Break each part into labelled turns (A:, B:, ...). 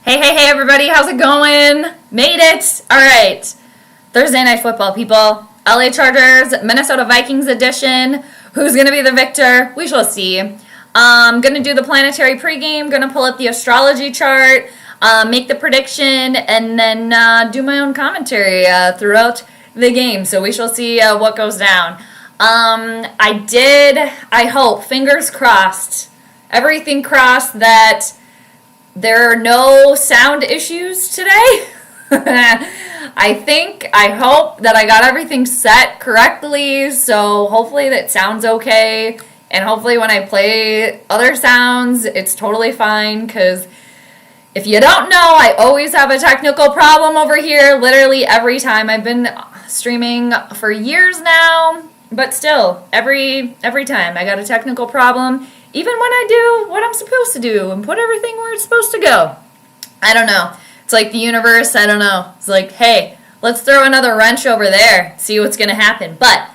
A: Hey, everybody, how's it going? Made it! Alright, Thursday Night Football, people. LA Chargers, Minnesota Vikings edition. Who's going to be the victor? We shall see. Going to do the planetary pregame, going to pull up the astrology chart, make the prediction, and then do my own commentary throughout the game. So we shall see what goes down. I hope, fingers crossed, everything crossed that there are no sound issues today. I hope that I got everything set correctly, so hopefully that sounds okay, and hopefully when I play other sounds, it's totally fine, because if you don't know, I always have a technical problem over here, literally every time. I've been streaming for years now, but still, every time I got a technical problem, even when I do what I'm supposed to do and put everything where it's supposed to go. I don't know. It's like the universe, I don't know. It's like, hey, let's throw another wrench over there, see what's going to happen. But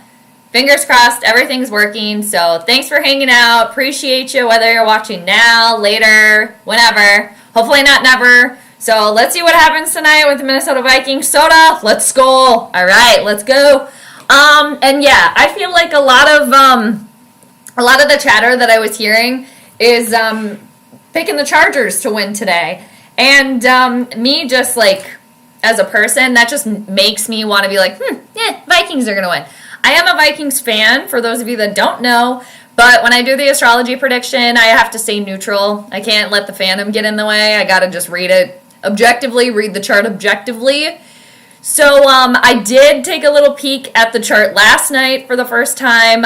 A: fingers crossed, everything's working. So thanks for hanging out. Appreciate you, whether you're watching now, later, whenever. Hopefully not never. So let's see what happens tonight with the Minnesota Vikings. Soda, let's SKOL. All right, let's go. And yeah, I feel like a lot of the chatter that I was hearing is picking the Chargers to win today. And me just like, as a person, that just makes me want to be like, Vikings are going to win. I am a Vikings fan, for those of you that don't know. But when I do the astrology prediction, I have to stay neutral. I can't let the fandom get in the way. I got to just read it objectively, read the chart objectively. So I did take a little peek at the chart last night for the first time.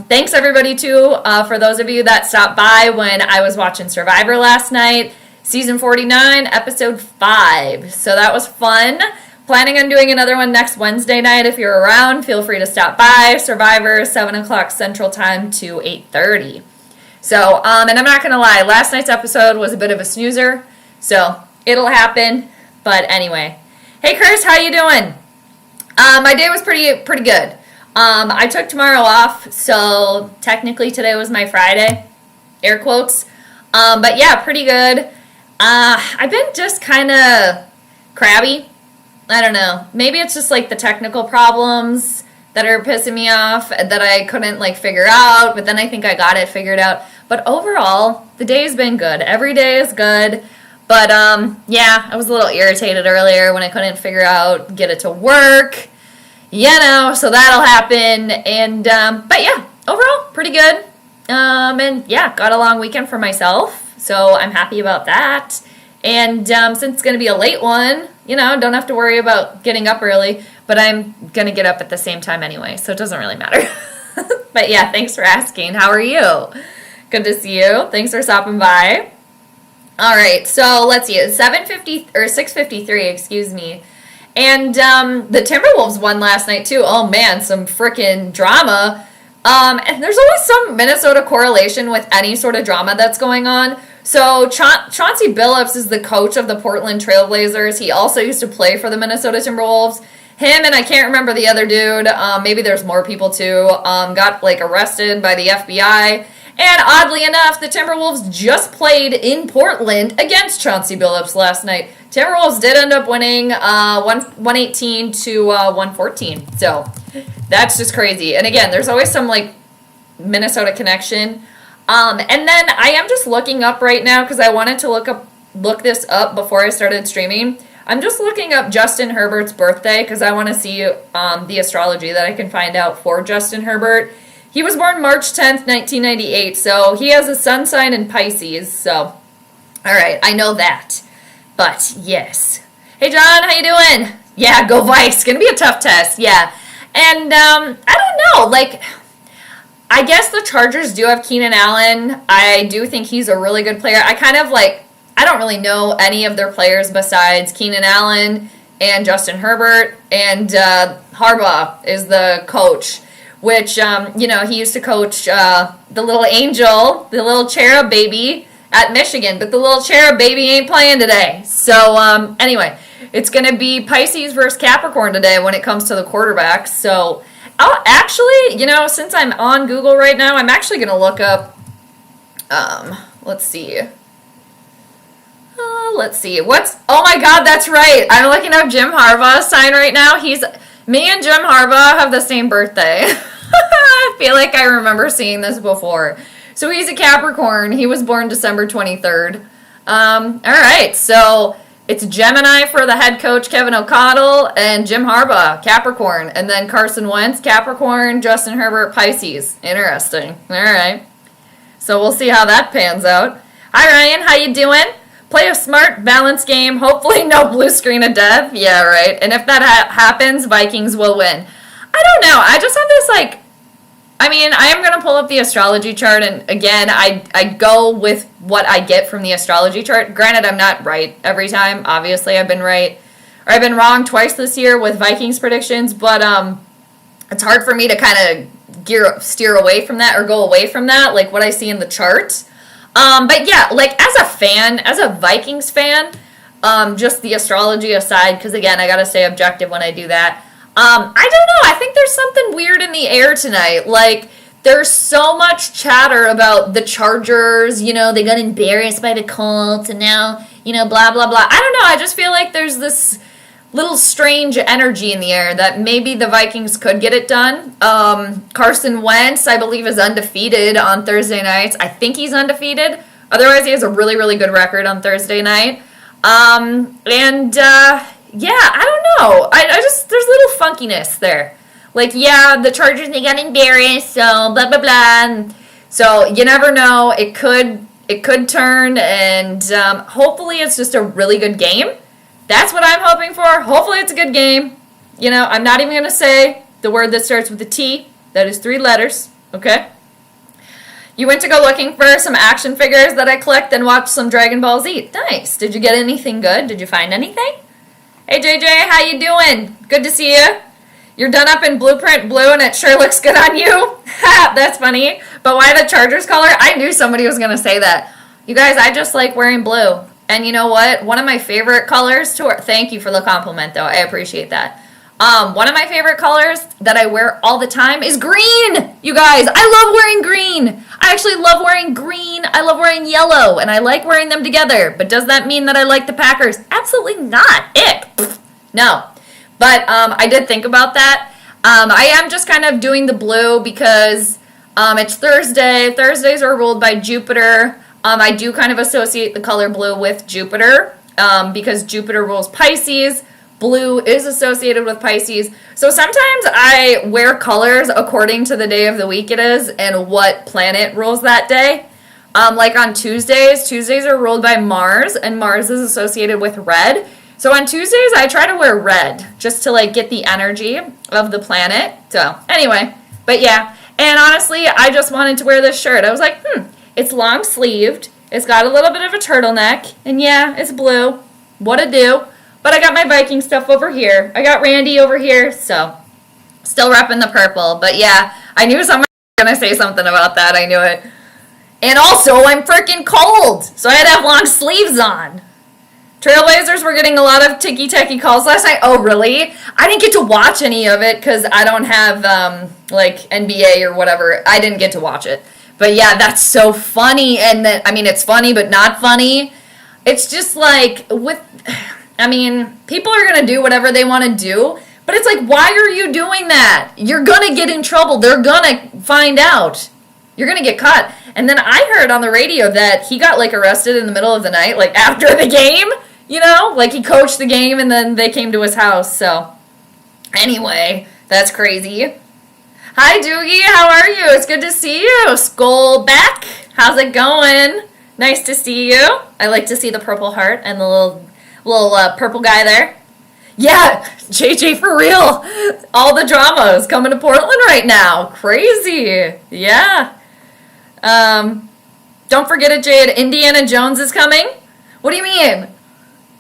A: Thanks everybody too for those of you that stopped by when I was watching Survivor last night. Season 49, episode 5. So that was fun. Planning on doing another one next Wednesday night. If you're around, feel free to stop by. Survivor, 7 o'clock Central Time to 8:30. So, and I'm not going to lie, last night's episode was a bit of a snoozer. So it'll happen. But anyway. Hey Chris, how you doing? My day was pretty good. I took tomorrow off, so technically today was my Friday, air quotes. But yeah, pretty good. I've been just kind of crabby. I don't know. Maybe it's just like the technical problems that are pissing me off that I couldn't like figure out, but then I think I got it figured out. But overall, the day's been good. Every day is good. But, yeah, I was a little irritated earlier when I couldn't figure out, get it to work, so that'll happen. And, but yeah, overall, pretty good. And yeah, got a long weekend for myself, so I'm happy about that. And, since it's going to be a late one, don't have to worry about getting up early, but I'm going to get up at the same time anyway, so it doesn't really matter. But yeah, thanks for asking. How are you? Good to see you. Thanks for stopping by. All right, so let's see. It's 6:53, excuse me. And the Timberwolves won last night too. Oh man, some freaking drama. And there's always some Minnesota correlation with any sort of drama that's going on. So Chauncey Billups is the coach of the Portland Trailblazers. He also used to play for the Minnesota Timberwolves. Him and I can't remember the other dude. Maybe there's more people too. Got like arrested by the FBI. And oddly enough, the Timberwolves just played in Portland against Chauncey Billups last night. Timberwolves did end up winning 118 to 114. So that's just crazy. And again, there's always some like Minnesota connection. And then I am just looking up right now because I wanted to look this up before I started streaming. I'm just looking up Justin Herbert's birthday because I want to see the astrology that I can find out for Justin Herbert. He was born March 10th, 1998, so he has a sun sign in Pisces, so, all right, I know that, but yes. Hey, John, how you doing? Yeah, go Vikes, it's gonna be a tough test, yeah, and, I don't know, like, I guess the Chargers do have Keenan Allen. I do think he's a really good player. I don't really know any of their players besides Keenan Allen and Justin Herbert, and Harbaugh is the coach, which, he used to coach the little angel, the little cherub baby at Michigan, but the little cherub baby ain't playing today. So, anyway, it's going to be Pisces versus Capricorn today when it comes to the quarterbacks. So, actually, since I'm on Google right now, I'm actually going to look up, let's see. let's see. Oh my God, that's right. I'm looking up Jim Harbaugh's sign right now. Me and Jim Harbaugh have the same birthday. I feel like I remember seeing this before. So he's a Capricorn. He was born December 23rd. All right, so it's Gemini for the head coach, Kevin O'Connell, and Jim Harbaugh, Capricorn. And then Carson Wentz, Capricorn, Justin Herbert, Pisces. Interesting. All right. So we'll see how that pans out. Hi, Ryan. How you doing? Play a smart, balanced game. Hopefully no blue screen of death. Yeah, right. And if that happens, Vikings will win. I don't know. I just have this, I am going to pull up the astrology chart, and again, I go with what I get from the astrology chart. Granted, I'm not right every time. Obviously, I've been right, or I've been wrong twice this year with Vikings predictions, but it's hard for me to kind of steer away from that or go away from that, like what I see in the chart. But yeah, like as a fan, as a Vikings fan, just the astrology aside, because again, I got to stay objective when I do that. I don't know. I think there's something weird in the air tonight. Like, there's so much chatter about the Chargers, they got embarrassed by the Colts, and now, blah, blah, blah. I don't know. I just feel like there's this little strange energy in the air that maybe the Vikings could get it done. Carson Wentz, I believe, is undefeated on Thursday nights. I think he's undefeated. Otherwise, he has a really, really good record on Thursday night. Yeah, I don't know. I just, there's a little funkiness there. Like, yeah, the Chargers, they got embarrassed, so blah, blah, blah. And so you never know. It could turn, and hopefully it's just a really good game. That's what I'm hoping for. Hopefully it's a good game. I'm not even going to say the word that starts with a T. That is 3 letters, okay? You went to go looking for some action figures that I clicked and watched some Dragon Ball Z. Nice. Did you get anything good? Did you find anything? Hey, JJ, how you doing? Good to see you. You're done up in blueprint blue, and it sure looks good on you. That's funny. But why the Chargers color? I knew somebody was going to say that. You guys, I just like wearing blue. And you know what? One of my favorite colors to wear... Thank you for the compliment, though. I appreciate that. One of my favorite colors that I wear all the time is green. You guys, I love wearing green. I actually love wearing green. I love wearing yellow, and I like wearing them together. But does that mean that I like the Packers? Absolutely not. Ick. No. But I did think about that. I am just kind of doing the blue because it's Thursday. Thursdays are ruled by Jupiter. I do kind of associate the color blue with Jupiter because Jupiter rules Pisces. Blue is associated with Pisces. So sometimes I wear colors according to the day of the week it is and what planet rules that day. Like on Tuesdays are ruled by Mars, and Mars is associated with red. So on Tuesdays, I try to wear red just to get the energy of the planet. So anyway, but yeah. And honestly, I just wanted to wear this shirt. I was like, it's long sleeved. It's got a little bit of a turtleneck. And yeah, it's blue. What a do. But I got my Viking stuff over here. I got Randy over here. So still repping the purple. But yeah, I knew someone was going to say something about that. I knew it. And also, I'm freaking cold. So I had to have long sleeves on. Trailblazers were getting a lot of ticky-tacky calls last night. Oh, really? I didn't get to watch any of it because I don't have, NBA or whatever. I didn't get to watch it. But, yeah, that's so funny. And, it's funny but not funny. It's just people are going to do whatever they want to do. But it's like, why are you doing that? You're going to get in trouble. They're going to find out. You're going to get caught. And then I heard on the radio that he got, arrested in the middle of the night, after the game. He coached the game and then they came to his house. So, anyway, that's crazy. Hi, Doogie. How are you? It's good to see you. SKOL back. How's it going? Nice to see you. I like to see the purple heart and the little purple guy there. Yeah, JJ, for real. All the drama is coming to Portland right now. Crazy. Yeah. Don't forget it, Jade. Indiana Jones is coming. What do you mean?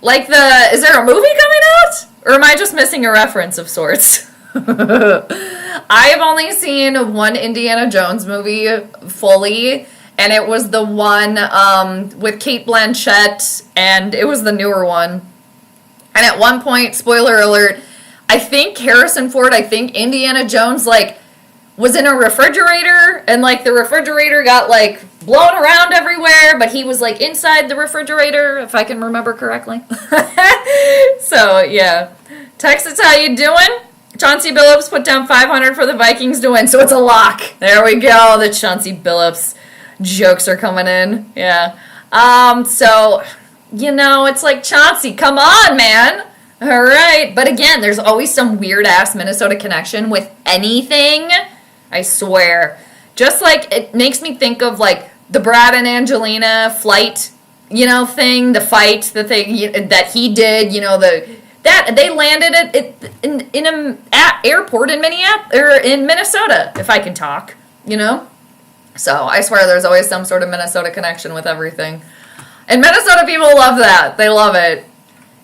A: Is there a movie coming out? Or am I just missing a reference of sorts? I have only seen one Indiana Jones movie fully, and it was the one with Cate Blanchett, and it was the newer one. And at one point, spoiler alert, I think Indiana Jones, was in a refrigerator, and like the refrigerator got like blown around everywhere, but he was like inside the refrigerator, if I can remember correctly. So yeah, Texas, how you doing? Chauncey Billups put down 500 for the Vikings to win, so it's a lock. There we go. The Chauncey Billups jokes are coming in. Yeah. So, you know, it's like, Chauncey, come on, man. All right. But again, there's always some weird-ass Minnesota connection with anything. I swear. Just like, it makes me think of, like, the Brad and Angelina flight, you know, thing, the fight, the thing that he did, you know, that they landed in an airport in Minnesota, if I can talk, you know? So I swear there's always some sort of Minnesota connection with everything. And Minnesota people love that. They love it.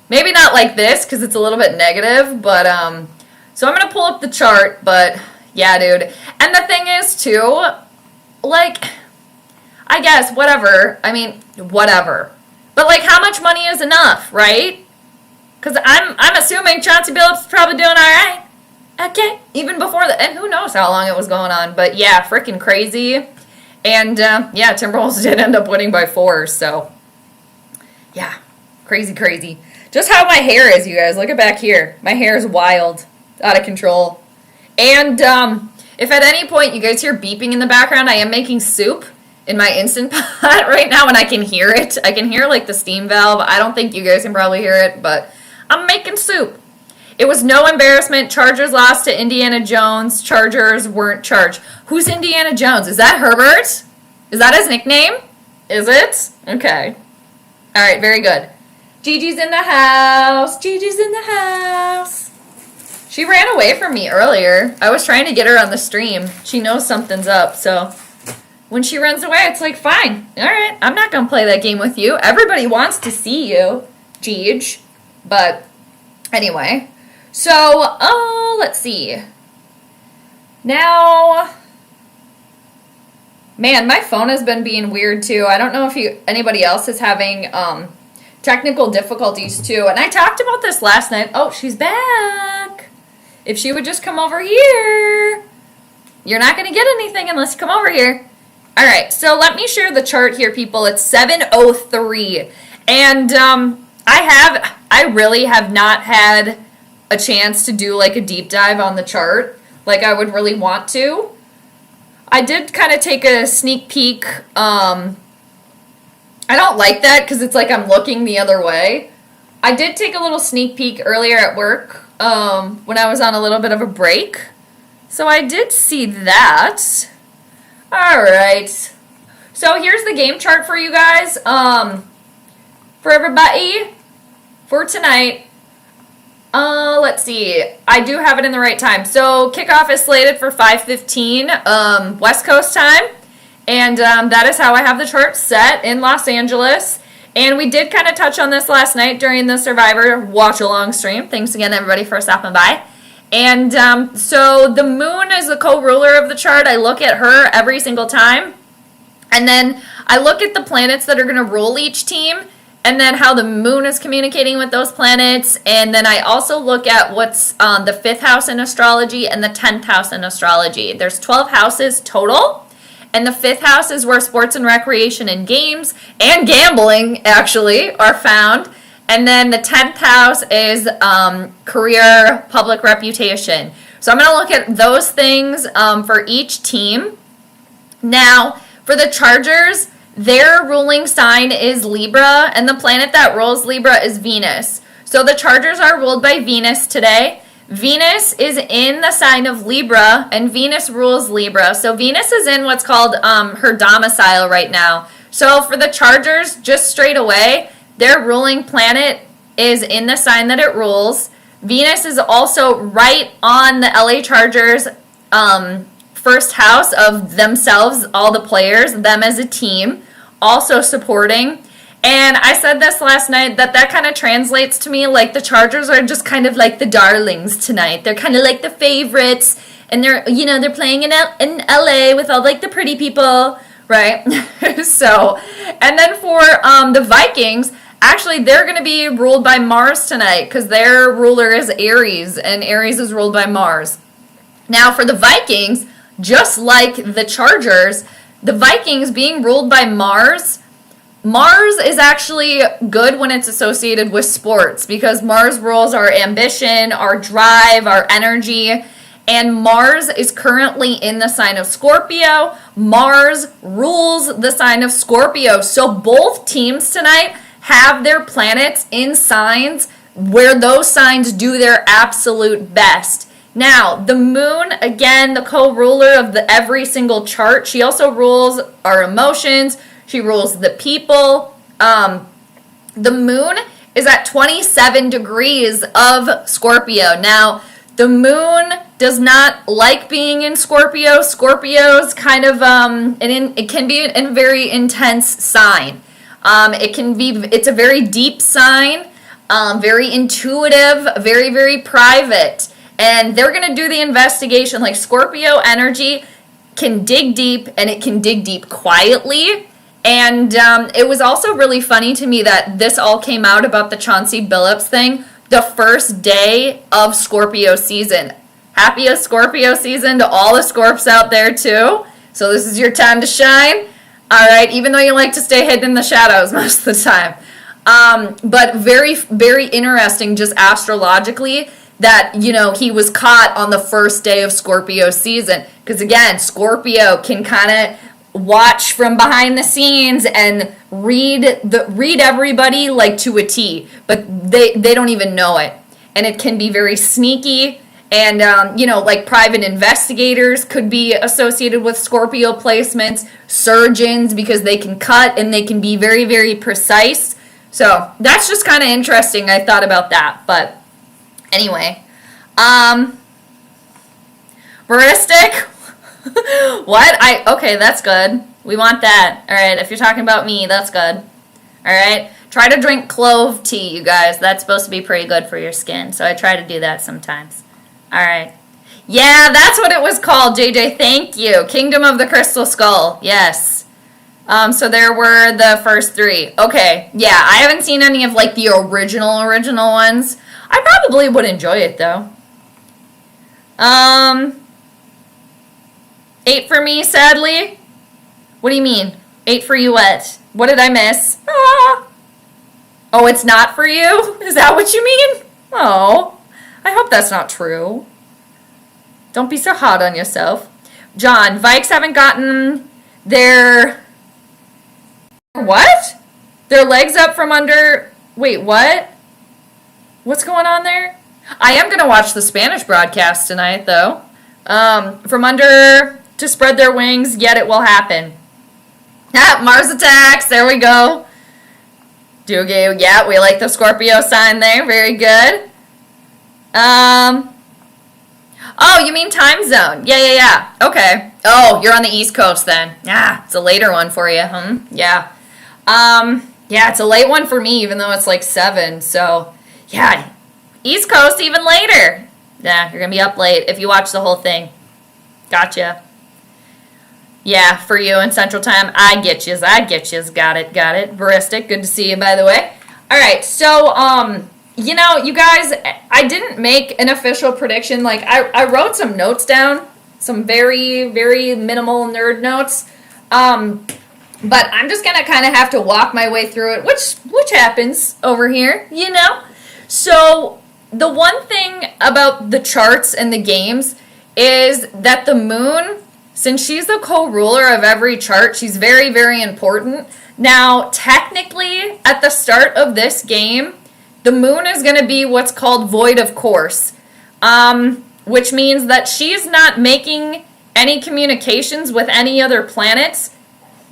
A: Maybe not like this, because it's a little bit negative, but, so I'm going to pull up the chart, but, yeah, dude. And the thing is, too, like, I guess, whatever. I mean, whatever. But, like, how much money is enough, right? Because I'm assuming Chauncey Billups is probably doing all right. Okay. Even before that. And who knows how long it was going on. But, yeah, freaking crazy. And, yeah, Timberwolves did end up winning by 4, so, yeah, crazy. Just how my hair is, you guys. Look at back here. My hair is wild, out of control. And, if at any point you guys hear beeping in the background, I am making soup in my Instant Pot right now, and I can hear it. I can hear, like, the steam valve. I don't think you guys can probably hear it, but I'm making soup. It was no embarrassment. Chargers lost to Indiana Jones. Chargers weren't charged. Who's Indiana Jones? Is that Herbert? Is that his nickname? Is it? Okay. All right, very good. Gigi's in the house. Gigi's in the house. She ran away from me earlier. I was trying to get her on the stream. She knows something's up, so when she runs away, it's like, fine. All right, I'm not going to play that game with you. Everybody wants to see you, Gigi. But anyway. So, let's see. Now, man, my phone has been being weird too. I don't know if anybody else is having technical difficulties too. And I talked about this last night. Oh, she's back. If she would just come over here. You're not going to get anything unless you come over here. All right, so let me share the chart here, people. It's 7:03. And I really have not had a chance to do like a deep dive on the chart like I would really want to. I did kind of take a sneak peek. I don't like that because it's like I'm looking the other way. I did take a little sneak peek earlier at work when I was on a little bit of a break. So I did see that. All right. So here's the game chart for you guys. For everybody for tonight. Let's see. I do have it in the right time. So kickoff is slated for 5:15 West Coast time. And that is how I have the chart set in Los Angeles. And we did kind of touch on this last night during the Survivor watch-along stream. Thanks again, everybody, for stopping by. And so the moon is the co-ruler of the chart. I look at her every single time. And then I look at the planets that are going to rule each team. And then how the moon is communicating with those planets. And then I also look at what's the 5th house in astrology and the 10th house in astrology. There's 12 houses total. And the 5th house is where sports and recreation and games and gambling, actually, are found. And then the 10th house is career, public reputation. So I'm going to look at those things for each team. Now, for the Chargers, their ruling sign is Libra, and the planet that rules Libra is Venus. So the Chargers are ruled by Venus today. Venus is in the sign of Libra, and Venus rules Libra. So Venus is in what's called her domicile right now. So for the Chargers, just straight away, their ruling planet is in the sign that it rules. Venus is also right on the LA Chargers' first house of themselves, all the players, them as a team, also supporting. And I said this last night, that kind of translates to me like the Chargers are just kind of like the darlings tonight. They're kind of like the favorites, and they're playing in LA with all like the pretty people, right? So, and then for the Vikings, actually they're going to be ruled by Mars tonight because their ruler is Aries, and Aries is ruled by Mars. Now for the Vikings, just like the Chargers, the Vikings being ruled by Mars. Mars is actually good when it's associated with sports because Mars rules our ambition, our drive, our energy. And Mars is currently in the sign of Scorpio. Mars rules the sign of Scorpio. So both teams tonight have their planets in signs where those signs do their absolute best. Now, the moon, again, the co-ruler of every single chart, she also rules our emotions. She rules the people. The moon is at 27 degrees of Scorpio. Now, the moon does not like being in Scorpio. Scorpio's kind of, it can be a very intense sign. It's a very deep sign, very intuitive, very, very private. And they're going to do the investigation. Like Scorpio energy can dig deep, and it can dig deep quietly. And it was also really funny to me that this all came out about the Chauncey Billups thing the first day of Scorpio season. Happiest Scorpio season to all the Scorps out there too. So this is your time to shine. All right, even though you like to stay hidden in the shadows most of the time. But very, very interesting just astrologically that, you know, he was caught on the first day of Scorpio season. Because again, Scorpio can kind of watch from behind the scenes and read everybody like to a T, but they don't even know it. And it can be very sneaky. And, you know, like private investigators could be associated with Scorpio placements, surgeons, because they can cut and they can be very, very precise. So that's just kind of interesting. I thought about that. But anyway, Veristic? What? Okay, that's good. We want that. All right, if you're talking about me, that's good. All right, try to drink clove tea, you guys. That's supposed to be pretty good for your skin. So I try to do that sometimes. All right. Yeah, that's what it was called, JJ. Thank you. Kingdom of the Crystal Skull. Yes. So there were the first three. Okay. Yeah, I haven't seen any of like the original ones. I probably would enjoy it though. 8 for me, sadly. What do you mean? 8 for you what? What did I miss? Ah. Oh, it's not for you? Is that what you mean? Oh, I hope that's not true. Don't be so hard on yourself. John, Vikes haven't gotten their... What? Their legs up from under... Wait, what? What's going on there? I am going to watch the Spanish broadcast tonight, though. From under to spread their wings, yet it will happen. Ah, Mars attacks. There we go. Doogie, yeah, we like the Scorpio sign there. Very good. Oh, you mean time zone? Yeah. Okay. Oh, you're on the East Coast then. Ah, it's a later one for you, huh? Yeah. Yeah, it's a late one for me, even though it's like 7. So, yeah, East Coast even later. Yeah, you're gonna be up late if you watch the whole thing. Gotcha. Yeah, for you in Central Time, I get yous. Got it. Veristic, good to see you, by the way. All right, so, you know, you guys, I didn't make an official prediction. Like, I wrote some notes down, some very, very minimal nerd notes. But I'm just going to kind of have to walk my way through it, which happens over here, you know? So, the one thing about the charts and the games is that the moon, since she's the co-ruler of every chart, she's very, very important. Now, technically, at the start of this game, the moon is going to be what's called void of course, which means that she's not making any communications with any other planets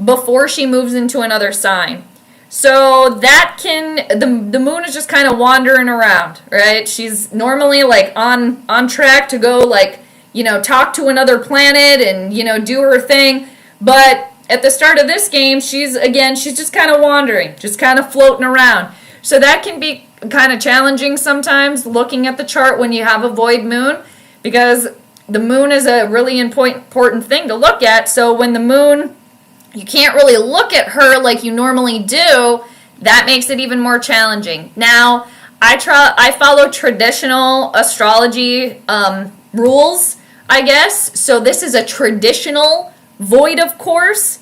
A: before she moves into another sign. So that the moon is just kind of wandering around, right? She's normally like on track to go like, you know, talk to another planet and, you know, do her thing. But at the start of this game, she's just kind of wandering, just kind of floating around. So that can be kind of challenging sometimes looking at the chart when you have a void moon, because the moon is a really important thing to look at. So when the moon, you can't really look at her like you normally do, that makes it even more challenging. Now, I follow traditional astrology rules. I guess. So this is a traditional void, of course.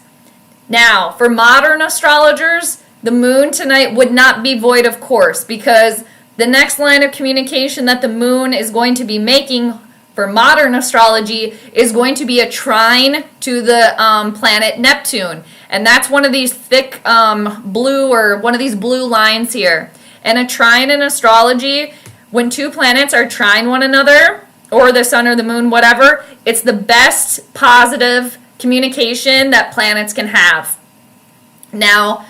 A: Now, for modern astrologers, the moon tonight would not be void, of course, because the next line of communication that the moon is going to be making for modern astrology is going to be a trine to the planet Neptune. And that's one of these thick blue, or one of these blue lines here. And a trine in astrology, when two planets are trine one another, or the sun or the moon, whatever, it's the best positive communication that planets can have. Now,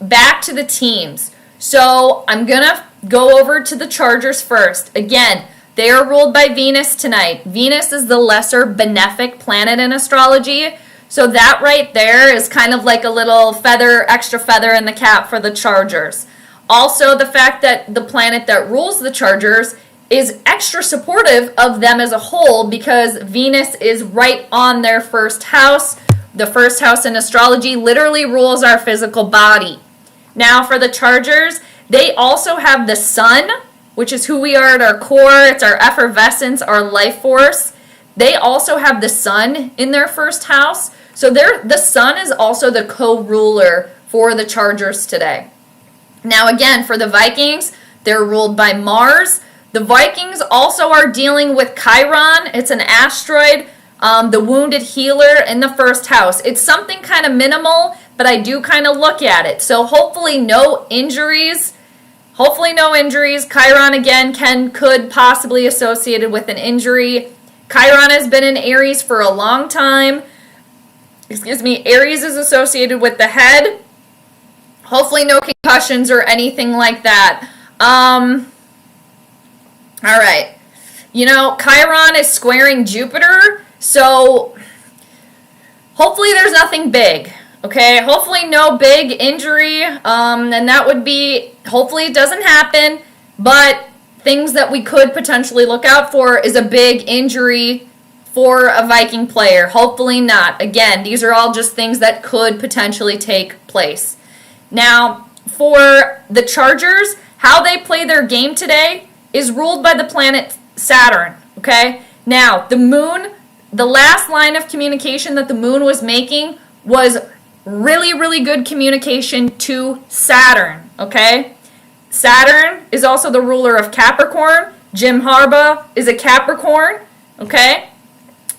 A: back to the teams. So I'm going to go over to the Chargers first. Again, they are ruled by Venus tonight. Venus is the lesser benefic planet in astrology. So that right there is kind of like a little extra feather in the cap for the Chargers. Also, the fact that the planet that rules the Chargers is extra supportive of them as a whole because Venus is right on their first house. The first house in astrology literally rules our physical body. Now for the Chargers, they also have the sun, which is who we are at our core. It's our effervescence, our life force. They also have the sun in their first house. So the sun is also the co-ruler for the Chargers today. Now again, for the Vikings, they're ruled by Mars. The Vikings also are dealing with Chiron. It's an asteroid, the wounded healer in the first house. It's something kind of minimal, but I do kind of look at it. So hopefully no injuries. Chiron again could possibly associated with an injury. Chiron has been in Aries for a long time. Aries is associated with the head. Hopefully no concussions or anything like that. All right. Chiron is squaring Jupiter, so hopefully there's nothing big. Okay, hopefully no big injury, and that would be, hopefully it doesn't happen, but things that we could potentially look out for is a big injury for a Viking player. Hopefully not. Again, these are all just things that could potentially take place. Now, for the Chargers, how they play their game today is ruled by the planet Saturn, okay? Now, the moon, the last line of communication that the moon was making was really, really good communication to Saturn, okay? Saturn is also the ruler of Capricorn. Jim Harbaugh is a Capricorn, okay?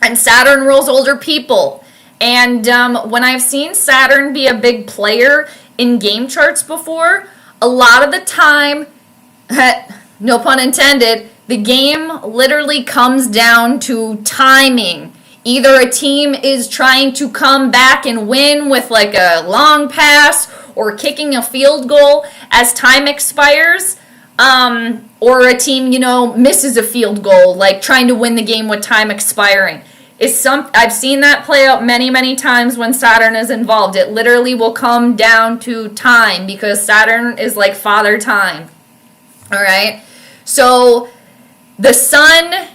A: And Saturn rules older people. And when I've seen Saturn be a big player in game charts before, a lot of the time, no pun intended, the game literally comes down to timing. Either a team is trying to come back and win with like a long pass or kicking a field goal as time expires, or a team, misses a field goal, like trying to win the game with time expiring. I've seen that play out many, many times when Saturn is involved. It literally will come down to time because Saturn is like father time. All right? So the sun,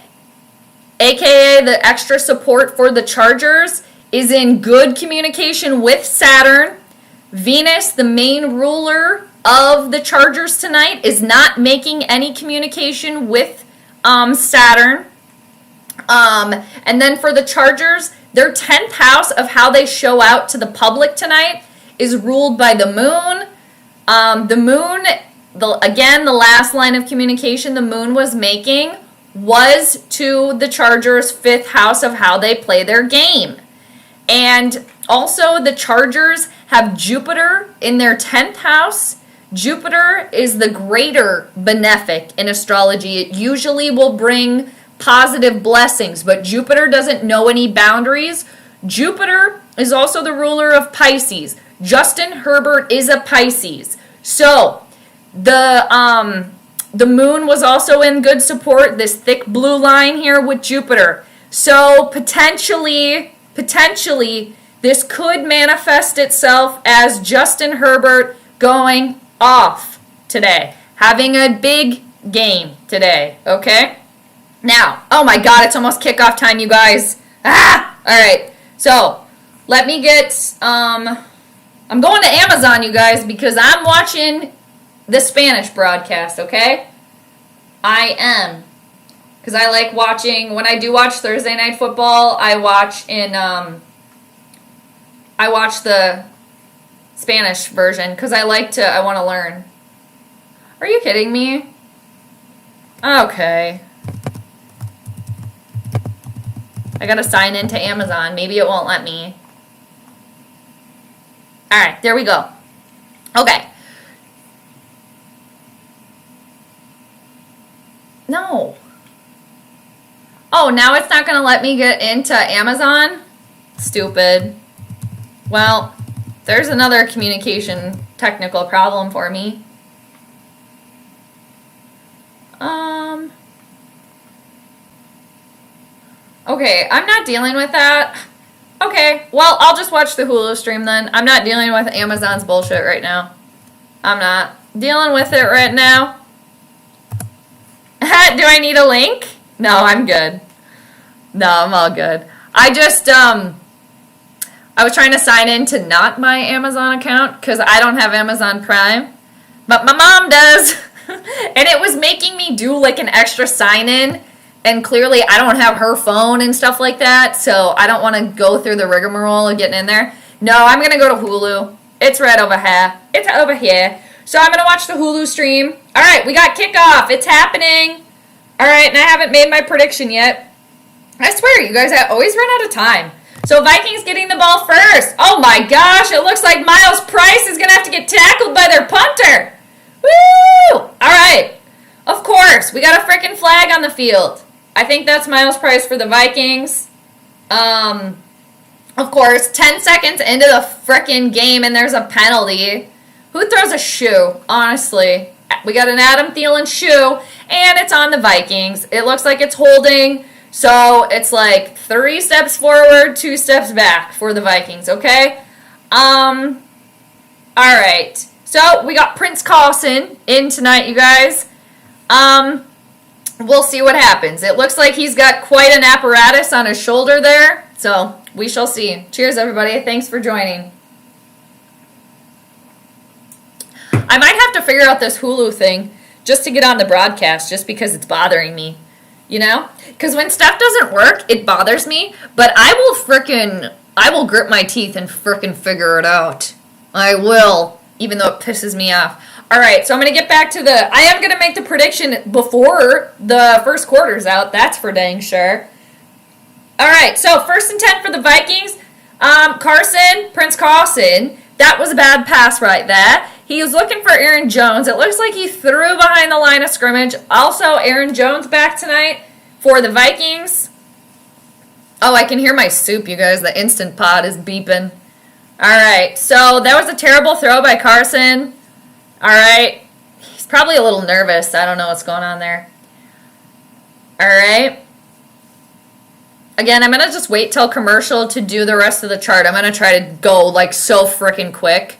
A: aka the extra support for the Chargers, is in good communication with Saturn. Venus, the main ruler of the Chargers tonight, is not making any communication with Saturn. And then for the Chargers, their 10th house of how they show out to the public tonight is ruled by the moon. The moon, again, the last line of communication the moon was making was to the Chargers' 5th house of how they play their game. And also the Chargers have Jupiter in their 10th house. Jupiter is the greater benefic in astrology. It usually will bring positive blessings, but Jupiter doesn't know any boundaries. Jupiter is also the ruler of Pisces. Justin Herbert is a Pisces. So the moon was also in good support, this thick blue line here with Jupiter. So potentially this could manifest itself as Justin Herbert going off today, having a big game today, okay? Now, oh my God, it's almost kickoff time, you guys. All right, so let me get, I'm going to Amazon, you guys, because I'm watching the Spanish broadcast, okay? I am. Because I like watching, when I do watch Thursday Night Football, I watch the Spanish version because I want to learn. Are you kidding me? Okay. I gotta sign into Amazon. Maybe it won't let me. Alright, there we go. Okay. No. Oh, now it's not gonna let me get into Amazon? Stupid. Well, there's another communication technical problem for me. Okay, I'm not dealing with that. Okay, well, I'll just watch the Hulu stream then. I'm not dealing with Amazon's bullshit right now. I'm not dealing with it right now. Do I need a link? No, I'm good. No, I'm all good. I just, I was trying to sign in to not my Amazon account because I don't have Amazon Prime, but my mom does. And it was making me do like an extra sign in, and clearly I don't have her phone and stuff like that, so I don't want to go through the rigmarole of getting in there. No, I'm going to go to Hulu. It's right over here. It's over here. So I'm going to watch the Hulu stream. All right, we got kickoff. It's happening. All right, and I haven't made my prediction yet. I swear, you guys, I always run out of time. So Vikings getting the ball first. Oh my gosh, it looks like Miles Price is going to have to get tackled by their punter. Woo! All right. Of course, we got a freaking flag on the field. I think that's Miles Price for the Vikings. Of course, 10 seconds into the freaking game and there's a penalty. Who throws a shoe? Honestly. We got an Adam Thielen shoe and it's on the Vikings. It looks like it's holding. So it's like 3 steps forward, 2 steps back for the Vikings, okay? All right. So we got Prince Carlson in tonight, you guys. We'll see what happens. It looks like he's got quite an apparatus on his shoulder there. So we shall see. Cheers, everybody. Thanks for joining. I might have to figure out this Hulu thing just to get on the broadcast just because it's bothering me. You know? Because when stuff doesn't work, it bothers me. But I will grip my teeth and frickin' figure it out. I will. Even though it pisses me off. All right, so I'm going to get back to I am going to make the prediction before the first quarter's out. That's for dang sure. All right, so 1st and 10 for the Vikings. Prince Carlson. That was a bad pass right there. He was looking for Aaron Jones. It looks like he threw behind the line of scrimmage. Also, Aaron Jones back tonight for the Vikings. Oh, I can hear my soup, you guys. The Instant Pot is beeping. All right, so that was a terrible throw by Carson. All right, he's probably a little nervous. I don't know what's going on there. All right. Again, I'm going to just wait till commercial to do the rest of the chart. I'm going to try to go like so freaking quick.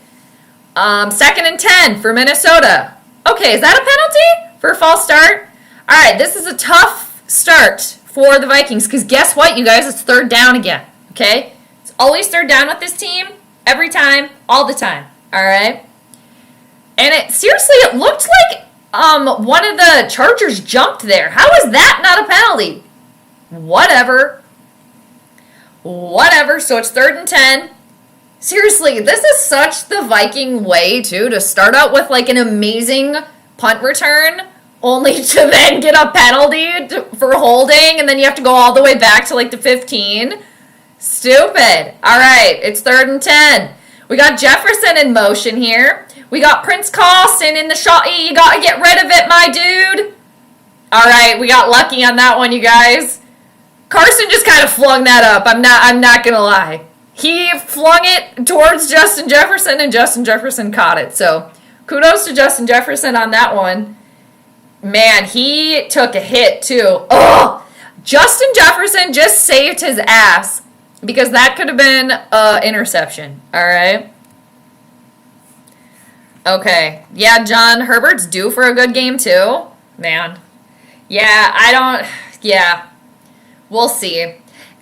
A: 2nd and 10 for Minnesota. Okay, is that a penalty for a false start? All right, this is a tough start for the Vikings because guess what, you guys? It's 3rd down again, okay? It's always 3rd down with this team. Every time, all the time, all right? And it looked like one of the Chargers jumped there. How is that not a penalty? Whatever. So it's 3rd and 10. Seriously, this is such the Viking way, too, to start out with like an amazing punt return only to then get a penalty for holding, and then you have to go all the way back to like the 15. Stupid. All right, it's 3rd and 10. We got Jefferson in motion here. We got Prince Carlson in the shot. You got to get rid of it, my dude. All right, we got lucky on that one, you guys. Carson just kind of flung that up. I'm not going to lie. He flung it towards Justin Jefferson, and Justin Jefferson caught it. So kudos to Justin Jefferson on that one. Man, he took a hit, too. Oh, Justin Jefferson just saved his ass. Because that could have been an interception, all right? Okay. Yeah, John Herbert's due for a good game, too. Man. Yeah, we'll see.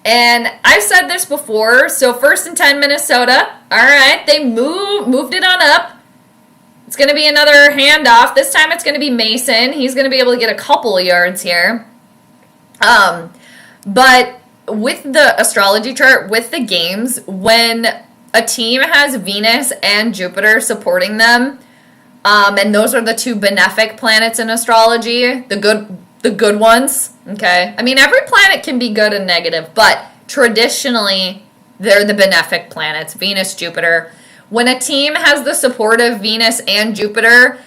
A: And I've said this before, so 1st and 10 Minnesota. All right, they moved it on up. It's going to be another handoff. This time it's going to be Mason. He's going to be able to get a couple of yards here. But with the astrology chart, with the games, when a team has Venus and Jupiter supporting them, and those are the two benefic planets in astrology, the good ones, okay? I mean, every planet can be good and negative, but traditionally, they're the benefic planets, Venus, Jupiter. When a team has the support of Venus and Jupiter,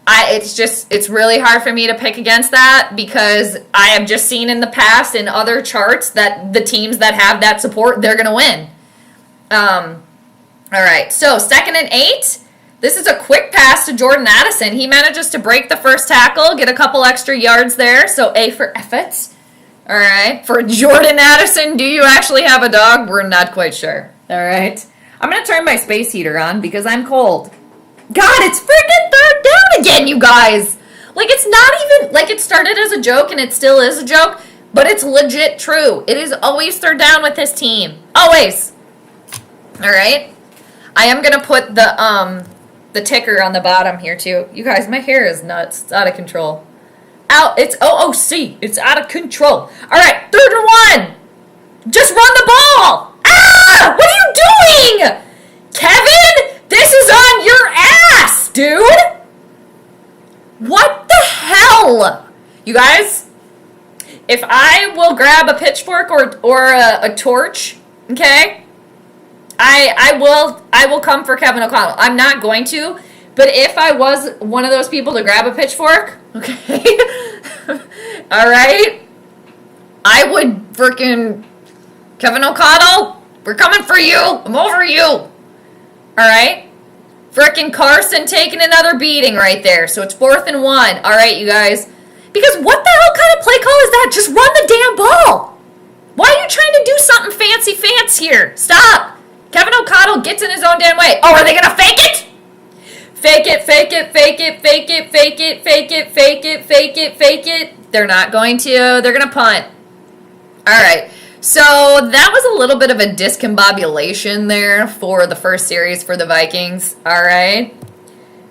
A: it's really hard for me to pick against that, because I have just seen in the past in other charts that the teams that have that support, they're going to win. All right, so 2nd and 8. This is a quick pass to Jordan Addison. He manages to break the first tackle, get a couple extra yards there, so A for effort. All right, for Jordan Addison, do you actually have a dog? We're not quite sure. All right, I'm going to turn my space heater on because I'm cold. God, it's freaking third down again, you guys. Like, it's not even, like, it started as a joke and it still is a joke, but it's legit true. It is always third down with this team. Always. All right. I am going to put the ticker on the bottom here, too. You guys, my hair is nuts. It's out of control. It's OOC. It's out of control. All right, 3rd and 1. Just run the ball. Ah! What are you doing? Kevin, this is on your ass, dude. What the hell? You guys, if I will grab a pitchfork or a torch, okay, I will come for Kevin O'Connell. I'm not going to, but if I was one of those people to grab a pitchfork, okay, all right, I would freaking, Kevin O'Connell, we're coming for you. I'm over you. All right. Frickin' Carson taking another beating right there. So it's 4th and 1. All right, you guys. Because what the hell kind of play call is that? Just run the damn ball. Why are you trying to do something fancy here? Stop. Kevin O'Connell gets in his own damn way. Oh, are they going to fake it? Fake it, fake it, fake it, fake it, fake it, fake it, fake it, fake it, fake it. They're not going to. They're going to punt. All right. So that was a little bit of a discombobulation there for the first series for the Vikings. All right.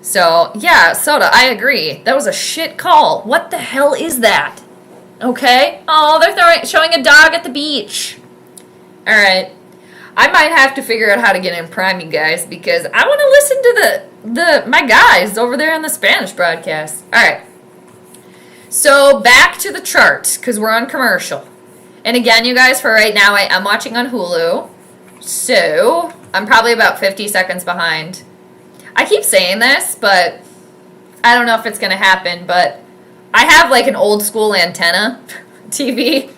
A: So, yeah, Soda, I agree. That was a shit call. What the hell is that? Okay. Oh, they're showing a dog at the beach. All right. I might have to figure out how to get in Prime, you guys, because I want to listen to my guys over there on the Spanish broadcast. All right. So back to the charts, because we're on commercial. And again, you guys, for right now, I am watching on Hulu. So I'm probably about 50 seconds behind. I keep saying this, but I don't know if it's going to happen. But I have like an old school antenna TV.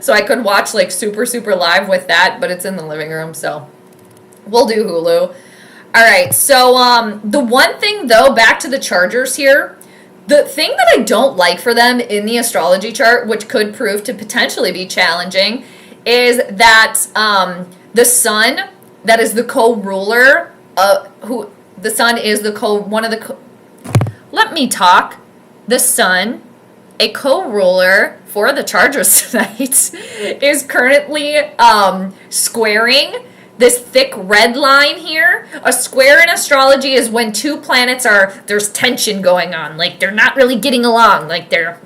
A: So I could watch like super live with that. But it's in the living room. So we'll do Hulu. All right. So the one thing, though, back to the Chargers here. The thing that I don't like for them in the astrology chart, which could prove to potentially be challenging, is that the sun, that is the co-ruler, the sun is let me talk. The sun, a co-ruler for the Chargers tonight, is currently squaring this thick red line here. A square in astrology is when two planets there's tension going on. Like, they're not really getting along. Like, they're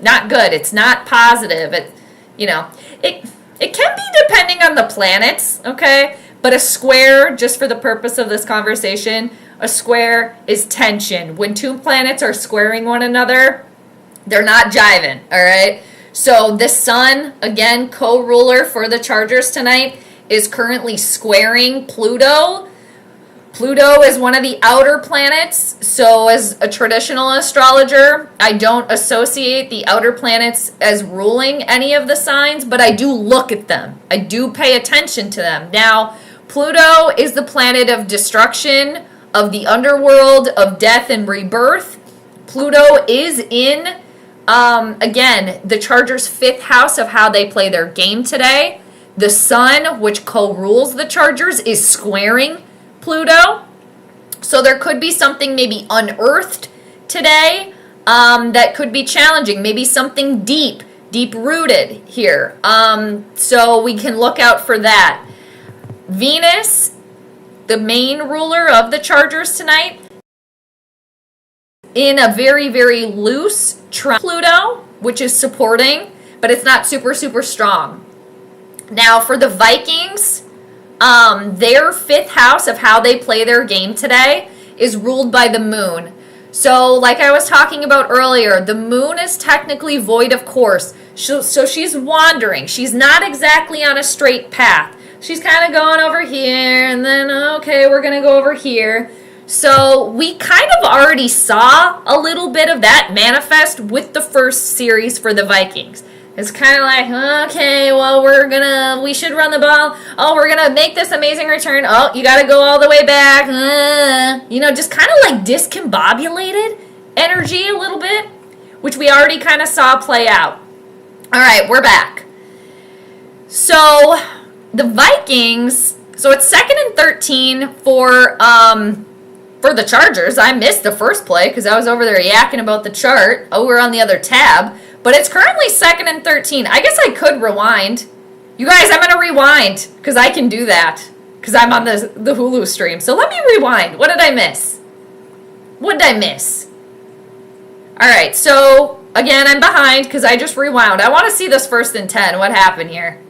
A: not good. It's not positive. It can be depending on the planets, okay? But a square, just for the purpose of this conversation, a square is tension. When two planets are squaring one another, they're not jiving, all right? So the sun, again, co-ruler for the Chargers tonight, is currently squaring Pluto. Pluto is one of the outer planets, so as a traditional astrologer, I don't associate the outer planets as ruling any of the signs, but I do look at them. I do pay attention to them. Now, Pluto is the planet of destruction, of the underworld, of death and rebirth. Pluto is in, again, the Chargers' 5th house of how they play their game today. The sun, which co-rules the Chargers, is squaring Pluto. So there could be something maybe unearthed today that could be challenging. Maybe something deep-rooted here. So we can look out for that. Venus, the main ruler of the Chargers tonight, in a very loose Pluto, which is supporting. but it's not super, super strong. Now, for the Vikings, their 5th house of how they play their game today is ruled by the moon. So, like I was talking about earlier, the moon is technically void of course. So she's wandering. She's not exactly on a straight path. She's kind of going over here, and then, okay, we're going to go over here. So we kind of already saw a little bit of that manifest with the first series for the Vikings. It's kind of like, okay, well, we should run the ball. Oh, we're going to make this amazing return. Oh, you got to go all the way back. Just kind of like discombobulated energy a little bit, which we already kind of saw play out. All right, we're back. So the Vikings, so it's 2nd and 13 for the Chargers. I missed the first play because I was over there yakking about the chart. Oh, we're on the other tab. But it's currently 2nd and 13. I guess I could rewind. You guys, I'm going to rewind because I can do that because I'm on the Hulu stream. So let me rewind. What did I miss? What did I miss? All right, so again, I'm behind because I just rewound. I want to see this 1st and 10. What happened here?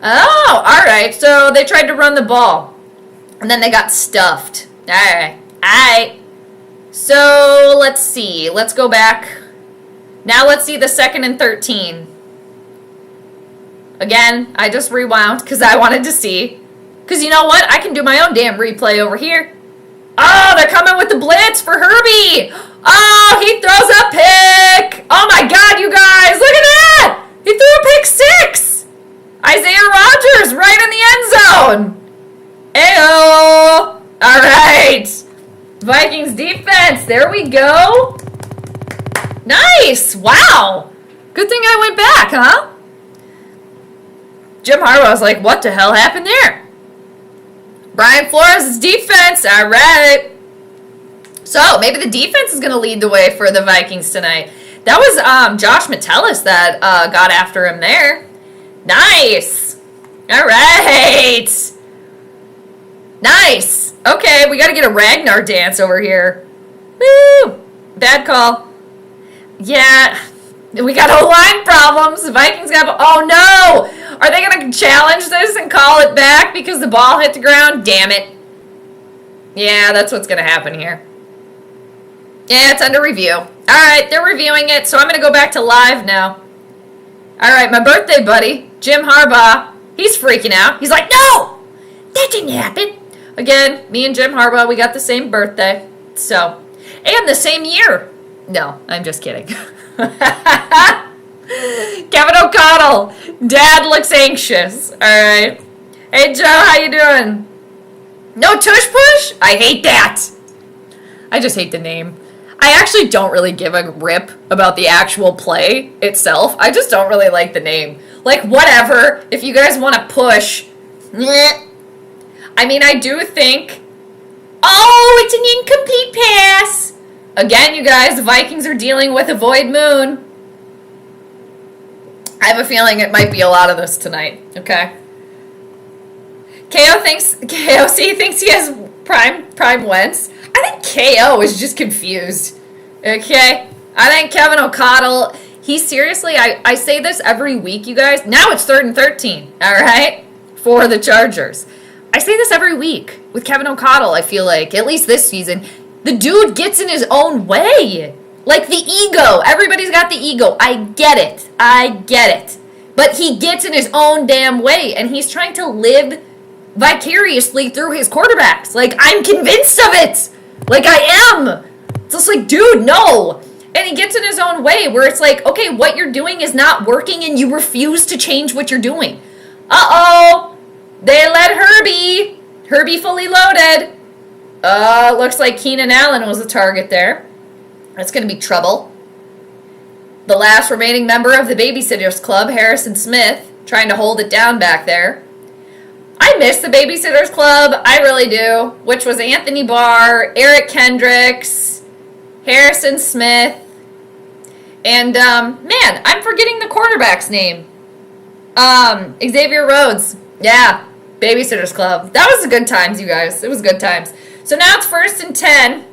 A: Oh, all right. So they tried to run the ball, and then they got stuffed. All right. So let's see. Let's go back. Now let's see the 2nd and 13. Again, I just rewound because I wanted to see. Because you know what? I can do my own damn replay over here. Oh, they're coming with the blitz for Herbie. Oh, he throws a pick. Oh my God, you guys, look at that. He threw a pick 6. Isaiah Rodgers right in the end zone. Ayo. All right. Vikings defense. There we go. Nice. Wow. Good thing I went back, huh? Jim Harbaugh was like, what the hell happened there? Brian Flores' defense. All right. So maybe the defense is going to lead the way for the Vikings tonight. That was Josh Metellus that got after him there. Nice. All right. Nice. Okay, we got to get a Ragnar dance over here. Woo! Bad call. Yeah, we got O-line problems. The Vikings got... Oh, no! Are they going to challenge this and call it back because the ball hit the ground? Damn it. Yeah, that's what's going to happen here. Yeah, it's under review. All right, they're reviewing it, so I'm going to go back to live now. All right, my birthday buddy, Jim Harbaugh, he's freaking out. He's like, no! That didn't happen. Again, me and Jim Harbaugh, we got the same birthday. So, and the same year. No, I'm just kidding. Kevin O'Connell, Dad looks anxious. All right. Hey, Joe, how you doing? No tush push? I hate that. I just hate the name. I actually don't really give a rip about the actual play itself. I just don't really like the name. Like, whatever. If you guys want to push. I mean, I do think... Oh, it's an incomplete pass. Again, you guys, the Vikings are dealing with a void moon. I have a feeling it might be a lot of this tonight. Okay. KOC thinks he has prime Wentz. I think KO is just confused. Okay? I think Kevin O'Connell, he seriously, I say this every week, you guys. Now it's 3rd and 13, all right? For the Chargers. I say this every week with Kevin O'Connell, I feel like, at least this season. The dude gets in his own way. Like the ego. Everybody's got the ego. I get it. But he gets in his own damn way, and he's trying to live vicariously through his quarterbacks. Like, I'm convinced of it. Like, I am. It's just like, dude, no. And he gets in his own way where it's like, okay, what you're doing is not working, and you refuse to change what you're doing. Uh-oh. They let Herbie. Herbie fully loaded. Looks like Keenan Allen was the target there. That's going to be trouble. The last remaining member of the Babysitters Club, Harrison Smith, trying to hold it down back there. I miss the Babysitters Club. I really do. Which was Anthony Barr, Eric Kendricks, Harrison Smith, and, man, I'm forgetting the quarterback's name. Xavier Rhodes. Yeah, Babysitters Club. That was good times, you guys. It was good times. So now it's 1st and 10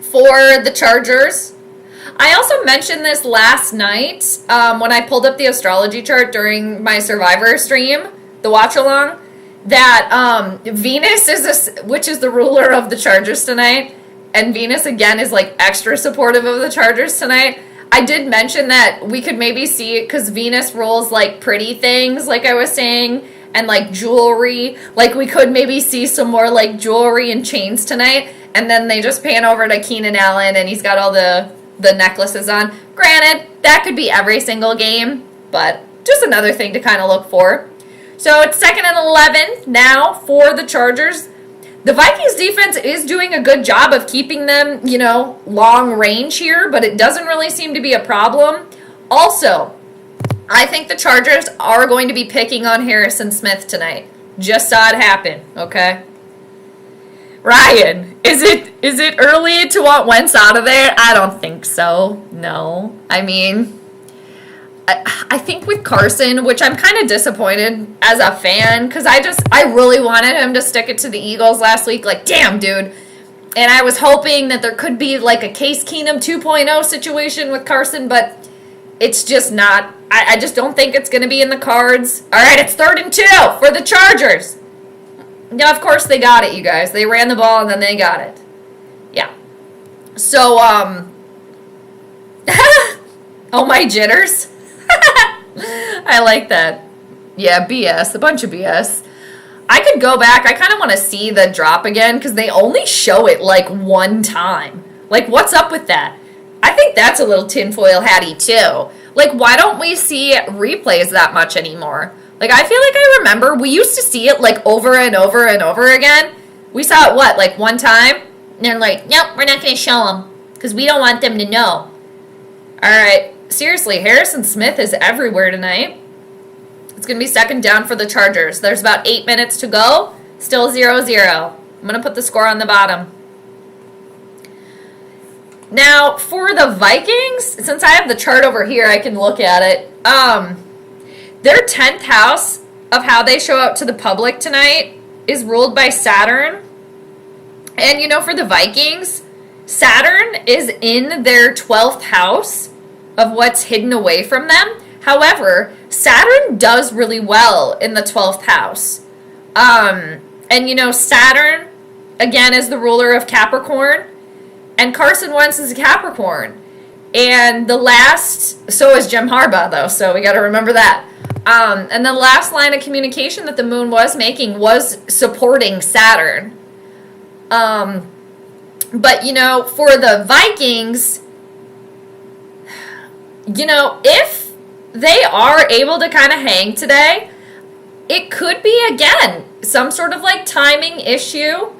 A: for the Chargers. I also mentioned this last night when I pulled up the astrology chart during my Survivor stream, the watch along, that Venus which is the ruler of the Chargers tonight, and Venus again is like extra supportive of the Chargers tonight. I did mention that we could maybe see, because Venus rules like pretty things, like I was saying, and like jewelry. Like we could maybe see some more like jewelry and chains tonight, and then they just pan over to Keenan Allen and he's got all the necklaces on. Granted, that could be every single game, but just another thing to kind of look for. So it's 2nd and 11 now for the Chargers. The Vikings defense is doing a good job of keeping them, long range here, but it doesn't really seem to be a problem. Also, I think the Chargers are going to be picking on Harrison Smith tonight. Just saw it happen, okay? Ryan, is it early to want Wentz out of there? I don't think so. No. I mean, I think with Carson, which I'm kind of disappointed as a fan, because I really wanted him to stick it to the Eagles last week. Like, damn, dude. And I was hoping that there could be like a Case Keenum 2.0 situation with Carson, but it's just not. I just don't think it's going to be in the cards. All right, it's 3rd and 2 for the Chargers. Now, of course, they got it, you guys. They ran the ball, and then they got it. Yeah. So, oh, my jitters. I like that. Yeah, BS. A bunch of BS. I could go back. I kind of want to see the drop again, because they only show it, like, one time. Like, what's up with that? I think that's a little tinfoil hatty, too. Like, why don't we see replays that much anymore? Like, I feel like I remember we used to see it, like, over and over and over again. We saw it, what, like, one time? And they're like, nope, we're not going to show them, because we don't want them to know. All right. Seriously, Harrison Smith is everywhere tonight. It's going to be 2nd down for the Chargers. There's about 8 minutes to go. Still 0-0. I'm going to put the score on the bottom. Now, for the Vikings, since I have the chart over here, I can look at it. Their 10th house of how they show up to the public tonight is ruled by Saturn. And, for the Vikings, Saturn is in their 12th house of what's hidden away from them. However, Saturn does really well in the 12th house. And, Saturn, again, is the ruler of Capricorn. And Carson Wentz is a Capricorn. And so is Jim Harbaugh, though, so we got to remember that. And the last line of communication that the moon was making was supporting Saturn. But, for the Vikings, if they are able to kind of hang today, it could be, again, some sort of, like, timing issue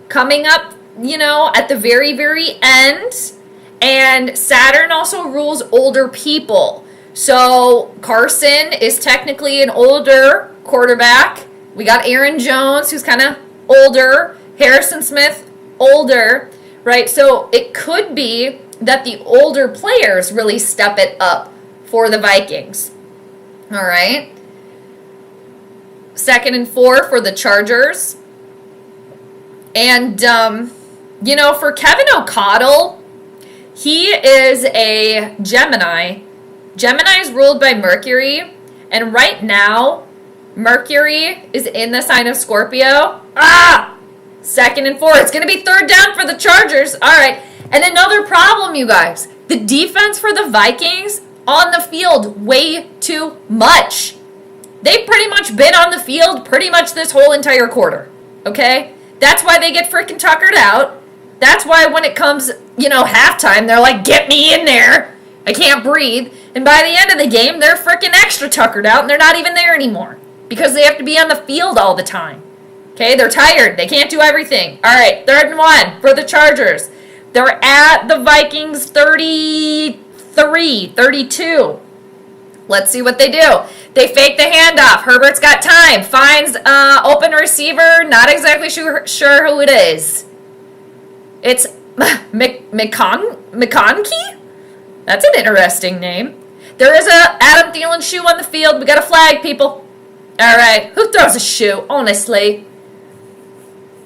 A: coming up, at the very, very end. And Saturn also rules older people. So Carson is technically an older quarterback. We got Aaron Jones, who's kind of older. Harrison Smith, older, right? So it could be that the older players really step it up for the Vikings. All right. 2nd and 4 for the Chargers. And, for Kevin O'Connell, he is a Gemini. Gemini is ruled by Mercury. And right now, Mercury is in the sign of Scorpio. 2nd and 4. It's going to be 3rd down for the Chargers. All right. And another problem, you guys. The defense for the Vikings on the field way too much. They've pretty much been on the field pretty much this whole entire quarter. Okay? That's why they get freaking tuckered out. That's why when it comes, halftime, they're like, get me in there. I can't breathe. And by the end of the game, they're freaking extra tuckered out, and they're not even there anymore because they have to be on the field all the time. Okay, they're tired. They can't do everything. All right, 3rd and 1 for the Chargers. They're at the Vikings 33, 32. Let's see what they do. They fake the handoff. Herbert's got time. Finds open receiver. Not exactly sure who it is. It's McConkey? That's an interesting name. There is a Adam Thielen shoe on the field. We got a flag, people. All right. Who throws a shoe, honestly?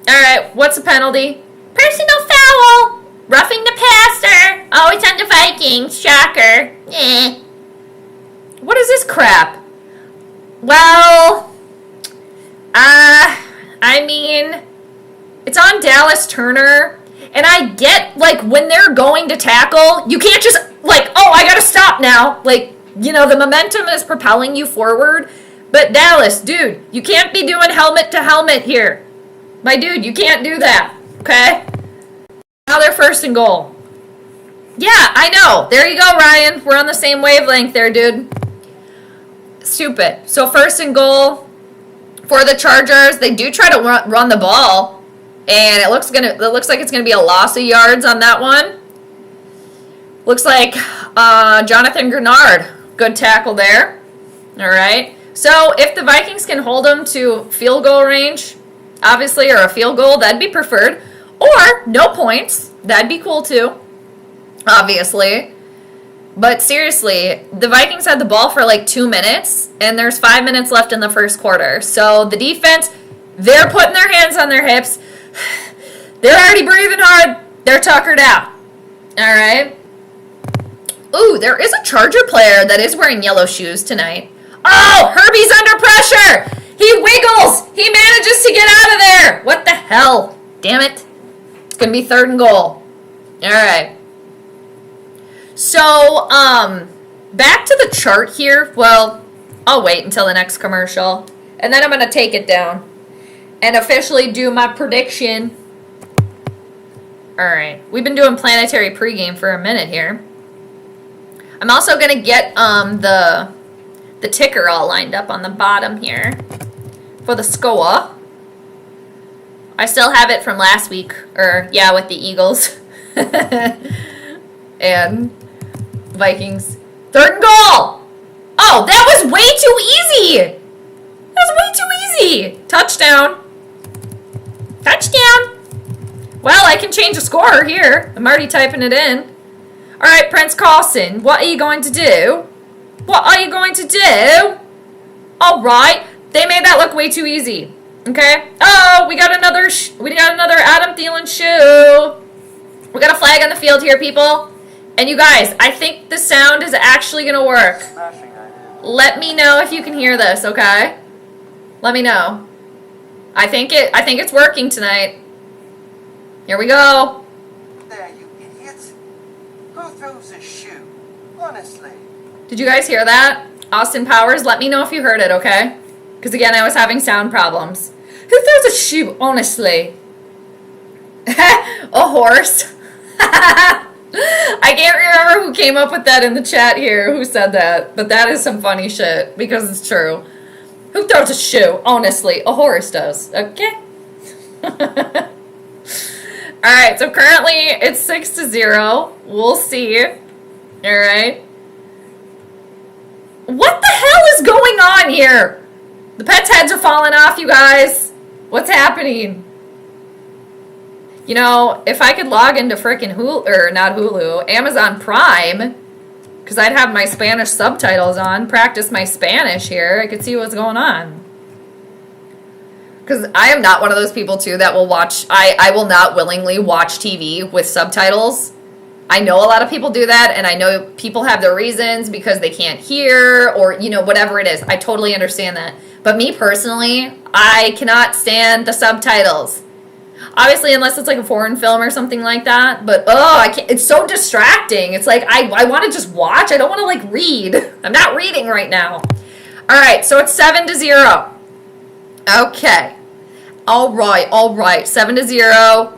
A: All right. What's the penalty? Personal foul. Roughing the passer. Oh, it's on the Vikings. Vikings, shocker. What is this crap? Well, I mean, it's on Dallas Turner, and I get, like, when they're going to tackle, you can't just, like, oh, I gotta stop now. Like, you know, the momentum is propelling you forward, but Dallas, dude, you can't be doing helmet to helmet here. My dude, you can't do that, okay? Now they're 1st and goal. Yeah, I know. There you go, Ryan. We're on the same wavelength there, dude. Stupid. So 1st and goal for the Chargers. They do try to run the ball, and it looks like it's gonna be a loss of yards on that one. Looks like Jonathan Grenard, good tackle there. All right. So if the Vikings can hold them to field goal range, obviously, or a field goal, that'd be preferred. Or no points, that'd be cool too. Obviously. But seriously, the Vikings had the ball for like 2 minutes, and there's 5 minutes left in the 1st quarter. So the defense, they're putting their hands on their hips. They're already breathing hard. They're tuckered out. All right. Ooh, there is a Charger player that is wearing yellow shoes tonight. Oh, Herbie's under pressure. He wiggles. He manages to get out of there. What the hell? Damn it. It's going to be 3rd and goal. All right. So, back to the chart here. Well, I'll wait until the next commercial. And then I'm going to take it down and officially do my prediction. All right. We've been doing planetary pregame for a minute here. I'm also going to get the ticker all lined up on the bottom here for the SKOL. I still have it from last week, or yeah, with the Eagles and Vikings. 3rd and goal. Oh, that was way too easy. That was way too easy. Touchdown. Touchdown. Well, I can change the score here. I'm already typing it in. All right, Prince Carlson, what are you going to do? What are you going to do? All right, they made that look way too easy. Okay. Oh, we got another Adam Thielen shoe. We got a flag on the field here, people. And you guys, I think the sound is actually gonna work. Let me know if you can hear this, okay? Let me know. I think it's working tonight. Here we go.
B: There, you idiots. Who throws a shoe? Honestly.
A: Did you guys hear that? Austin Powers, let me know if you heard it, okay? Because again, I was having sound problems. Who throws a shoe, honestly? A horse. I can't remember who came up with that in the chat here, who said that, but that is some funny shit, because it's true. Who throws a shoe? Honestly, a horse does, okay? Alright, so currently it's 6-0. We'll see. Alright. What the hell is going on here? The pets' heads are falling off, you guys. What's happening? You know, if I could log into frickin' Hulu, or not Hulu, Amazon Prime, because I'd have my Spanish subtitles on, practice my Spanish here, I could see what's going on. Because I am not one of those people, too, that will watch, I will not willingly watch TV with subtitles. I know a lot of people do that, and I know people have their reasons because they can't hear, or, you know, whatever it is. I totally understand that. But me, personally, I cannot stand the subtitles. Obviously, unless it's like a foreign film or something like that. But, oh, I can't. It's so distracting. It's like, I want to just watch. I don't want to, like, read. I'm not reading right now. All right, so it's 7-0. Okay. All right. 7-0.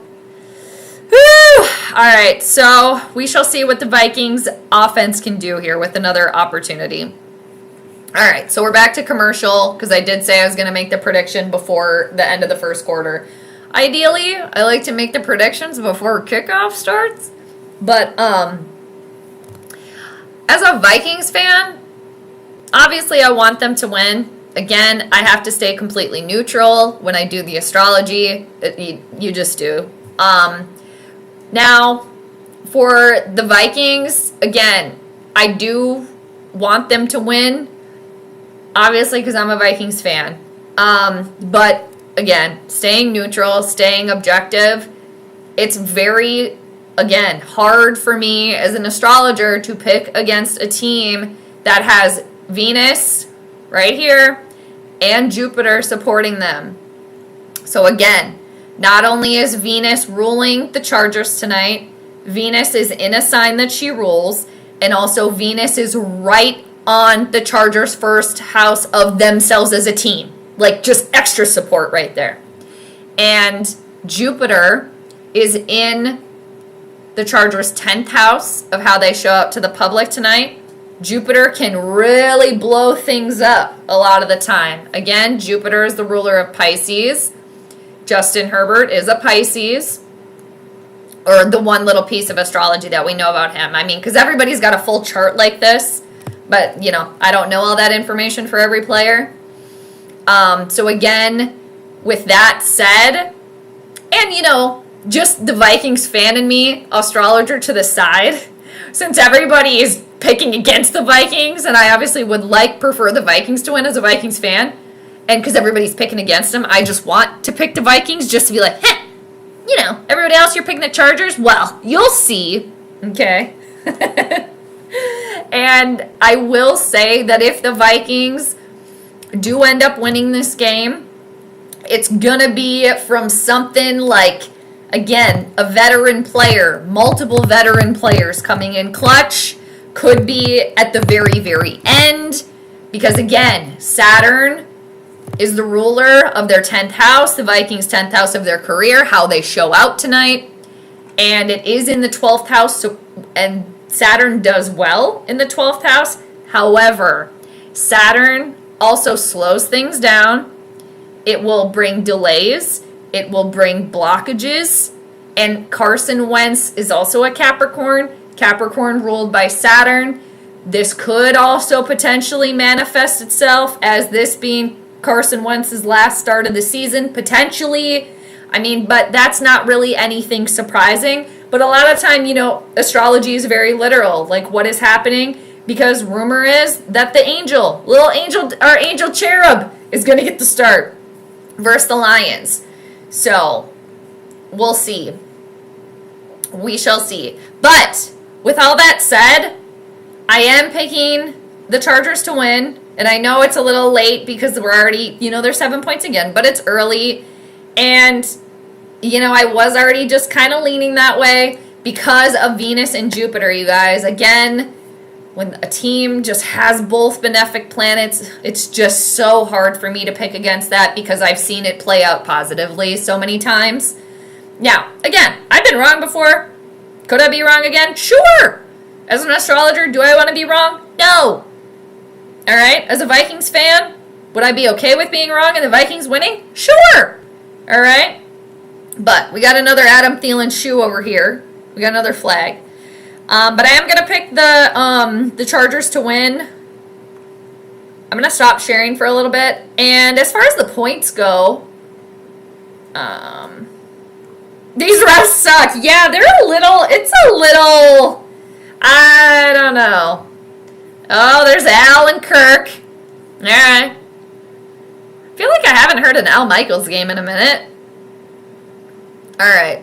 A: Woo! All right, so we shall see what the Vikings offense can do here with another opportunity. All right, so we're back to commercial because I did say I was going to make the prediction before the end of the 1st quarter. Ideally, I like to make the predictions before kickoff starts, but as a Vikings fan, obviously I want them to win. Again, I have to stay completely neutral when I do the astrology. You just do. Now, for the Vikings, again, I do want them to win, obviously because I'm a Vikings fan. But again, staying neutral, staying objective, it's very again, hard for me as an astrologer to pick against a team that has Venus right here and Jupiter supporting them. So again, not only is Venus ruling the Chargers tonight, Venus is in a sign that she rules, and also Venus is right on the Chargers' first house of themselves as a team. Like, just extra support right there. And Jupiter is in the Chargers' 10th house of how they show up to the public tonight. Jupiter can really blow things up a lot of the time. Again, Jupiter is the ruler of Pisces. Justin Herbert is a Pisces, or the one little piece of astrology that we know about him. I mean, because everybody's got a full chart like this, but, you know, I don't know all that information for every player. So again, with that said, and, you know, just the Vikings fan in me, astrologer to the side, since everybody is picking against the Vikings, and I obviously would prefer the Vikings to win as a Vikings fan, and because everybody's picking against them, I just want to pick the Vikings just to be like, heh, you know, everybody else you're picking the Chargers? Well, you'll see, okay? And I will say that if the Vikings do end up winning this game, it's gonna be from something like, again, a veteran player, multiple veteran players coming in clutch, could be at the very, very end, because again, Saturn is the ruler of their 10th house, the Vikings' 10th house of their career, how they show out tonight, and it is in the 12th house, so, and Saturn does well in the 12th house. However, Saturn also slows things down. It will bring delays. It will bring blockages. And Carson Wentz is also a Capricorn. Capricorn ruled by Saturn. This could also potentially manifest itself as this being Carson Wentz's last start of the season, potentially. I mean, but that's not really anything surprising. But a lot of time, you know, astrology is very literal. Like, what is happening? Because rumor is that the angel, our angel cherub, is going to get the start versus the Lions. So, we'll see. We shall see. But, with all that said, I am picking the Chargers to win. And I know it's a little late because we're already, you know, they're 7 points again. But it's early. And, you know, I was already just kind of leaning that way because of Venus and Jupiter, you guys. Again, when a team just has both benefic planets, it's just so hard for me to pick against that because I've seen it play out positively so many times. Now, again, I've been wrong before. Could I be wrong again? Sure! As an astrologer, do I want to be wrong? No! Alright? As a Vikings fan, would I be okay with being wrong and the Vikings winning? Sure! Alright? But we got another Adam Thielen shoe over here. We got another flag. But I am going to pick the Chargers to win. I'm going to stop sharing for a little bit. And as far as the points go, these refs suck. Yeah, it's a little, I don't know. Oh, there's Al and Kirk. All right. I feel like I haven't heard an Al Michaels game in a minute. All right.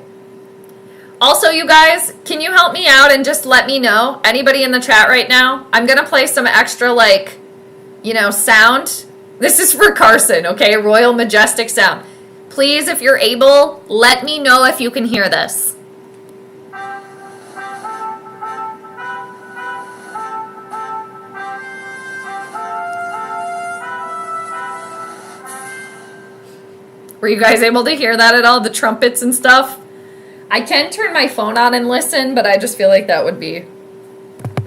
A: Also, you guys, can you help me out and just let me know? Anybody in the chat right now? I'm going to play some extra, like, you know, sound. This is for Carson, okay? Royal Majestic sound. Please, if you're able, let me know if you can hear this. Were you guys able to hear that at all? The trumpets and stuff? I can turn my phone on and listen, but I just feel like that would be,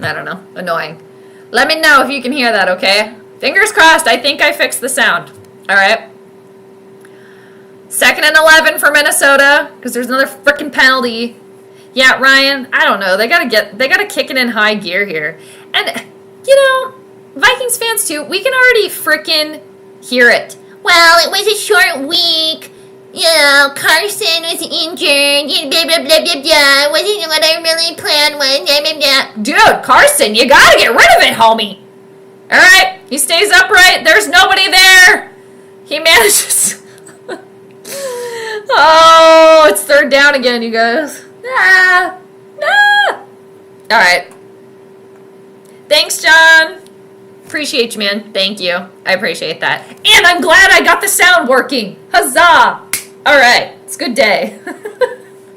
A: I don't know, annoying. Let me know if you can hear that, okay? Fingers crossed, I think I fixed the sound. All right. 2nd and 11 for Minnesota, because there's another freaking penalty. Yeah, Ryan, I don't know. They gotta kick it in high gear here. And, you know, Vikings fans too, we can already freaking hear it. Well, it was a short week. You know, Carson was injured. Blah, blah, blah, blah, blah. It wasn't what I really planned was. Blah, blah, blah. Dude, Carson, you gotta get rid of it, homie. All right, he stays upright. There's nobody there. He manages. Oh, it's 3rd down again, you guys. All right. Thanks, John. Appreciate you, man. Thank you. I appreciate that. And I'm glad I got the sound working. Huzzah. All right. It's a good day.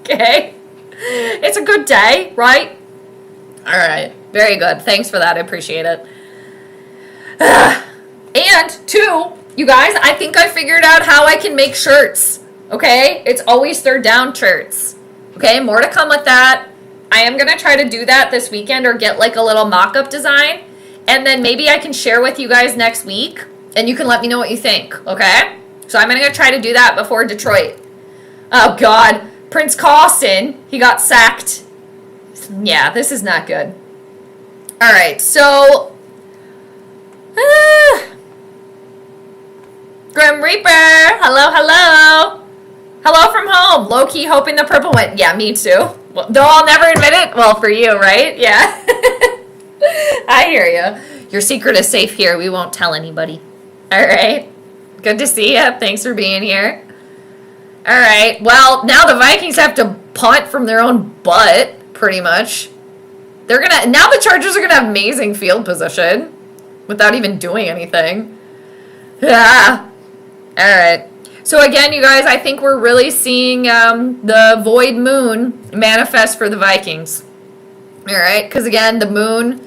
A: Okay. It's a good day, right? All right. Very good. Thanks for that. I appreciate it. And two, you guys, I think I figured out how I can make shirts. Okay? It's always third down shirts. Okay? More to come with that. I am going to try to do that this weekend or get like a little mock-up design. And then maybe I can share with you guys next week. And you can let me know what you think. Okay? So I'm going to try to do that before Detroit. Oh, God. Prince Carlson, he got sacked. Yeah, this is not good. All right, so... Grim Reaper, hello, hello. Hello from home. Low-key hoping the purple went. Yeah, me too. Well, though I'll never admit it. Well, for you, right? Yeah. I hear you. Your secret is safe here. We won't tell anybody. All right. Good to see you. Thanks for being here. All right. Well, now the Vikings have to punt from their own butt, pretty much. Now the Chargers are gonna have amazing field position without even doing anything. Yeah. All right. So again, you guys, I think we're really seeing the void moon manifest for the Vikings. All right, because again, the moon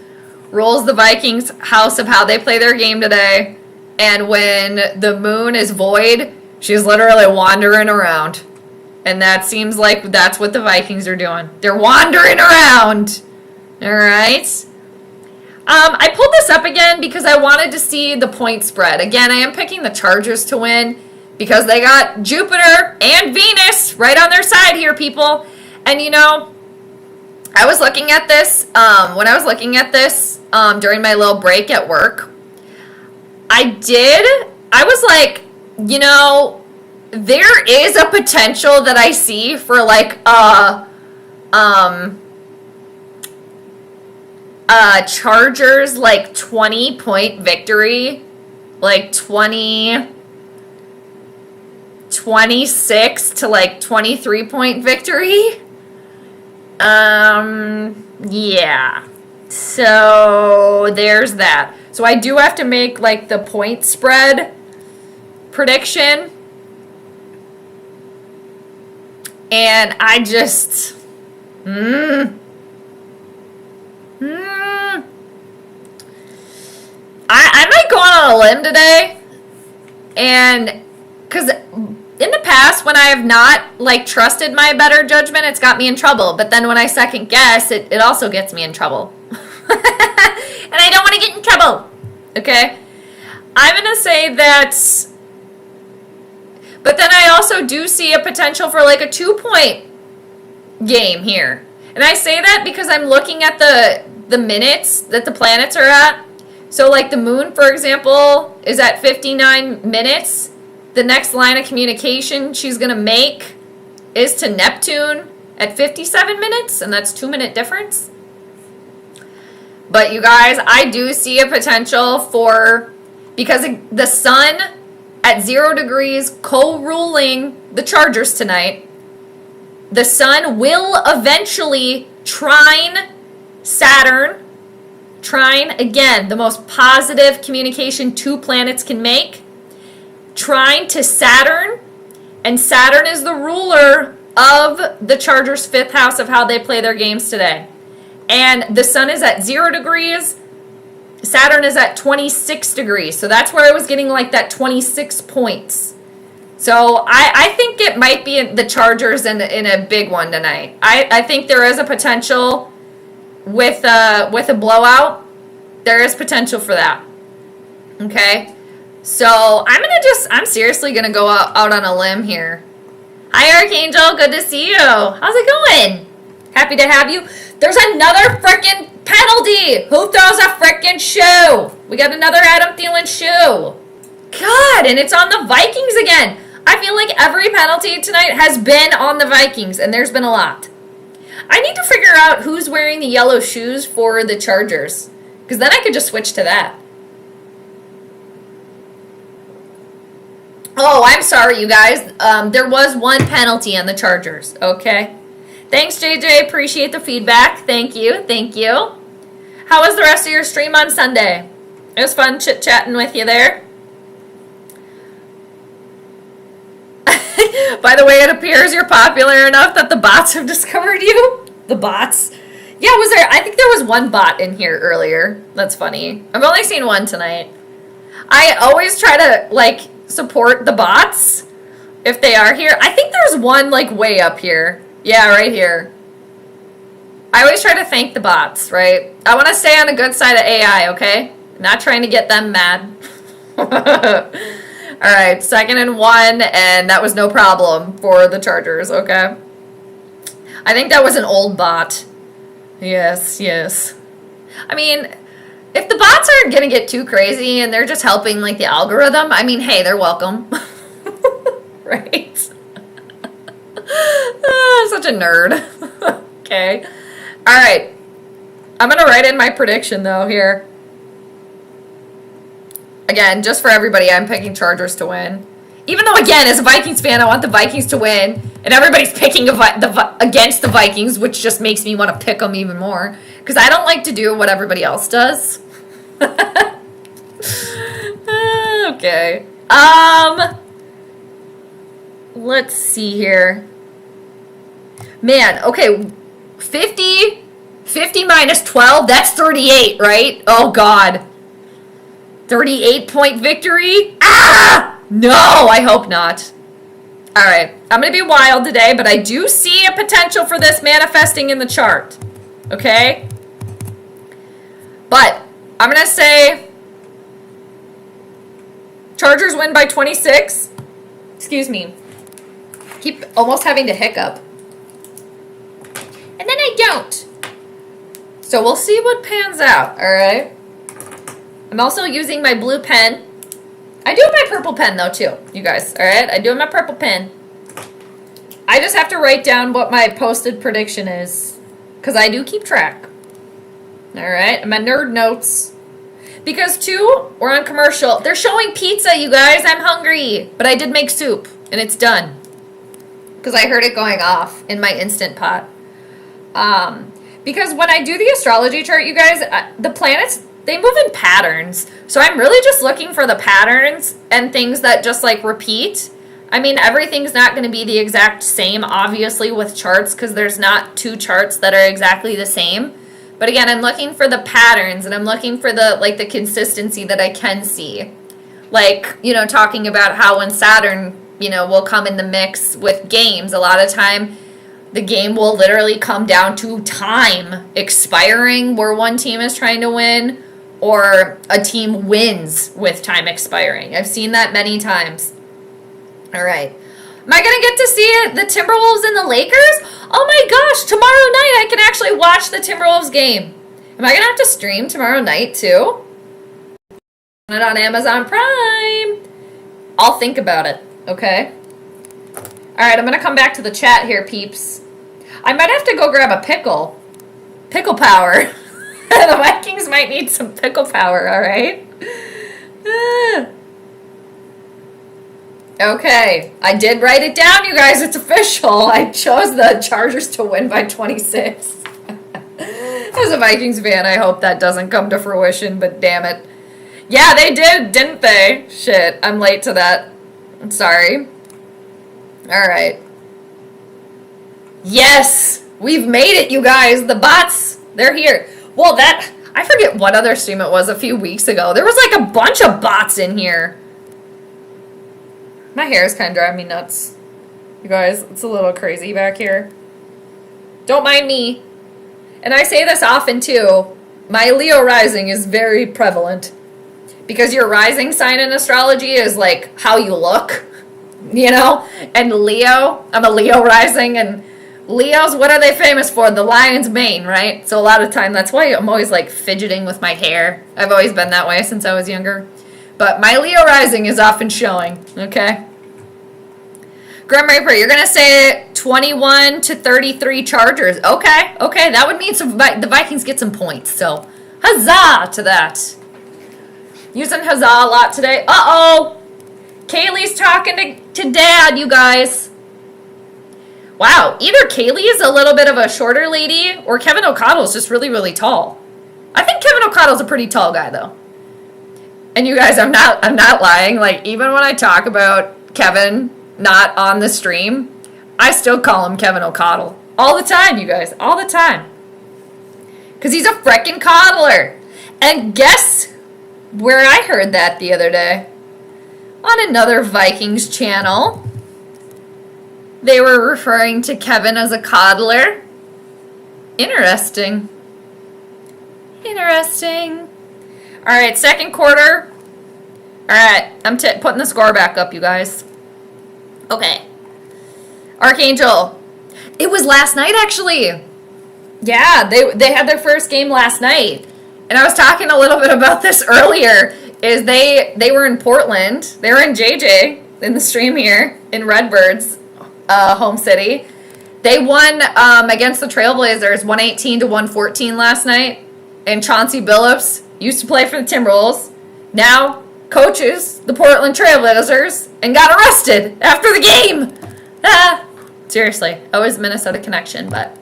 A: rules the Vikings' house of how they play their game today, and when the moon is void, she's literally wandering around, and that seems like that's what the Vikings are doing. They're wandering around. All right. I pulled this up again because I wanted to see the point spread. Again, I am picking the Chargers to win because they got Jupiter and Venus right on their side here, people. And you know, I was looking at this, when I was looking at this during my little break at work, I was like, you know, there is a potential that I see for like Chargers like 20-point victory, like 26 to like 23-point victory. Yeah. So there's that. So I do have to make like the point spread prediction. And I just I might go on a limb today, and because in the past when I have not like trusted my better judgment, it's got me in trouble. But then when I second guess, it also gets me in trouble. And I don't want to get in trouble. Okay? I'm going to say that, but then I also do see a potential for like a 2-point game here. And I say that because I'm looking at the minutes that the planets are at. So like the moon, for example, is at 59 minutes. The next line of communication she's going to make is to Neptune at 57 minutes, and that's 2-minute difference. But you guys, I do see a potential for, because the sun at 0 degrees co-ruling the Chargers tonight, the sun will eventually trine Saturn. Trine, again, the most positive communication two planets can make. Trine to Saturn, and Saturn is the ruler of the Chargers' 5th house of how they play their games today. And the sun is at 0 degrees, Saturn is at 26 degrees. So that's where I was getting like that 26 points. So I think it might be the Chargers in a big one tonight. I think there is a potential with a blowout. There is potential for that. Okay? So I'm seriously gonna go out on a limb here. Hi Archangel, good to see you. How's it going? Happy to have you. There's another frickin' penalty. Who throws a frickin' shoe? We got another Adam Thielen shoe. God, and it's on the Vikings again. I feel like every penalty tonight has been on the Vikings, and there's been a lot. I need to figure out who's wearing the yellow shoes for the Chargers, because then I could just switch to that. Oh, I'm sorry, you guys. There was one penalty on the Chargers, okay? Thanks, JJ. Appreciate the feedback. Thank you. Thank you. How was the rest of your stream on Sunday? It was fun chit-chatting with you there. By the way, it appears you're popular enough that the bots have discovered you. The bots. Yeah, was there? I think there was one bot in here earlier. That's funny. I've only seen one tonight. I always try to, like, support the bots if they are here. I think there's one, like, way up here. Yeah, right here. I always try to thank the bots, right? I want to stay on the good side of AI, okay? Not trying to get them mad. All right, 2nd and 1, and that was no problem for the Chargers, okay? I think that was an old bot. Yes, yes. I mean, if the bots aren't going to get too crazy and they're just helping, like, the algorithm, I mean, hey, they're welcome. Right? Such a nerd. Okay. All right. I'm going to write in my prediction, though, here. Again, just for everybody, I'm picking Chargers to win. Even though, again, as a Vikings fan, I want the Vikings to win. And everybody's picking against the Vikings, which just makes me want to pick them even more. Because I don't like to do what everybody else does. Okay. Let's see here. Man, okay. 50 minus 12, that's 38, right? Oh, God. 38-point victory? Ah! No, I hope not. All right, I'm going to be wild today, but I do see a potential for this manifesting in the chart. Okay? But I'm going to say Chargers win by 26. Excuse me. Keep almost having to hiccup. And then I don't. So we'll see what pans out, all right? I'm also using my blue pen. I do have my purple pen, though, too, you guys, all right? I do have my purple pen. I just have to write down what my posted prediction is, because I do keep track. All right? And my nerd notes. Because, too, we're on commercial. They're showing pizza, you guys. I'm hungry. But I did make soup, and it's done. Because I heard it going off in my Instant Pot. Because when I do the astrology chart, you guys, the planets, they move in patterns. So I'm really just looking for the patterns and things that just, like, repeat. I mean, everything's not going to be the exact same, obviously, with charts, because there's not two charts that are exactly the same. But again, I'm looking for the patterns, and I'm looking for the, like, the consistency that I can see. Like, you know, talking about how when Saturn, you know, will come in the mix with games, a lot of time the game will literally come down to time expiring where one team is trying to win, or a team wins with time expiring. I've seen that many times. All right. Am I going to get to see the Timberwolves and the Lakers? Oh my gosh, tomorrow night I can actually watch the Timberwolves game. Am I going to have to stream tomorrow night too? It on Amazon Prime. I'll think about it, okay? All right, I'm going to come back to the chat here, peeps. I might have to go grab a pickle. Pickle power. The Vikings might need some pickle power, all right? Okay, I did write it down, you guys. It's official. I chose the Chargers to win by 26. As a Vikings fan, I hope that doesn't come to fruition, but damn it. Yeah, they did, didn't they? Shit, I'm late to that. I'm sorry. All right. Yes, we've made it, you guys. The bots, they're here. Well, I forget what other stream it was a few weeks ago. There was like a bunch of bots in here. My hair is kind of driving me nuts. You guys, it's a little crazy back here. Don't mind me. And I say this often too. My Leo rising is very prevalent. Because your rising sign in astrology is like how you look. You know? And Leo, I'm a Leo rising, and Leos, what are they famous for? The lion's mane, right? So a lot of time, that's why I'm always like fidgeting with my hair. I've always been that way since I was younger. But my Leo rising is often showing, okay? Grim Reaper, you're going to say 21 to 33 Chargers. Okay, that would mean the Vikings get some points. So, huzzah to that. Using huzzah a lot today. Uh-oh. Kaylee's talking to Dad, you guys. Wow, either Kaylee is a little bit of a shorter lady or Kevin O'Connell is just really, really tall. I think Kevin O'Connell's a pretty tall guy, though. And you guys, I'm not lying. Like, even when I talk about Kevin not on the stream, I still call him Kevin O'Connell. All the time, you guys. All the time. Because he's a frickin' coddler. And guess where I heard that the other day? On another Vikings channel. They were referring to Kevin as a coddler. Interesting. Interesting. All right, second quarter. All right, I'm putting the score back up, you guys. Okay. Archangel. It was last night, actually. Yeah, they had their first game last night. And I was talking a little bit about this earlier. Is they were in Portland. They were in JJ in the stream here in Redbird's home city. They won against the Trailblazers 118 to 114 last night. And Chauncey Billups used to play for the Timberwolves. Now coaches the Portland Trailblazers and got arrested after the game. Seriously, always Minnesota connection, but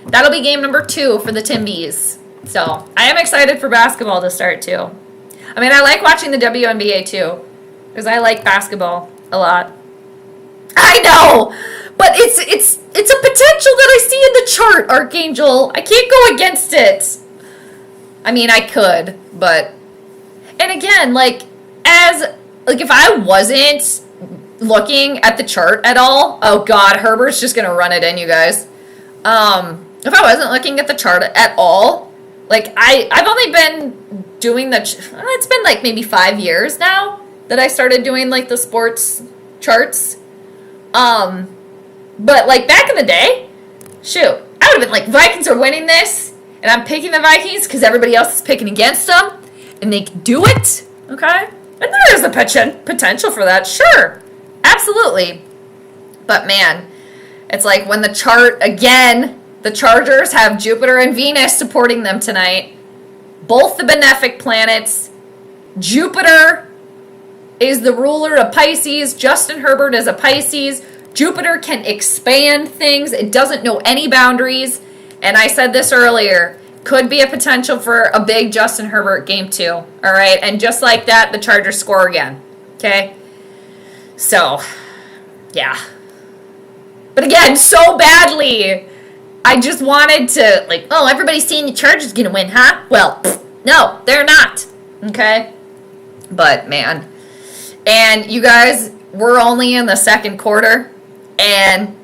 A: that'll be game number 2 for the Timbies. So I am excited for basketball to start too. I mean, I like watching the WNBA too because I like basketball a lot. I know, but it's a potential that I see in the chart, Archangel. I can't go against it. I mean, I could, but and again, like if I wasn't looking at the chart at all, oh God, Herbert's just gonna run it in, you guys. If I wasn't looking at the chart at all, like I've only been doing it's been like maybe 5 years now that I started doing like the sports charts. But like back in the day, shoot, I would have been like, Vikings are winning this, and I'm picking the Vikings because everybody else is picking against them, and they can do it, okay? And there is a potential for that, sure, absolutely. But man, it's like when the chart, again, the Chargers have Jupiter and Venus supporting them tonight, both the benefic planets. Jupiter is the ruler of Pisces. Justin Herbert is a Pisces. Jupiter can expand things. It doesn't know any boundaries. And I said this earlier, could be a potential for a big Justin Herbert game 2. All right. And just like that, the Chargers score again. Okay. So, yeah. But again, so badly. I just wanted to, like, oh, everybody's saying the Chargers going to win, huh? Well, no, they're not. Okay. But, man. And you guys, we're only in the second quarter. And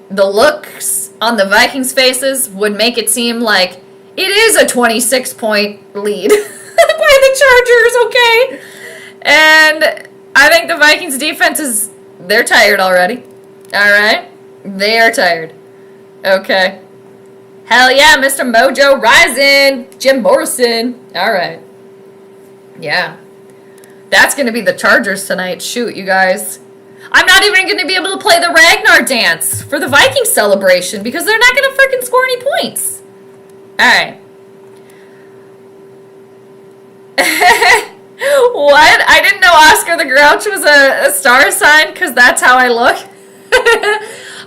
A: the looks on the Vikings' faces would make it seem like it is a 26-point lead by the Chargers, okay? And I think the Vikings' defense they're tired already. All right? They are tired. Okay. Hell yeah, Mr. Mojo Rising. Jim Morrison. All right. Yeah. That's going to be the Chargers tonight. Shoot, you guys. I'm not even going to be able to play the Ragnar dance for the Vikings celebration because they're not going to freaking score any points. All right. What? I didn't know Oscar the Grouch was a star sign because that's how I look.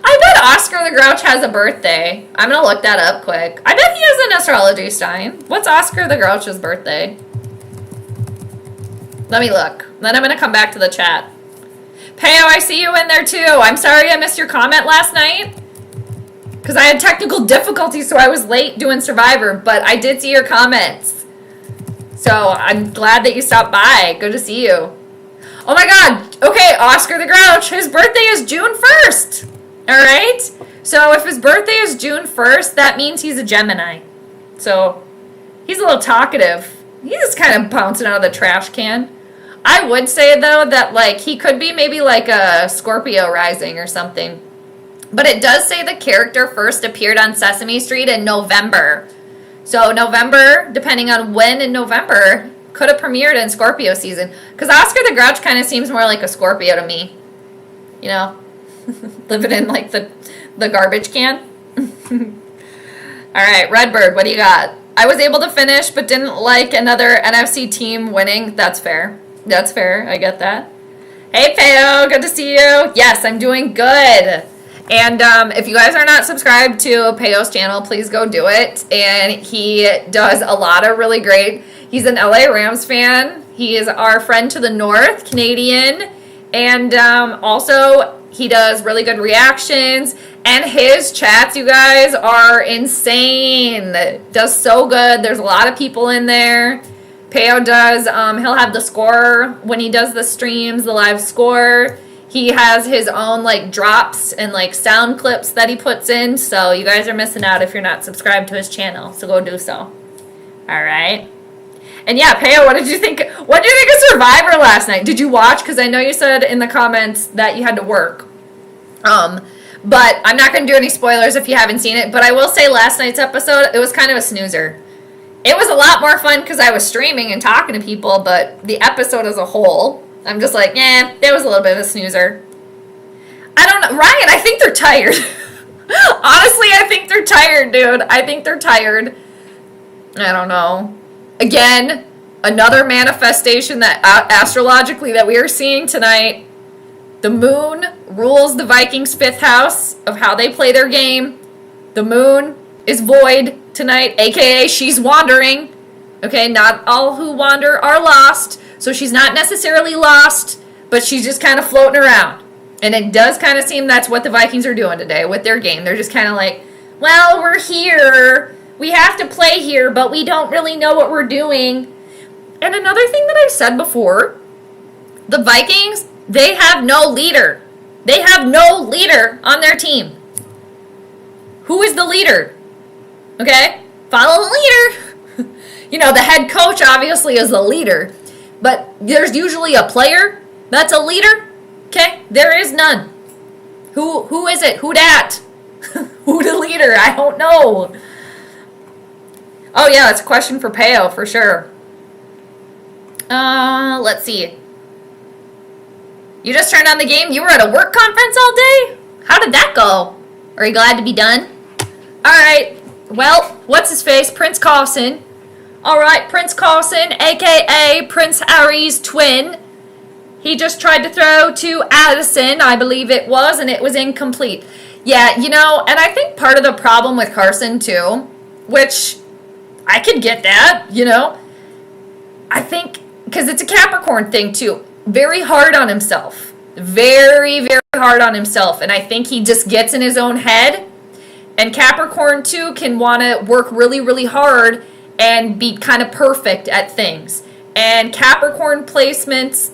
A: I bet Oscar the Grouch has a birthday. I'm going to look that up quick. I bet he has an astrology sign. What's Oscar the Grouch's birthday? Let me look. Then I'm going to come back to the chat. Peo, I see you in there too. I'm sorry I missed your comment last night. Because I had technical difficulties, so I was late doing Survivor. But I did see your comments. So I'm glad that you stopped by. Good to see you. Oh my God. Okay, Oscar the Grouch. His birthday is June 1st. All right? So if his birthday is June 1st, that means he's a Gemini. So he's a little talkative. He's just kind of bouncing out of the trash can. I would say, though, that, like, he could be maybe like a Scorpio rising or something. But it does say the character first appeared on Sesame Street in November. So November, depending on when in November, could have premiered in Scorpio season. Because Oscar the Grouch kind of seems more like a Scorpio to me. You know? Living in, like, the garbage can. All right, Redbird, what do you got? I was able to finish, but didn't like another NFC team winning. That's fair. That's fair. I get that. Hey, Peo. Good to see you. Yes, I'm doing good. And if you guys are not subscribed to Peyo's channel, please go do it. And he does a lot of really great. He's an LA Rams fan. He is our friend to the north, Canadian. And also, he does really good reactions. And his chats, you guys, are insane. Does so good. There's a lot of people in there. Peyo does, he'll have the score when he does the streams, the live score. He has his own, like, drops and, like, sound clips that he puts in. So you guys are missing out if you're not subscribed to his channel. So go do so. All right. And yeah, Peyo, what did you think? What did you think of Survivor last night? Did you watch? Because I know you said in the comments that you had to work. But I'm not going to do any spoilers if you haven't seen it. But I will say last night's episode, it was kind of a snoozer. It was a lot more fun because I was streaming and talking to people. But the episode as a whole, I'm just like, it was a little bit of a snoozer. I don't know. Ryan, I think they're tired. Honestly, I think they're tired, dude. I think they're tired. I don't know. Again, another manifestation that astrologically that we are seeing tonight. The moon rules the Vikings' 5th house of how they play their game. The moon is void tonight, aka she's wandering. Okay, not all who wander are lost. So she's not necessarily lost, but she's just kind of floating around. And it does kind of seem that's what the Vikings are doing today with their game. They're just kind of like, well, we're here. We have to play here, but we don't really know what we're doing. And another thing that I've said before, the Vikings, they have no leader. They have no leader on their team. Who is the leader? Okay? Follow the leader. You know, the head coach obviously is the leader, but there's usually a player that's a leader. Okay? There is none. Who is it? Who dat? Who the leader? I don't know. Oh yeah, it's a question for Peyo for sure. Let's see. You just turned on the game? You were at a work conference all day? How did that go? Are you glad to be done? Alright. Well, what's his face? Prince Carlson. Alright, Prince Carlson, aka Prince Harry's twin. He just tried to throw to Addison, I believe it was, and it was incomplete. Yeah, you know, and I think part of the problem with Carson too, which I could get that, you know. I think, because it's a Capricorn thing too. Very hard on himself. Very, very hard on himself. And I think he just gets in his own head. And Capricorn too can want to work really, really hard and be kind of perfect at things. And Capricorn placements,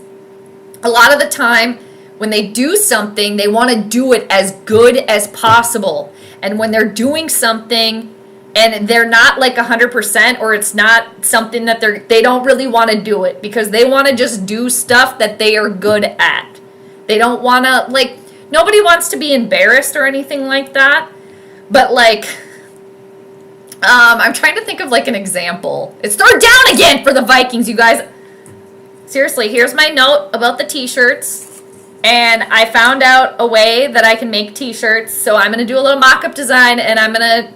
A: a lot of the time, when they do something, they want to do it as good as possible. And when they're doing something and they're not like 100%, or it's not something that they don't really want to do it because they want to just do stuff that they are good at. They don't want to, like, nobody wants to be embarrassed or anything like that. But like, I'm trying to think of like an example. It's third down again for the Vikings, you guys. Seriously, here's my note about the t-shirts. And I found out a way that I can make t-shirts. So I'm going to do a little mock-up design, and I'm going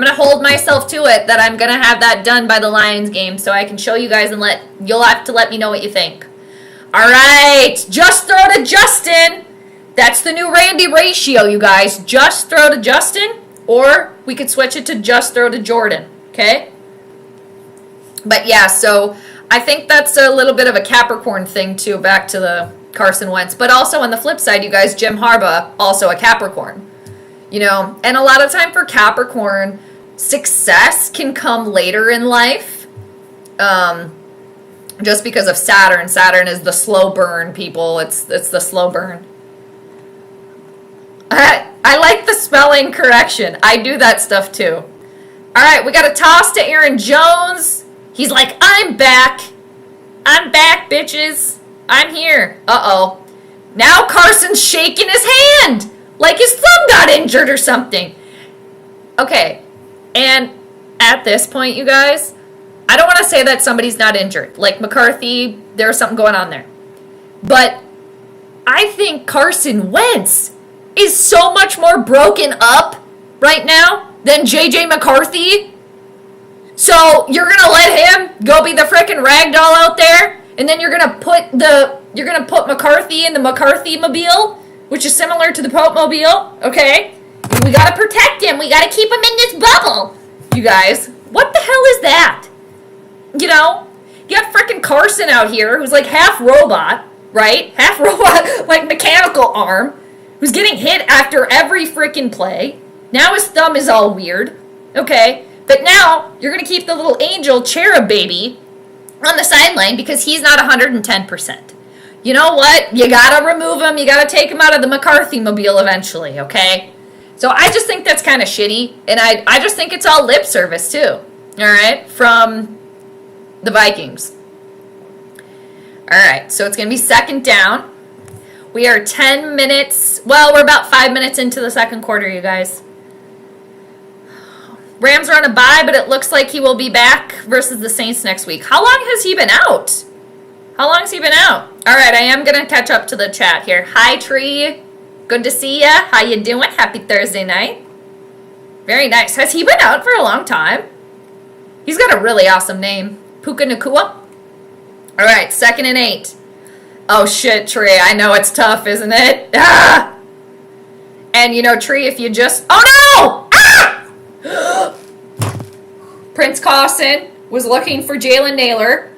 A: to hold myself to it that I'm going to have that done by the Lions game so I can show you guys, and you'll have to let me know what you think. All right, just throw to Justin. That's the new Randy ratio, you guys. Just throw to Justin, or we could switch it to just throw to Jordan, okay? But yeah, so I think that's a little bit of a Capricorn thing too, back to the Carson Wentz. But also on the flip side, you guys, Jim Harbaugh, also a Capricorn. You know, and a lot of time for Capricorn, success can come later in life. Just because of Saturn. Saturn is the slow burn, people. It's the slow burn. I like the spelling correction. I do that stuff too. All right, we got a toss to Aaron Jones. He's like, I'm back. I'm back, bitches. I'm here. Uh-oh. Now Carson's shaking his hand like his thumb got injured or something. Okay, and at this point, you guys, I don't want to say that somebody's not injured. Like McCarthy, there's something going on there. But I think Carson Wentz is so much more broken up right now than JJ McCarthy. So you're gonna let him go be the frickin' ragdoll out there, and then you're gonna put McCarthy in the McCarthy mobile. which is similar to the Pope Mobile, okay? We gotta protect him. We gotta keep him in this bubble. You guys, what the hell is that? You know, you got frickin' Carson out here who's like half robot, right? Half robot, like mechanical arm, who's getting hit after every frickin' play. Now his thumb is all weird, okay? But now you're gonna keep the little angel cherub baby on the sideline because he's not 110%. You know what? You gotta remove him. You gotta take him out of the McCarthy mobile eventually, okay? So I just think that's kind of shitty, and I just think it's all lip service too, all right, from the Vikings. All right, so it's going to be second down. We are 10 minutes, well, we're about 5 minutes into the second quarter, you guys. Rams are on a bye, but it looks like he will be back versus the Saints next week. How long has he been out? How long has he been out? All right, I am going to catch up to the chat here. Hi, Tree. Good to see ya. How you doing? Happy Thursday night. Very nice. Has he been out for a long time? He's got a really awesome name. Puka Nakua. All right, 2nd and 8. Oh, shit, Tree. I know it's tough, isn't it? Ah! And, you know, Tree, if you just... Oh, no! Ah! Prince Cawson was looking for Jalen Naylor.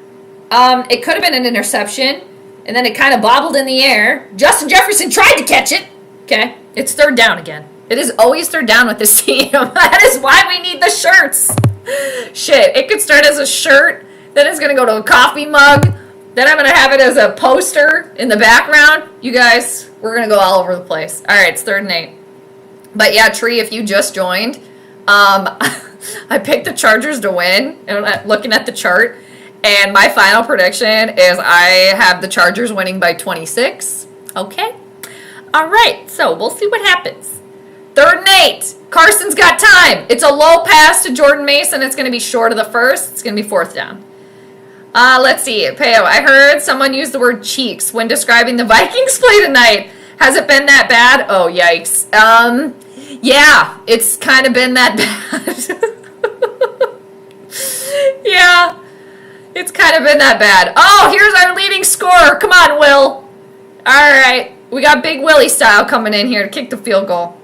A: It could have been an interception, and then it kind of bobbled in the air. Justin Jefferson tried to catch it. Okay, it's third down again. It is always third down with this team. That is why we need the shirts. Shit, it could start as a shirt, then it's going to go to a coffee mug, then I'm going to have it as a poster in the background. You guys, we're going to go all over the place. All right, it's 3rd and 8. But yeah, Tree, if you just joined, I picked the Chargers to win, and I'm looking at the chart, and my final prediction is I have the Chargers winning by 26. Okay. All right, so we'll see what happens. 3rd and 8. Carson's got time. It's a low pass to Jordan Mason. It's going to be short of the first. It's going to be 4th down. Let's see. Peo, I heard someone use the word cheeks when describing the Vikings play tonight. Has it been that bad? Oh, yikes. Yeah, it's kind of been that bad. Yeah, it's kind of been that bad. Oh, here's our leading scorer. Come on, Will. All right. We got Big Willie style coming in here to kick the field goal.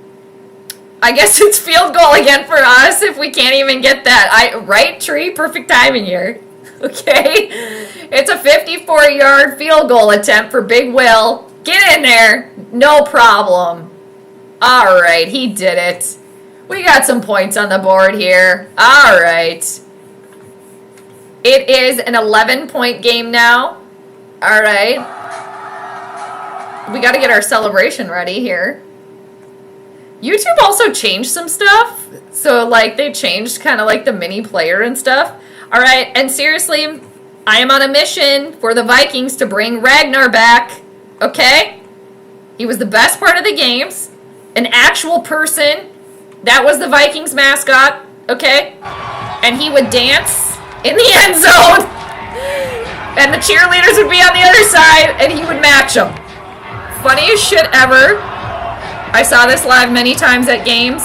A: I guess it's field goal again for us if we can't even get that. Right, Tree? Perfect timing here. Okay. It's a 54-yard field goal attempt for Big Will. Get in there. No problem. All right. He did it. We got some points on the board here. All right. It is an 11-point game now. All right. We got to get our celebration ready here. YouTube also changed some stuff. So, like, they changed kind of like the mini player and stuff. All right, and seriously, I am on a mission for the Vikings to bring Ragnar back. Okay? He was the best part of the games. An actual person. That was the Vikings mascot. Okay? And he would dance in the end zone. And the cheerleaders would be on the other side, and he would match them. Funniest shit ever. I saw this live many times at games.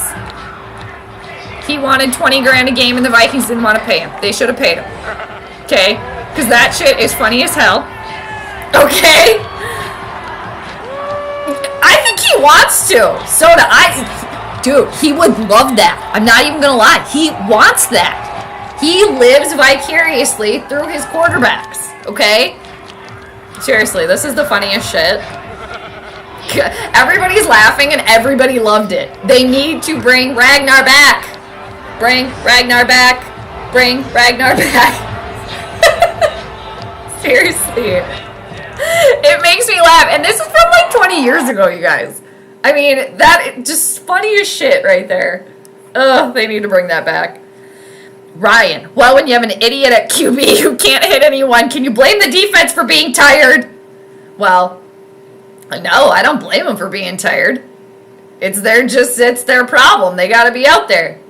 A: He wanted 20 grand a game and the Vikings didn't want to pay him. They should have paid him. Okay? Because that shit is funny as hell. Okay? I think he wants to. So do I. Dude, he would love that. I'm not even going to lie. He wants that. He lives vicariously through his quarterbacks. Okay? Seriously, this is the funniest shit. Everybody's laughing and everybody loved it. They need to bring Ragnar back. Bring Ragnar back. Bring Ragnar back. Seriously. It makes me laugh. And this is from like 20 years ago, you guys. I mean, that just funny as shit right there. Ugh, they need to bring that back. Ryan, well, when you have an idiot at QB who can't hit anyone, can you blame the defense for being tired? Well, no, I don't blame them for being tired. It's their problem. They got to be out there.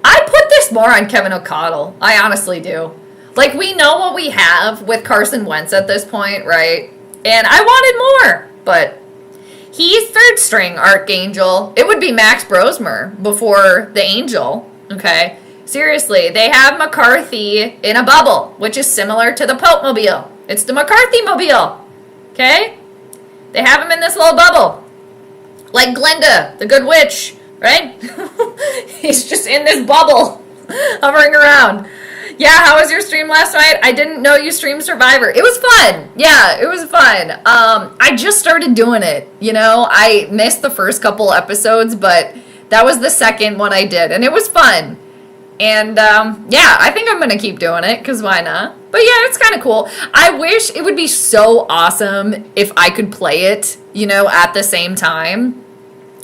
A: I put this more on Kevin O'Connell. I honestly do. Like, we know what we have with Carson Wentz at this point, right? And I wanted more, but he's third string Archangel. It would be Max Brosmer before the Angel, okay? Seriously, they have McCarthy in a bubble, which is similar to the Pope Mobile. It's the McCarthy Mobile, okay? They have him in this little bubble. Like Glinda, the good witch, right? He's just in this bubble, hovering around. Yeah, how was your stream last night? I didn't know you streamed Survivor. It was fun. Yeah, it was fun. I just started doing it, you know? I missed the first couple episodes, but that was the second one I did, and it was fun. And, yeah, I think I'm going to keep doing it, because why not? But yeah, it's kind of cool. I wish it would be so awesome if I could play it, you know, at the same time.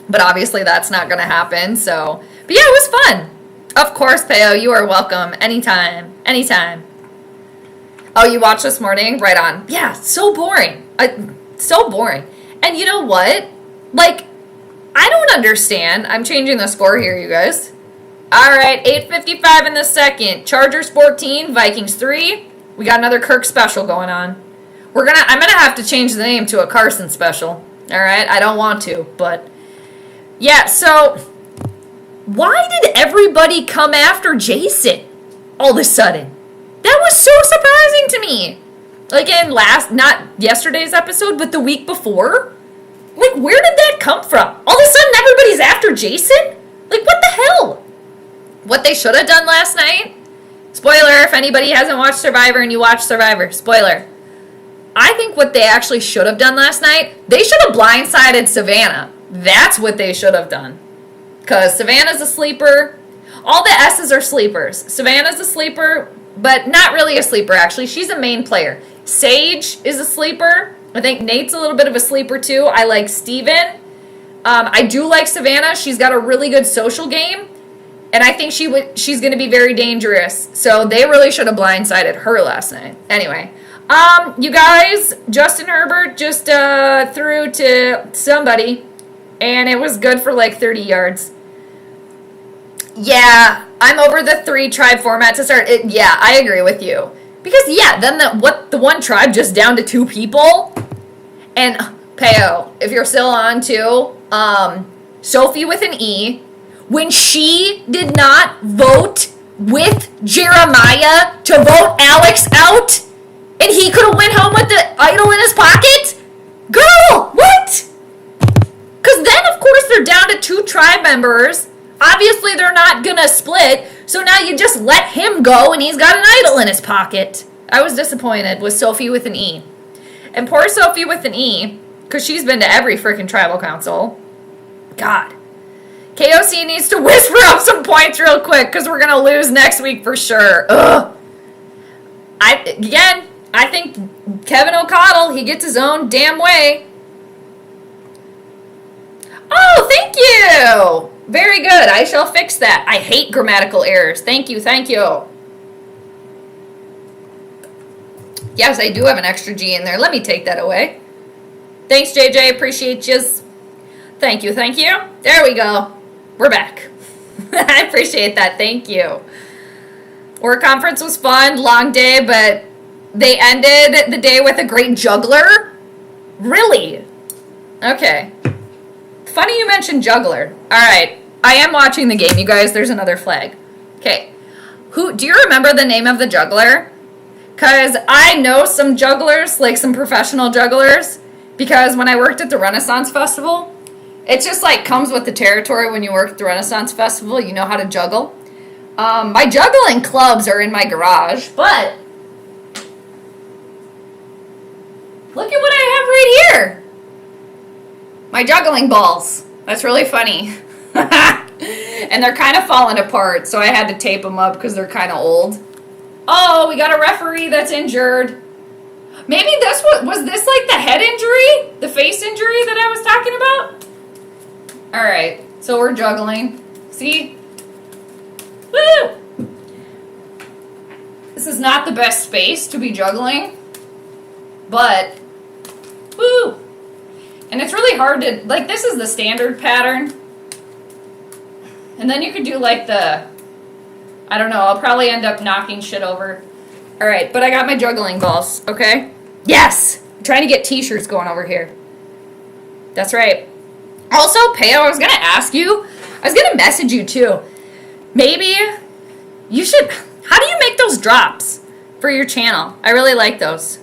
A: But obviously that's not going to happen, so. But yeah, it was fun. Of course, Peo, you are welcome. Anytime. Anytime. Oh, you watched this morning? Right on. Yeah, so boring. So boring. And you know what? Like, I don't understand. I'm changing the score here, you guys. All right, 8:55 in the second. Chargers 14, Vikings 3. We got another Kirk special going on. I'm gonna have to change the name to a Carson special. All right, I don't want to, but yeah. So why did everybody come after Jason all of a sudden? That was so surprising to me. Like in not yesterday's episode, but the week before. Like, where did that come from? All of a sudden, everybody's after Jason? Like, what the hell? What they should have done last night? Spoiler, if anybody hasn't watched Survivor and you watched Survivor, spoiler. I think what they actually should have done last night, they should have blindsided Savannah. That's what they should have done. Because Savannah's a sleeper. All the S's are sleepers. Savannah's a sleeper, but not really a sleeper, actually. She's a main player. Sage is a sleeper. I think Nate's a little bit of a sleeper, too. I like Steven. I do like Savannah. She's got a really good social game. And I think she's going to be very dangerous. So they really should have blindsided her last night. Anyway. You guys, Justin Herbert just threw to somebody. And it was good for like 30 yards. Yeah, I'm over the 3-tribe format to start. Yeah, I agree with you. Because, yeah, then the one tribe just down to 2 people? And, Peo, if you're still on too, Sophie with an E, when she did not vote with Jeremiah to vote Alex out, and he could have went home with the idol in his pocket? Girl, what? Because then, of course, they're down to 2 tribe members. Obviously, they're not going to split, so now you just let him go, and he's got an idol in his pocket. I was disappointed with Sophie with an E. And poor Sophie with an E, because she's been to every freaking tribal council. God. KOC needs to whisper up some points real quick, because we're going to lose next week for sure. Ugh. I think Kevin O'Connell, he gets his own damn way. Oh, thank you. Very good. I shall fix that. I hate grammatical errors. Thank you. Thank you. Yes, I do have an extra G in there. Let me take that away. Thanks, JJ. Appreciate yous. Thank you. Thank you. There we go. We're back. I appreciate that. Thank you. Work conference was fun. Long day, but they ended the day with a great juggler. Really? Okay. Funny you mentioned juggler. All right. I am watching the game, you guys. There's another flag. Okay. Do you remember the name of the juggler? Because I know some jugglers, like some professional jugglers, because when I worked at the Renaissance Festival, it just like comes with the territory when you work at the Renaissance Festival. You know how to juggle. My juggling clubs are in my garage, but look at what I have right here. My juggling balls. That's really funny. And they're kind of falling apart, so I had to tape them up because they're kind of old. Oh, we got a referee that's injured. Maybe this was this like the head injury? The face injury that I was talking about? All right, so we're juggling. See? Woo! This is not the best space to be juggling, but woo! And it's really hard to, like, this is the standard pattern. And then you could do like the, I don't know, I'll probably end up knocking shit over. All right, but I got my juggling balls, okay? Yes! I'm trying to get t-shirts going over here. That's right. Also, Peo, I was going to ask you, I was going to message you too. Maybe you should, how do you make those drops for your channel? I really like those.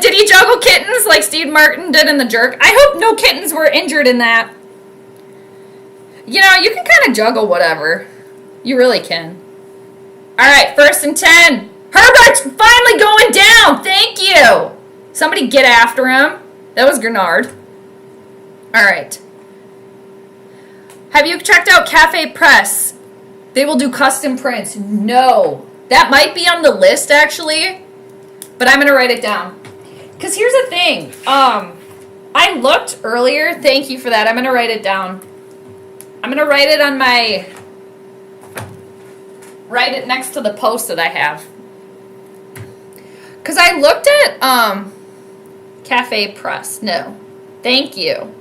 A: Did he juggle kittens like Steve Martin did in The Jerk? I hope no kittens were injured in that. You know, you can kind of juggle whatever. You really can. All right, 1st and 10. Herbert's finally going down. Thank you. Somebody get after him. That was Grenard. All right. Have you checked out Cafe Press? They will do custom prints. No. That might be on the list, actually. But I'm going to write it down. Because here's the thing. I looked earlier. Thank you for that. I'm going to write it down. I'm going to write it on my... Write it next to the post that I have. Because I looked at Cafe Press. No. Thank you.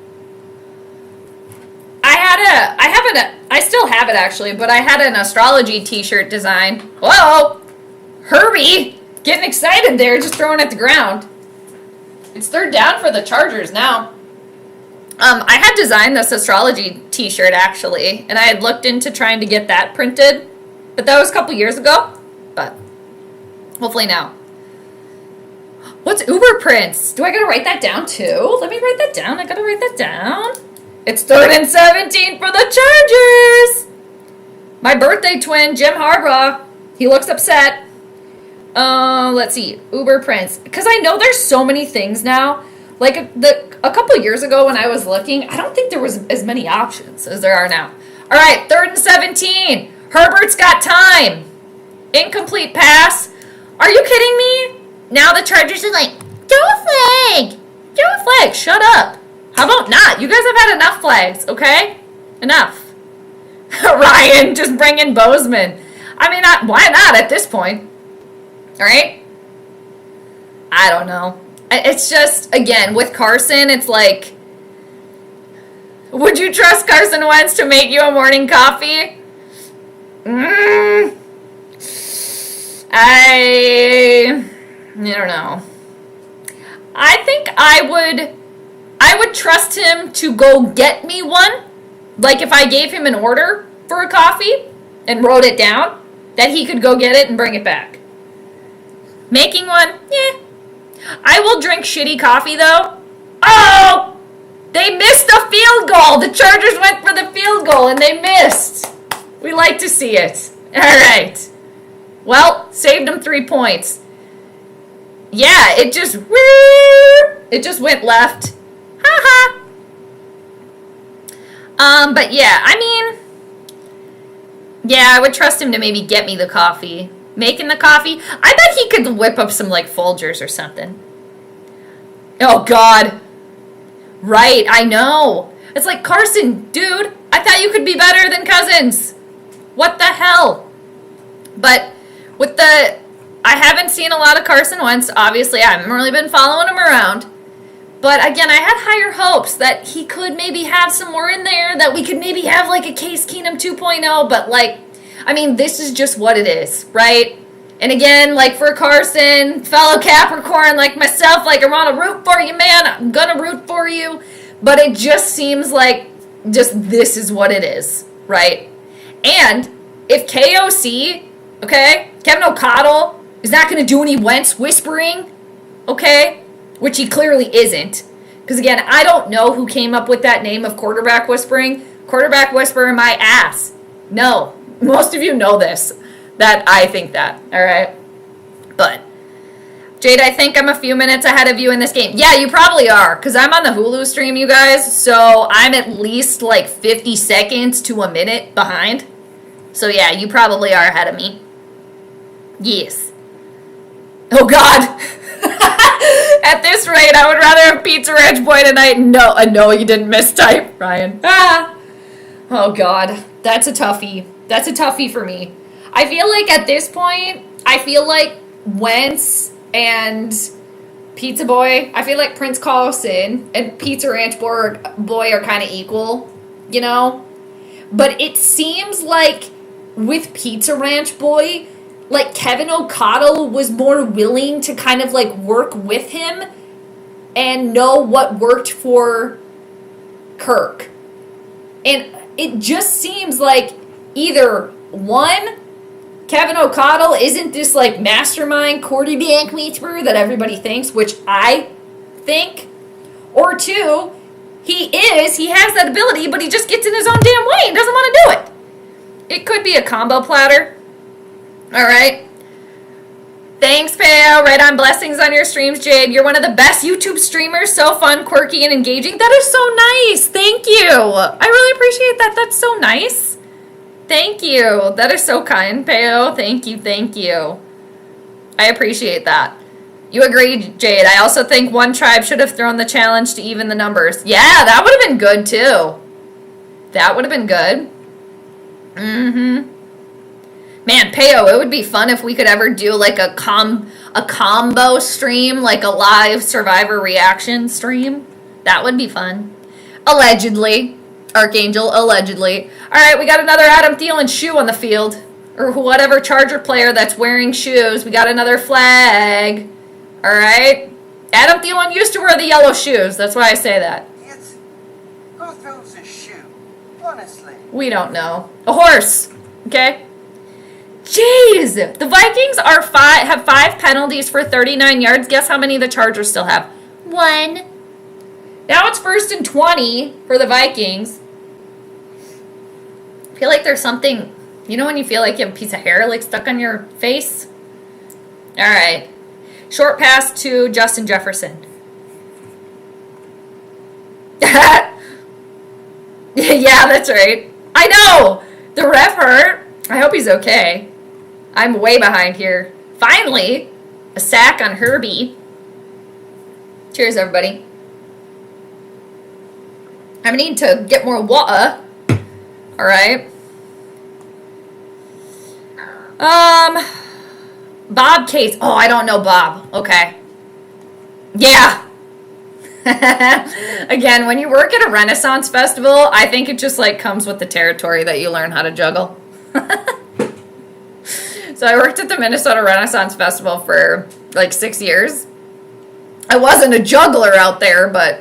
A: I still have it actually, but I had an astrology t-shirt design. Whoa! Herbie! Getting excited there, just throwing it at the ground. It's 3rd down for the Chargers now. I had designed this astrology t-shirt actually, and I had looked into trying to get that printed, but that was a couple years ago, but hopefully now. What's Uber Prince? Do I gotta write that down too? Let me write that down. I gotta write that down. It's 3rd and 17 for the Chargers. My birthday twin, Jim Harbaugh. He looks upset. Let's see. Uber Prince. Because I know there's so many things now. Like a couple years ago when I was looking, I don't think there was as many options as there are now. All right, 3rd and 17. Herbert's got time. Incomplete pass. Are you kidding me? Now the Chargers are like, throw a flag. Throw a flag. Shut up. How about not? You guys have had enough flags, okay? Enough. Ryan just bringing Bozeman. I mean, why not at this point? All right? I don't know. It's just, again, with Carson, it's like, would you trust Carson Wentz to make you a morning coffee? I don't know. I think I would trust him to go get me one. Like if I gave him an order for a coffee and wrote it down, that he could go get it and bring it back. Making one, yeah. I will drink shitty coffee though. Oh! They missed a field goal. The Chargers went for the field goal and they missed. We like to see it. All right. Well, saved them 3 points. Yeah, it just went left. Ha ha. But yeah, I mean, yeah, I would trust him to maybe get me the coffee. Making the coffee. I bet he could whip up some like Folgers or something. Oh God. Right, I know. It's like, Carson, dude, I thought you could be better than Cousins. What the hell? But with I haven't seen a lot of Carson Wentz. Obviously, I haven't really been following him around. But again, I had higher hopes that he could maybe have some more in there, that we could maybe have like a Case Keenum 2.0. But like, I mean, this is just what it is, right? And again, like for Carson, fellow Capricorn like myself, like I want to root for you, man. I'm going to root for you. But it just seems like just this is what it is, right? And if KOC, okay, Kevin O'Connell is not going to do any Wentz whispering, okay, which he clearly isn't. Because again, I don't know who came up with that name of quarterback whispering. Quarterback whisper in my ass. No, most of you know this, that I think that, all right? But, Jade, I think I'm a few minutes ahead of you in this game. Yeah, you probably are, because I'm on the Hulu stream, you guys, so I'm at least like 50 seconds to a minute behind. So yeah, you probably are ahead of me. Yes. Oh, God. At this rate, I would rather have Pizza Ranch Boy tonight. No, I know you didn't mistype, Ryan. Ah. Oh, God. That's a toughie. That's a toughie for me. I feel like at this point, I feel like Wentz and Pizza Boy, I feel like Prince Carlson and Pizza Ranch Boy are kind of equal, you know? But it seems like with Pizza Ranch Boy, like Kevin O'Connell was more willing to kind of like work with him and know what worked for Kirk. And it just seems like either one, Kevin O'Connell isn't this like mastermind quarterback whisperer that everybody thinks, which I think. Or 2, he has that ability, but he just gets in his own damn way and doesn't want to do it. It could be a combo platter. All right. Thanks, Pale. Right on. Blessings on your streams, Jade. You're one of the best YouTube streamers. So fun, quirky, and engaging. That is so nice. Thank you. I really appreciate that. That's so nice. Thank you. That is so kind, Peo. Thank you. Thank you. I appreciate that. You agree, Jade. I also think one tribe should have thrown the challenge to even the numbers. Yeah, that would have been good, too. That would have been good. Mm-hmm. Man, Peo, it would be fun if we could ever do, like, a combo stream, like a live Survivor reaction stream. That would be fun. Allegedly. Archangel, allegedly. All right, we got another Adam Thielen shoe on the field. Or whatever Charger player that's wearing shoes. We got another flag. All right. Adam Thielen used to wear the yellow shoes. That's why I say that.
B: Kids, who throws a shoe? Honestly.
A: We don't know. A horse. Okay. Jeez. The Vikings have 5 penalties for 39 yards. Guess how many the Chargers still have? 1. Now it's 1st and 20 for the Vikings. I feel like there's something, you know when you feel like you have a piece of hair like stuck on your face? All right. Short pass to Justin Jefferson. Yeah, that's right. I know. The ref hurt. I hope he's okay. I'm way behind here. Finally, a sack on Herbie. Cheers, everybody. I need to get more water. All right. Bob Case. Oh, I don't know Bob. Okay. Yeah. Again, when you work at a Renaissance festival, I think it just like comes with the territory that you learn how to juggle. So I worked at the Minnesota Renaissance Festival for like 6 years. I wasn't a juggler out there, but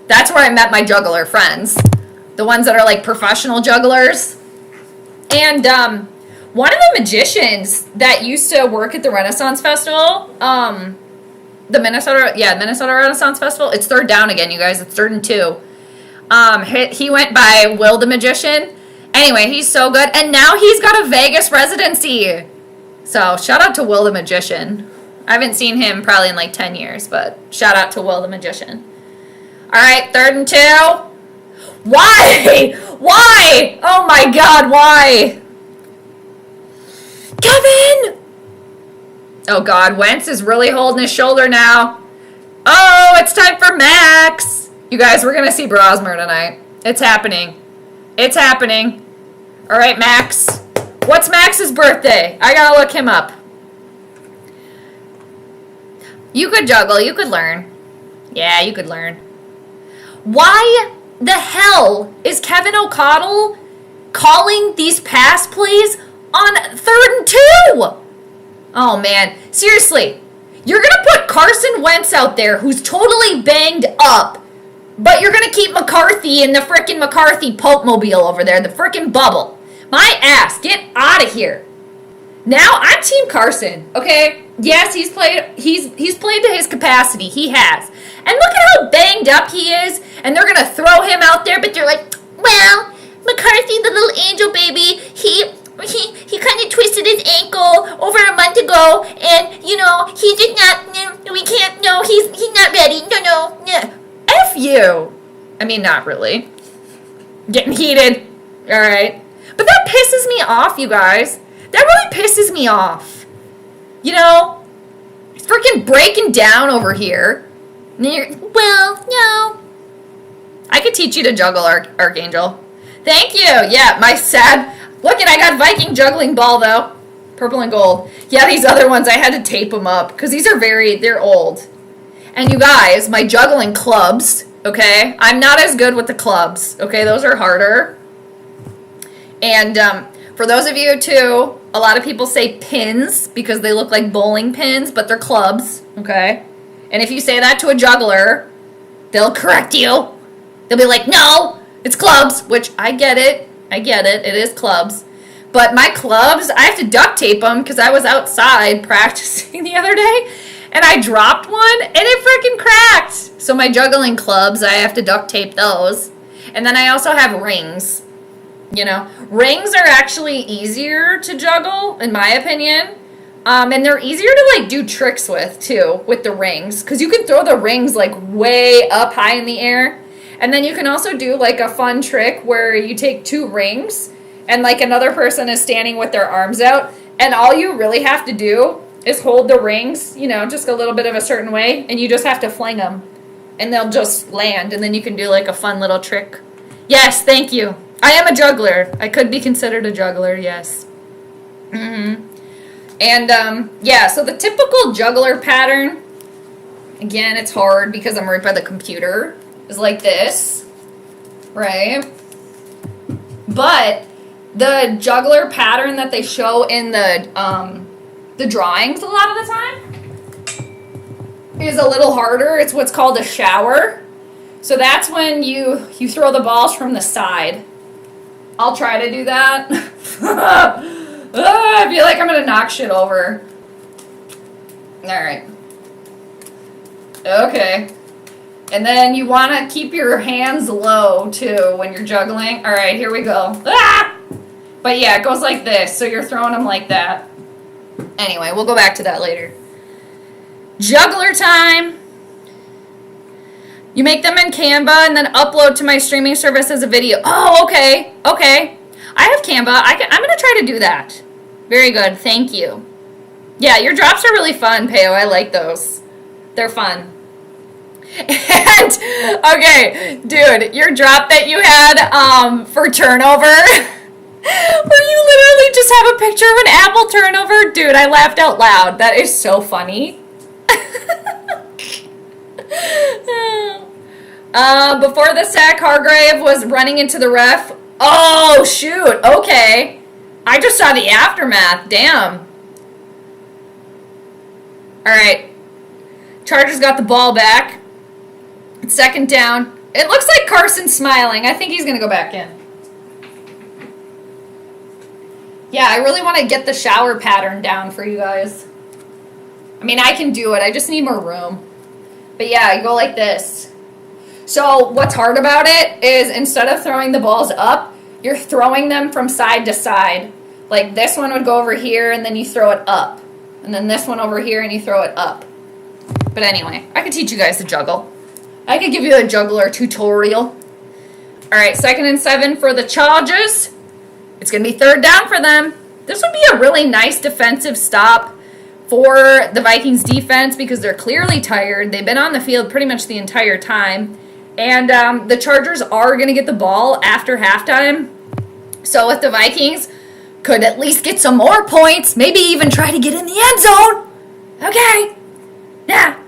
A: that's where I met my juggler friends. The ones that are like professional jugglers. And one of the magicians that used to work at the Renaissance Festival, the Minnesota Renaissance Festival, it's 3rd down again, you guys. It's 3rd and 2. He went by Will the Magician. Anyway, he's so good. And now he's got a Vegas residency. So shout out to Will the Magician. I haven't seen him probably in like 10 years, but shout out to Will the Magician. All right, 3rd and 2. Why? Why? Oh my God, why? Kevin! Oh God, Wentz is really holding his shoulder now. Oh, it's time for Max. You guys, we're going to see Brosmer tonight. It's happening. It's happening. All right, Max. What's Max's birthday? I got to look him up. You could juggle. You could learn. Yeah, you could learn. Why the hell is Kevin O'Connell calling these pass plays on 3rd and 2? Oh, man. Seriously. You're going to put Carson Wentz out there who's totally banged up, but you're going to keep McCarthy in the frickin' McCarthy Pope Mobile over there, the frickin' bubble. My ass. Get out of here. Now, I'm Team Carson, okay? Yes, he's played to his capacity. He has. And look at how banged up he is. And they're going to throw him out there, but they're like, well, McCarthy, the little angel baby, he kind of twisted his ankle over a month ago. And, you know, he did not, we can't, no, he's not ready. No. F you. I mean, not really. Getting heated. All right. But that pisses me off, you guys. That really pisses me off. You know, it's freaking breaking down over here. Well, no. I could teach you to juggle, Archangel. Thank you. Yeah, my sad... Look, and I got Viking juggling ball, though. Purple and gold. Yeah, these other ones, I had to tape them up. Because these are they're old. And you guys, my juggling clubs, okay? I'm not as good with the clubs, okay? Those are harder. And for those of you, too, a lot of people say pins because they look like bowling pins, but they're clubs, okay? And if you say that to a juggler, they'll correct you. They'll be like, no, it's clubs, which I get it. It is clubs. But my clubs, I have to duct tape them because I was outside practicing the other day and I dropped one and it freaking cracked. So my juggling clubs, I have to duct tape those. And then I also have rings. You know, rings are actually easier to juggle, in my opinion. And they're easier to, like, do tricks with, too, with the rings. Because you can throw the rings, like, way up high in the air. And then you can also do, like, a fun trick where you take 2 rings and, like, another person is standing with their arms out. And all you really have to do is hold the rings, you know, just a little bit of a certain way. And you just have to fling them. And they'll just land. And then you can do, like, a fun little trick. Yes, thank you. I am a juggler. I could be considered a juggler, yes. Mm-hmm. And, yeah, so the typical juggler pattern, again, it's hard because I'm right by the computer, is like this, right? But the juggler pattern that they show in the drawings a lot of the time is a little harder. It's what's called a shower. So that's when you throw the balls from the side. I'll try to do that. I feel like I'm going to knock shit over. Alright. Okay. And then you want to keep your hands low, too, when you're juggling. Alright, here we go. Ah! But yeah, it goes like this. So you're throwing them like that. Anyway, we'll go back to that later. Juggler time. You make them in Canva and then upload to my streaming service as a video. Oh, okay. Okay. I have Canva. I'm going to try to do that. Very good. Thank you. Yeah, your drops are really fun, Peo. I like those. They're fun. And, okay, dude, your drop that you had for turnover, where you literally just have a picture of an apple turnover. Dude, I laughed out loud. That is so funny. Before the sack, Hargrave was running into the ref. Oh, shoot. Okay. I just saw the aftermath. Damn. All right. Chargers got the ball back. It's 2nd down. It looks like Carson's smiling. I think he's going to go back in. Yeah, I really want to get the shower pattern down for you guys. I mean, I can do it. I just need more room. But yeah, you go like this. So what's hard about it is instead of throwing the balls up, you're throwing them from side to side. Like this one would go over here and then you throw it up. And then this one over here and you throw it up. But anyway, I could teach you guys to juggle. I could give you a juggler tutorial. Alright, 2nd and 7 for the Chargers. It's going to be 3rd down for them. This would be a really nice defensive stop for the Vikings defense because they're clearly tired. They've been on the field pretty much the entire time. And the Chargers are going to get the ball after halftime. So if the Vikings could at least get some more points, maybe even try to get in the end zone. Okay. Yeah.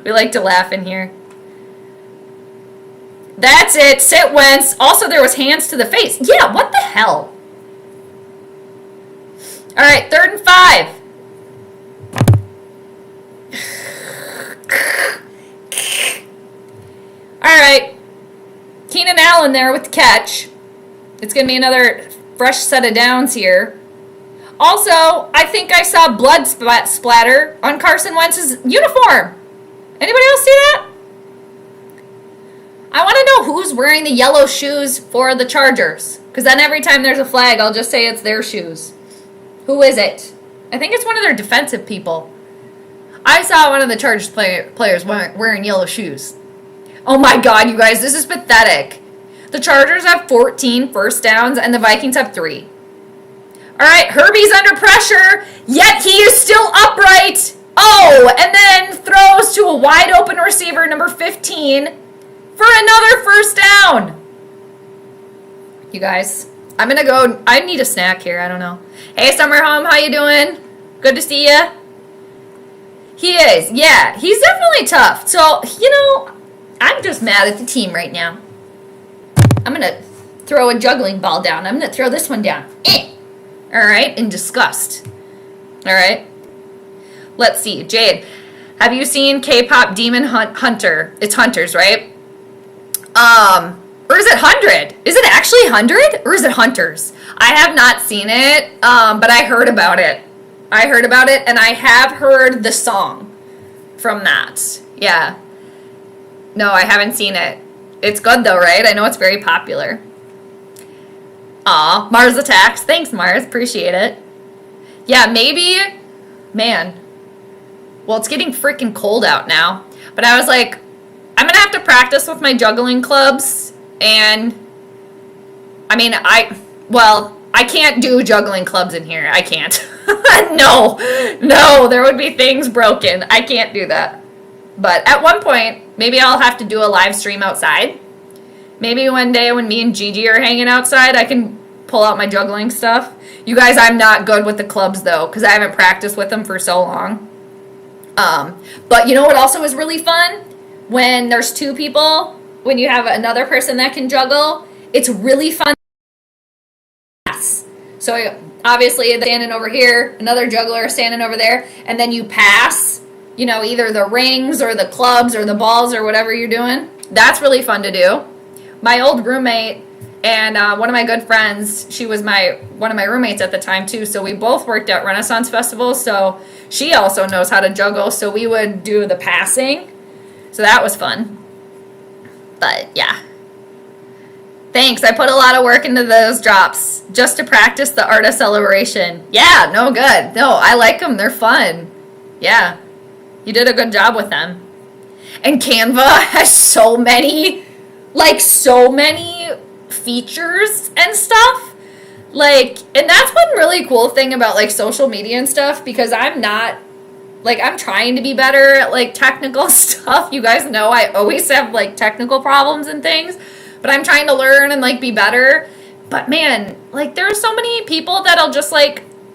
A: We like to laugh in here. That's it. Sit Wentz. Also, there was hands to the face. Yeah, what the hell? All right, 3rd and 5. All right. Keenan Allen there with the catch. It's going to be another fresh set of downs here. Also, I think I saw blood splatter on Carson Wentz's uniform. Anybody else see that? I want to know who's wearing the yellow shoes for the Chargers. Because then every time there's a flag, I'll just say it's their shoes. Who is it? I think it's one of their defensive people. I saw one of the Chargers players wearing yellow shoes. Oh my god, you guys, this is pathetic. The Chargers have 14 first downs and the Vikings have 3. Alright, Herbie's under pressure, yet he is still upright. Oh, and then throws to a wide open receiver, number 15, for another first down. You guys, I'm going to go. I need a snack here. I don't know. Hey, Summer Home, how you doing? Good to see ya. He is. Yeah, he's definitely tough. So, you know, I'm just mad at the team right now. I'm going to throw a juggling ball down. I'm going to throw this one down. All right, in disgust. All right. Let's see. Jade, have you seen K-pop Demon Hunter? It's Hunters, right? Or is it 100? Is it actually 100? Or is it Hunters? I have not seen it, but I heard about it. I heard about it, and I have heard the song from that. Yeah. No, I haven't seen it. It's good though, right? I know it's very popular. Aw, Mars Attacks. Thanks, Mars. Appreciate it. Yeah, maybe, man. Well, it's getting freaking cold out now. But I was like, I'm going to have to practice with my juggling clubs. And, I mean, I can't do juggling clubs in here. I can't. No, there would be things broken. I can't do that. But at one point, maybe I'll have to do a live stream outside. Maybe one day when me and Gigi are hanging outside, I can pull out my juggling stuff. You guys, I'm not good with the clubs, though, because I haven't practiced with them for so long. But you know what also is really fun? When there's two people, when you have another person that can juggle, it's really fun. So obviously, they're standing over here, another juggler standing over there, and then you pass, you know, either the rings or the clubs or the balls or whatever you're doing. That's really fun to do. My old roommate and one of my good friends, she was one of my roommates at the time too, so we both worked at Renaissance Festival, so she also knows how to juggle, so we would do the passing. So that was fun. But yeah. Thanks. I put a lot of work into those drops just to practice the art of celebration. Yeah, no good. No, I like them. They're fun. Yeah. You did a good job with them. And Canva has so many features and stuff. And that's one really cool thing about social media and stuff, because I'm trying to be better at technical stuff. You guys know I always have technical problems and things, but I'm trying to learn and be better. But man, there's so many people that'll just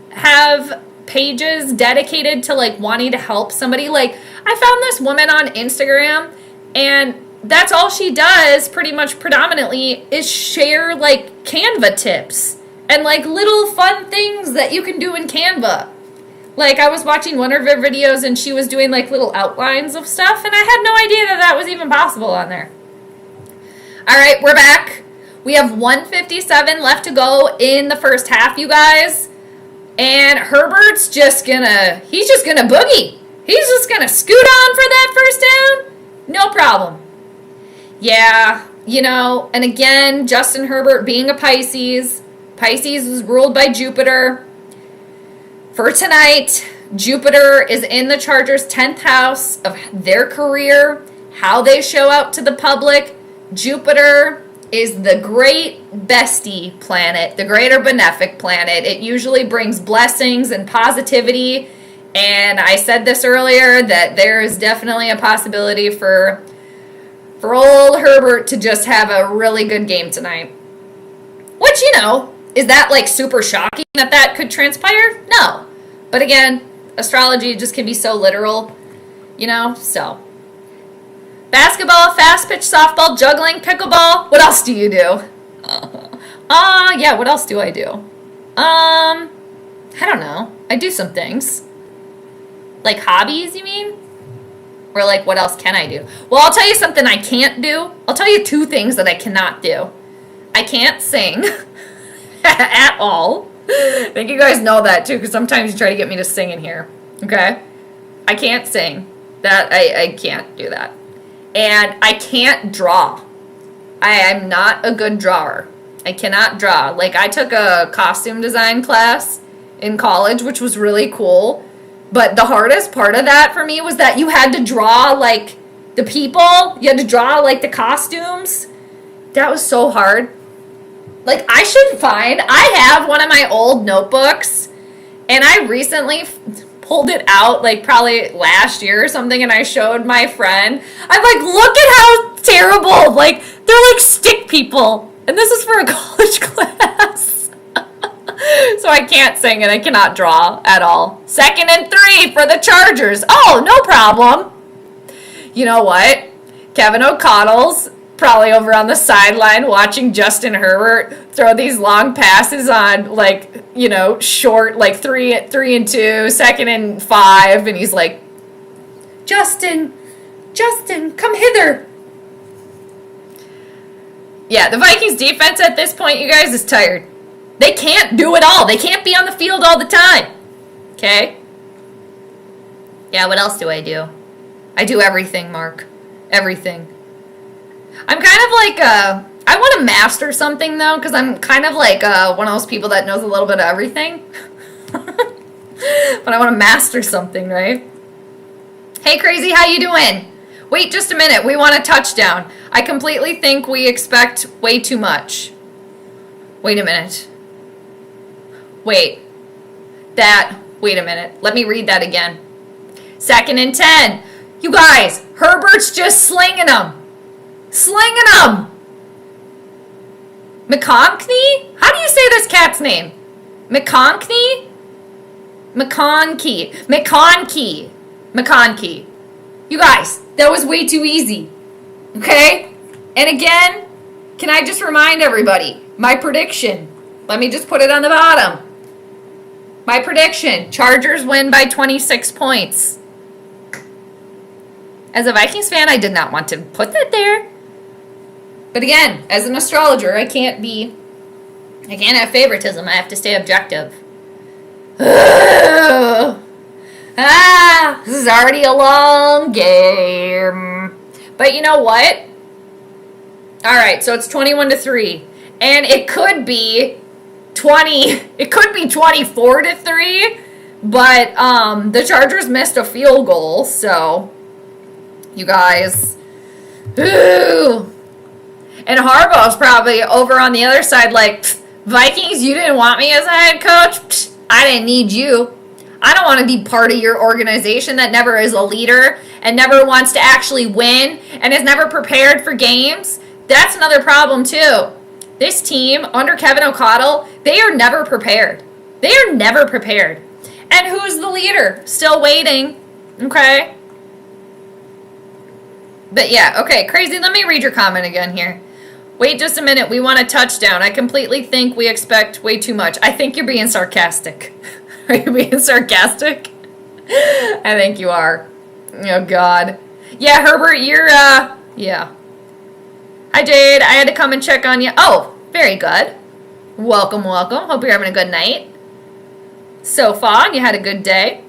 A: have pages dedicated to wanting to help somebody. I found this woman on Instagram, and that's all she does pretty much predominantly is share Canva tips and little fun things that you can do in Canva. I was watching one of her videos, and she was doing little outlines of stuff, and I had no idea that was even possible on there. All right, we're back. We have 157 left to go in the first half, you guys. And Herbert's he's just gonna boogie. He's just gonna scoot on for that first down. No problem. Yeah, and again, Justin Herbert being a Pisces is ruled by Jupiter. For tonight, Jupiter is in the Chargers' 10th house of their career, how they show out to the public. Jupiter is the great bestie planet, the greater benefic planet. It usually brings blessings and positivity. And I said this earlier, that there is definitely a possibility for old Herbert to just have a really good game tonight. Which, is that super shocking that could transpire? No. But again, astrology just can be so literal, so. Basketball, fast pitch, softball, juggling, pickleball. What else do you do? Yeah, what else do I do? I don't know. I do some things. Hobbies, you mean? Or what else can I do? Well, I'll tell you something I can't do. I'll tell you two things that I cannot do. I can't sing at all. I think you guys know that too, because sometimes you try to get me to sing in here. Okay? I can't sing. That I can't do that. And I can't draw. I am not a good drawer. I cannot draw. I took a costume design class in college, which was really cool. But the hardest part of that for me was that you had to draw, the people. You had to draw, the costumes. That was so hard. I should I have one of my old notebooks, and I recently pulled it out, probably last year or something, and I showed my friend. I'm look at how terrible. They're stick people. And this is for a college class. So I can't sing and I cannot draw at all. 2nd and 3 for the Chargers. Oh, no problem. You know what? Kevin O'Connell's probably over on the sideline watching Justin Herbert throw these long passes on, short, 3 and 2, 2nd and 5, and he's like, Justin, come hither. Yeah, the Vikings defense at this point, you guys, is tired. They can't do it all. They can't be on the field all the time. Okay? Yeah, what else do? I do everything, Mark. Everything. I'm kind of like, I want to master something, though, because I'm kind of like one of those people that knows a little bit of everything. But I want to master something, right? Hey, Crazy, how you doing? Wait just a minute. We want a touchdown. I completely think we expect way too much. Wait a minute. Wait a minute. Let me read that again. 2nd and 10. You guys, Herbert's just slinging them. Slinging them. McConkey? How do you say this cat's name? McConkey? McConkey. You guys, that was way too easy. Okay? And again, can I just remind everybody, my prediction. Let me just put it on the bottom. My prediction, Chargers win by 26 points. As a Vikings fan, I did not want to put that there. But again, as an astrologer, I can't have favoritism. I have to stay objective. This is already a long game. But you know what? All right, so it's 21-3. And it could be 24-3, but the Chargers missed a field goal, so you guys, ooh. And Harbaugh's probably over on the other side like, Vikings, you didn't want me as a head coach? I didn't need you. I don't want to be part of your organization that never is a leader and never wants to actually win and is never prepared for games. That's another problem too. This team, under Kevin O'Connell, they are never prepared. They are never prepared. And who's the leader? Still waiting. Okay? But yeah, okay, Crazy, let me read your comment again here. Wait just a minute, we want a touchdown. I completely think we expect way too much. I think you're being sarcastic. Are you being sarcastic? I think you are. Oh, God. Yeah, Herbert, you're, yeah. Hi, Jade. I had to come and check on you. Oh, very good. Welcome. Hope you're having a good night. So far, you had a good day.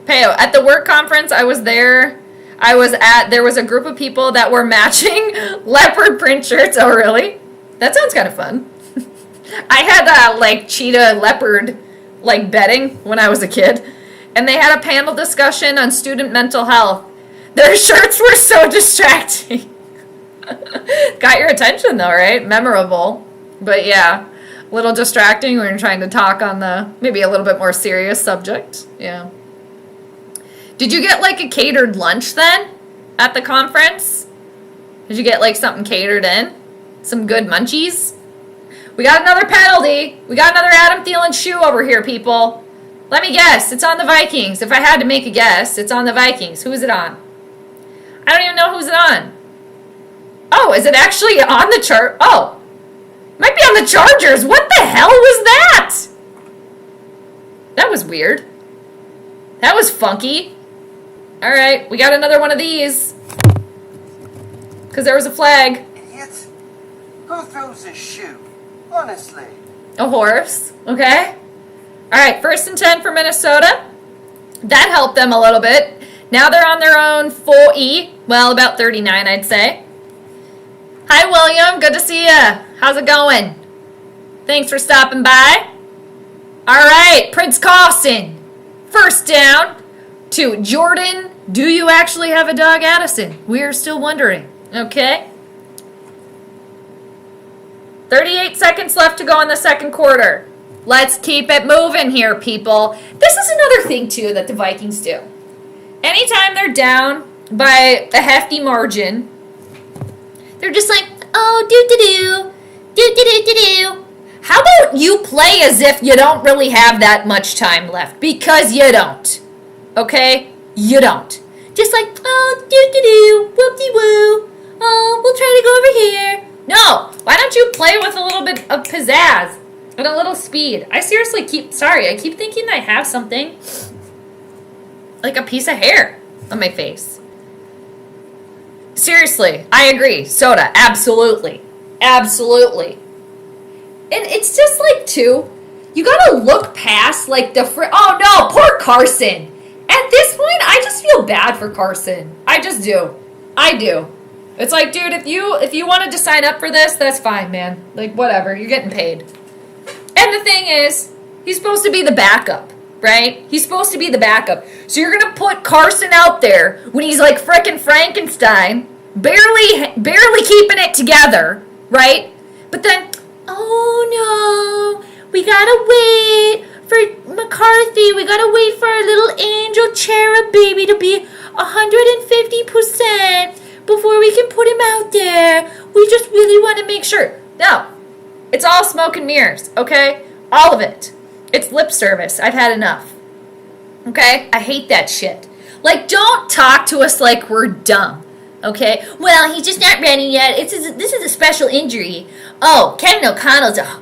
A: Peo, at the work conference, I was there. There was a group of people that were matching leopard print shirts. Oh, really? That sounds kind of fun. I had, like, cheetah leopard, like, bedding when I was a kid. And they had a panel discussion on student mental health. Their shirts were so distracting. Got your attention, though, right? Memorable. But, yeah, a little distracting when you're trying to talk on the maybe a little bit more serious subject. Yeah. Did you get, like, a catered lunch, then, at the conference? Did you get, like, something catered in? Some good munchies? We got another penalty. We got another Adam Thielen shoe over here, people. Let me guess. It's on the Vikings. If I had to make a guess, it's on the Vikings. Who is it on? I don't even know who's it on. Oh, is it actually on the chart? Oh. Might be on the Chargers. What the hell was that? That was weird. That was funky. All right, we got another one of these. Because there was a flag.
B: Idiot. Who throws a shoe? Honestly.
A: A horse. Okay. All right, 1st and 10 for Minnesota. That helped them a little bit. Now they're on their own 4E. Well, about 39, I'd say. Hi, William. Good to see you. How's it going? Thanks for stopping by. All right, Prince Carson. 1st down to Jordan. Do you actually have a dog, Addison? We're still wondering. Okay. 38 seconds left to go in the 2nd quarter. Let's keep it moving here, people. This is another thing, too, that the Vikings do. Anytime they're down by a hefty margin, they're just like, oh, do-do-do, do-do-do-do-do. How about you play as if you don't really have that much time left? Because you don't. Okay? You don't. Just like, oh, do-do-do, whoop-de-woo. Oh, we'll try to go over here. No. Why don't you play with a little bit of pizzazz and a little speed? I seriously keep thinking I have something like a piece of hair on my face. Seriously, I agree. Soda, absolutely. Absolutely. And it's just like, too, you gotta look past, like, oh no, poor Carson. At this point, I just feel bad for Carson. I just do. I do. It's like, dude, if you wanted to sign up for this, that's fine, man. Like, whatever, you're getting paid. And the thing is, he's supposed to be the backup, right? He's supposed to be the backup. So you're gonna put Carson out there when he's like frickin' Frankenstein, barely keeping it together, right? But then, oh no, we gotta wait for McCarthy. We gotta wait for our little angel cherub baby to be 150% before we can put him out there. We just really want to make sure. No, it's all smoke and mirrors, okay? All of it. It's lip service. I've had enough. Okay? I hate that shit. Like, don't talk to us like we're dumb. Okay? Well, he's just not ready yet. This is a special injury. Oh, Kevin O'Connell's a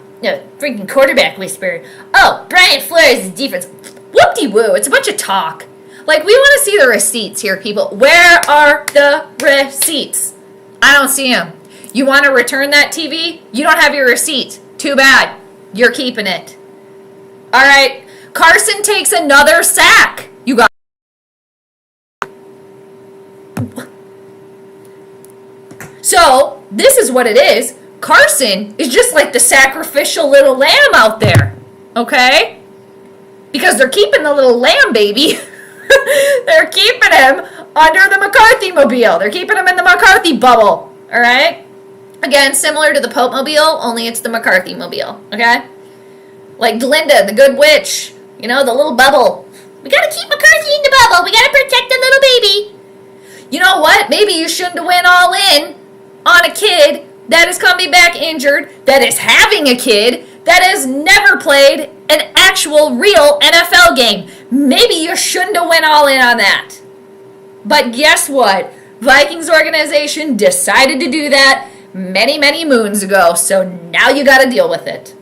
A: freaking quarterback whisperer. Oh, Brian Flores is defense. Whoop-de-woo. It's a bunch of talk. Like, we want to see the receipts here, people. Where are the receipts? I don't see them. You want to return that TV? You don't have your receipt. Too bad. You're keeping it. All right. Carson takes another sack. You got. So, this is what it is. Carson is just like the sacrificial little lamb out there. Okay? Because they're keeping the little lamb baby. They're keeping him under the McCarthy mobile. They're keeping him in the McCarthy bubble. All right? Again, similar to the Pope mobile, only it's the McCarthy mobile. Okay? Like Glinda, the good witch. You know, the little bubble. We gotta keep McCarthy in the bubble. We gotta protect the little baby. You know what? Maybe you shouldn't have went all in on a kid that is coming back injured, that is having a kid, that has never played an actual real NFL game. Maybe you shouldn't have went all in on that. But guess what? Vikings organization decided to do that many, many moons ago, so now you gotta deal with it.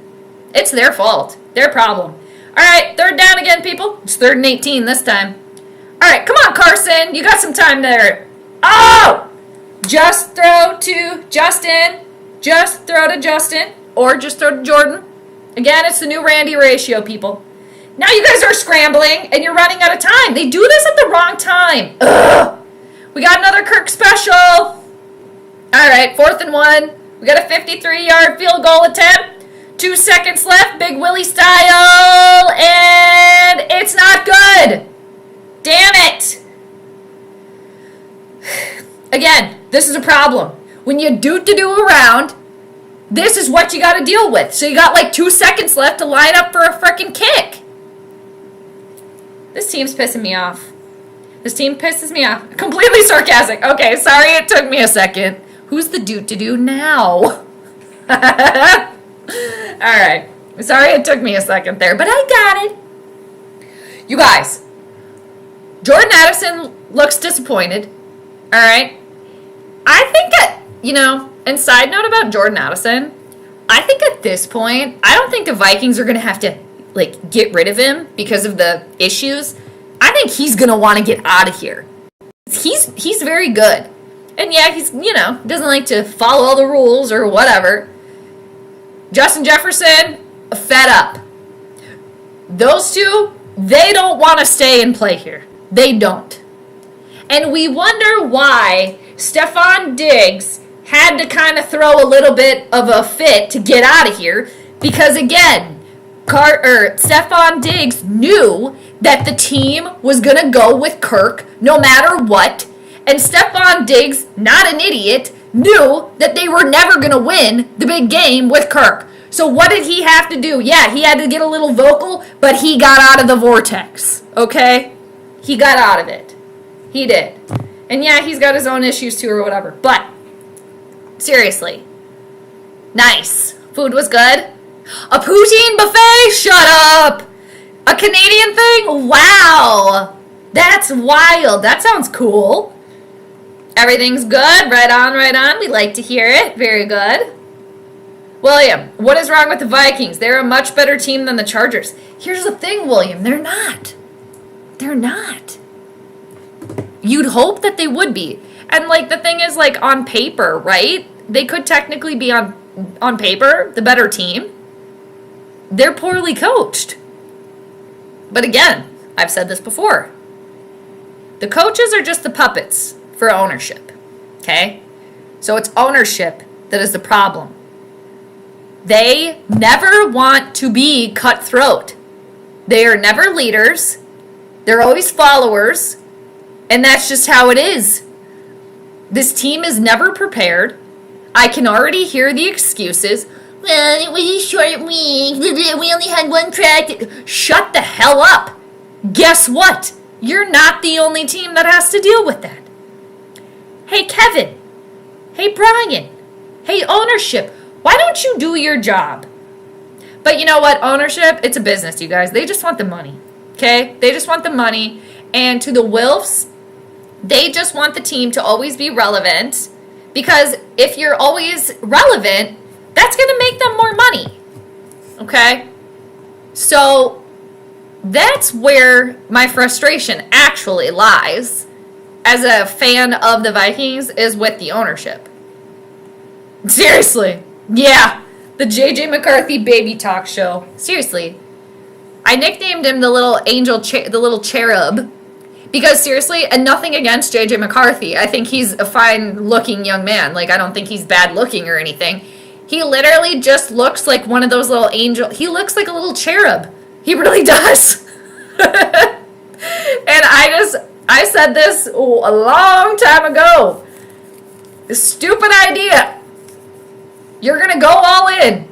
A: It's their fault. Their problem. All right, third down again, people. It's 3rd and 18 this time. All right, come on, Carson. You got some time there. Oh! Just throw to Justin. Just throw to Justin. Or just throw to Jordan. Again, it's the new Randy ratio, people. Now you guys are scrambling, and you're running out of time. They do this at the wrong time. Ugh. We got another Kirk special. All right, 4th and 1. We got a 53-yard field goal attempt. 2 seconds left, Big Willie style, and it's not good. Damn it. Again, this is a problem. When you do around, this is what you got to deal with. So you got like 2 seconds left to line up for a freaking kick. This team's pissing me off. This team pisses me off. Completely sarcastic. Okay, sorry it took me a second. Who's the do now? Alright. Sorry it took me a second there, but I got it. You guys, Jordan Addison looks disappointed. Alright? I think that, and side note about Jordan Addison, I think at this point, I don't think the Vikings are going to have to, get rid of him because of the issues. I think he's going to want to get out of here. He's very good. And yeah, he's, doesn't like to follow all the rules or whatever. Justin Jefferson, fed up. Those two, they don't want to stay and play here. They don't. And we wonder why Stephon Diggs had to kind of throw a little bit of a fit to get out of here. Because again, Stephon Diggs knew that the team was going to go with Kirk no matter what. And Stephon Diggs, not an idiot, knew that they were never going to win the big game with Kirk. So what did he have to do? Yeah, he had to get a little vocal, but he got out of the vortex, okay? He got out of it. He did. And yeah, he's got his own issues too or whatever. But, seriously, nice. Food was good. A poutine buffet? Shut up. A Canadian thing? Wow. That's wild. That sounds cool. Everything's good. Right on, right on. We like to hear it. Very good. William, what is wrong with the Vikings? They're a much better team than the Chargers. Here's the thing, William. They're not. They're not. You'd hope that they would be. And, the thing is, on paper, right? They could technically be on on paper, the better team, they're poorly coached. But again, I've said this before. The coaches are just the puppets for ownership, okay? So it's ownership that is the problem. They never want to be cutthroat. They are never leaders. They're always followers. And that's just how it is. This team is never prepared. I can already hear the excuses. Well, it was a short week. We only had one practice. Shut the hell up. Guess what? You're not the only team that has to deal with that. Hey, Kevin. Hey, Brian. Hey, ownership. Why don't you do your job? But you know what? Ownership, it's a business, you guys. They just want the money. Okay? They just want the money. And to the Wilfs, they just want the team to always be relevant. Because if you're always relevant, that's going to make them more money. Okay? So that's where my frustration actually lies as a fan of the Vikings, is with the ownership. Seriously. Yeah. The JJ McCarthy baby talk show. Seriously. I nicknamed him the little angel, the little cherub. Because seriously, and nothing against JJ McCarthy. I think he's a fine-looking young man. Like, I don't think he's bad-looking or anything. He literally just looks like one of those little angel. He looks like a little cherub. He really does. And I said this a long time ago. This stupid idea. You're going to go all in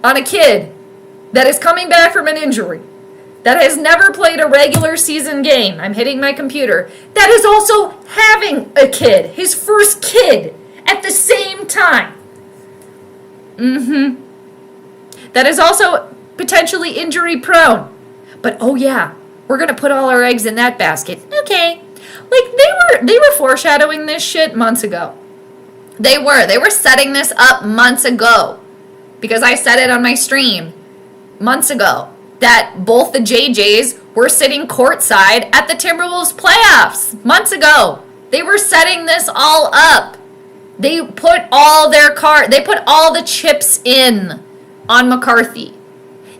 A: on a kid that is coming back from an injury, that has never played a regular season game. I'm hitting my computer. That is also having a kid, his first kid, at the same time. That is also potentially injury prone. But oh yeah, we're going to put all our eggs in that basket. Okay. Like they were foreshadowing this shit months ago. They were setting this up months ago. Because I said it on my stream months ago that both the JJs were sitting courtside at the Timberwolves playoffs months ago. They were setting this all up. They put all they put all the chips in on McCarthy.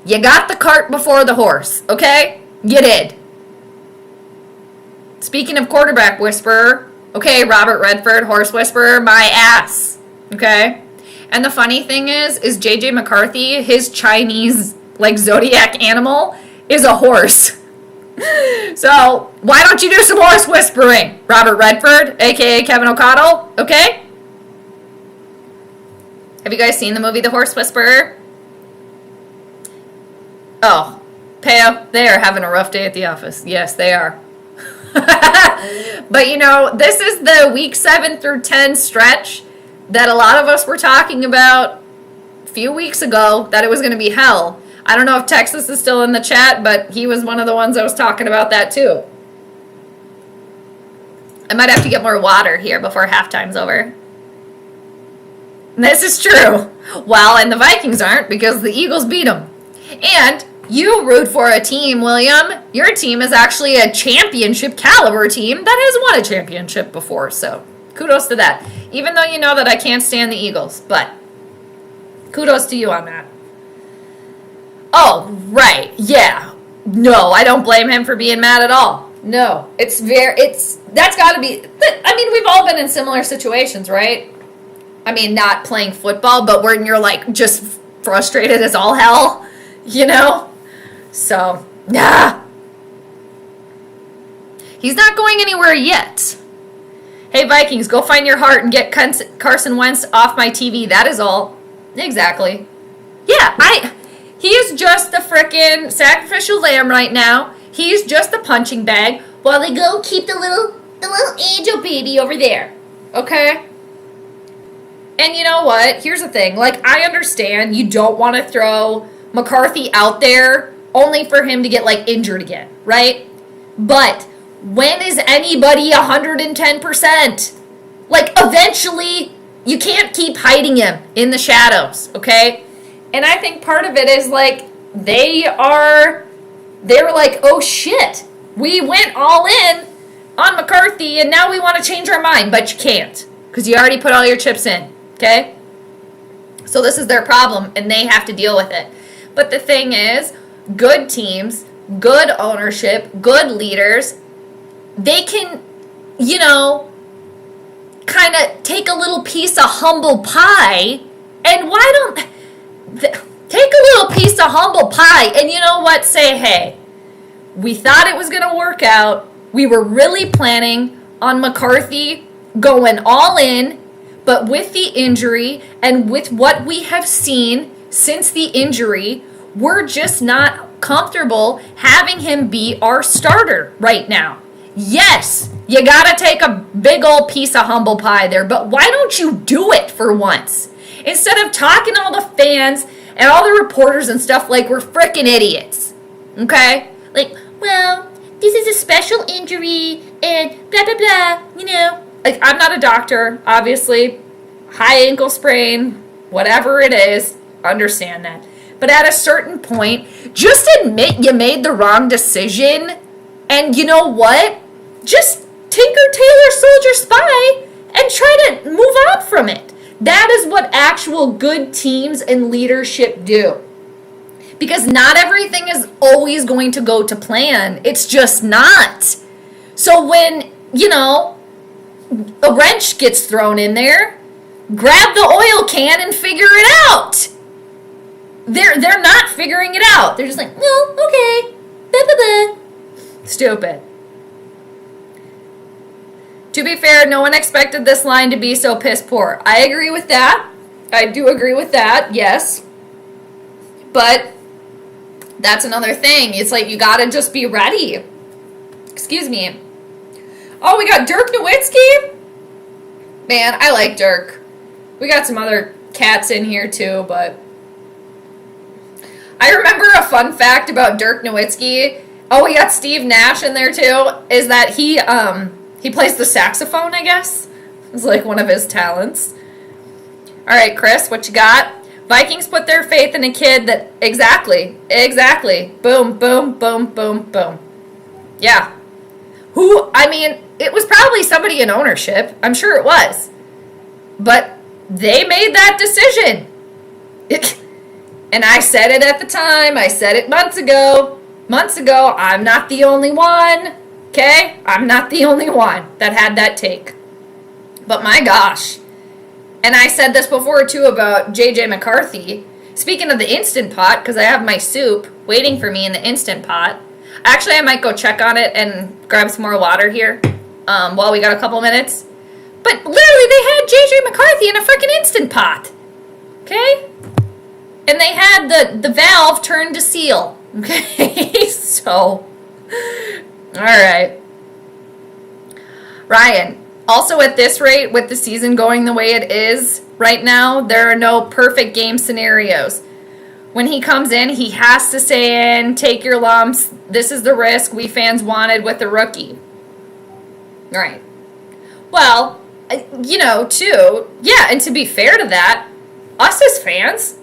A: You got the cart before the horse, okay? You did. Speaking of quarterback whisperer, okay, Robert Redford, horse whisperer, my ass, okay? And the funny thing is JJ McCarthy, his Chinese, like, zodiac animal is a horse. So, why don't you do some horse whispering, Robert Redford, a.k.a. Kevin O'Connell, okay? Have you guys seen the movie The Horse Whisperer? Oh, Peo, they are having a rough day at the office. Yes, they are. But, you know, this is the week 7 through 10 stretch that a lot of us were talking about a few weeks ago, that it was going to be hell. I don't know if Texas is still in the chat, but he was one of the ones that was talking about that too. I might have to get more water here before halftime's over. This is true. Well, and the Vikings aren't, because the Eagles beat them. And you root for a team, William. Your team is actually a championship caliber team that has won a championship before, so kudos to that. Even though you know that I can't stand the Eagles, but kudos to you on that. Oh, right, yeah. No, I don't blame him for being mad at all. No, that's gotta be, I mean, we've all been in similar situations, right? I mean, not playing football, but when you're, like, just frustrated as all hell, you know? So, nah. He's not going anywhere yet. Hey, Vikings, go find your heart and get Carson Wentz off my TV. That is all. Exactly. Yeah, he is just the frickin' sacrificial lamb right now. He's just the punching bag while they go keep the little angel baby over there. Okay? And you know what? Here's the thing. Like, I understand you don't want to throw McCarthy out there only for him to get, like, injured again, right? But when is anybody 110%? Like, eventually, you can't keep hiding him in the shadows, okay? And I think part of it is, like, they were like, oh, shit. We went all in on McCarthy, and now we want to change our mind. But you can't, because you already put all your chips in, okay? So this is their problem, and they have to deal with it. But the thing is, good teams, good ownership, good leaders, they can, you know, kind of take a little piece of humble pie, and why don't take a little piece of humble pie, and you know what, say, hey, we thought it was going to work out. We were really planning on McCarthy going all in, but with the injury and with what we have seen since the injury, we're just not comfortable having him be our starter right now. Yes, you got to take a big old piece of humble pie there, but why don't you do it for once? Instead of talking to all the fans and all the reporters and stuff like we're freaking idiots. Okay? Like, well, this is a special injury and blah, blah, blah, you know. Like, I'm not a doctor, obviously. High ankle sprain, whatever it is, understand that. But at a certain point, just admit you made the wrong decision. And you know what? Just Tinker Tailor Soldier Spy and try to move on from it. That is what actual good teams and leadership do. Because not everything is always going to go to plan. It's just not. So when, you know, a wrench gets thrown in there, grab the oil can and figure it out. They're not figuring it out. They're just like, well, okay. Blah, blah, blah. Stupid. To be fair, no one expected this line to be so piss poor. I agree with that. I do agree with that, yes. But that's another thing. It's like you gotta just be ready. Excuse me. Oh, we got Dirk Nowitzki? Man, I like Dirk. We got some other cats in here too, but I remember a fun fact about Dirk Nowitzki. Oh, we got Steve Nash in there too. Is that he plays the saxophone, I guess. It's like one of his talents. All right, Chris, what you got? Vikings put their faith in a kid that exactly. Boom, boom, boom, boom, boom. Yeah. Who? I mean, it was probably somebody in ownership. I'm sure it was, but they made that decision. And I said it at the time. I said it months ago. I'm not the only one. Okay? I'm not the only one that had that take. But my gosh. And I said this before too about JJ McCarthy. Speaking of the Instant Pot, because I have my soup waiting for me in the Instant Pot. Actually, I might go check on it and grab some more water here while we got a couple minutes. But literally, they had JJ McCarthy in a freaking Instant Pot. Okay? And they had the valve turned to seal. Okay? So, all right. Ryan, also at this rate, with the season going the way it is right now, there are no perfect game scenarios. When he comes in, he has to stay in, take your lumps. This is the risk we fans wanted with the rookie. All right. Well, you know, too, yeah, and to be fair to that, us as fans,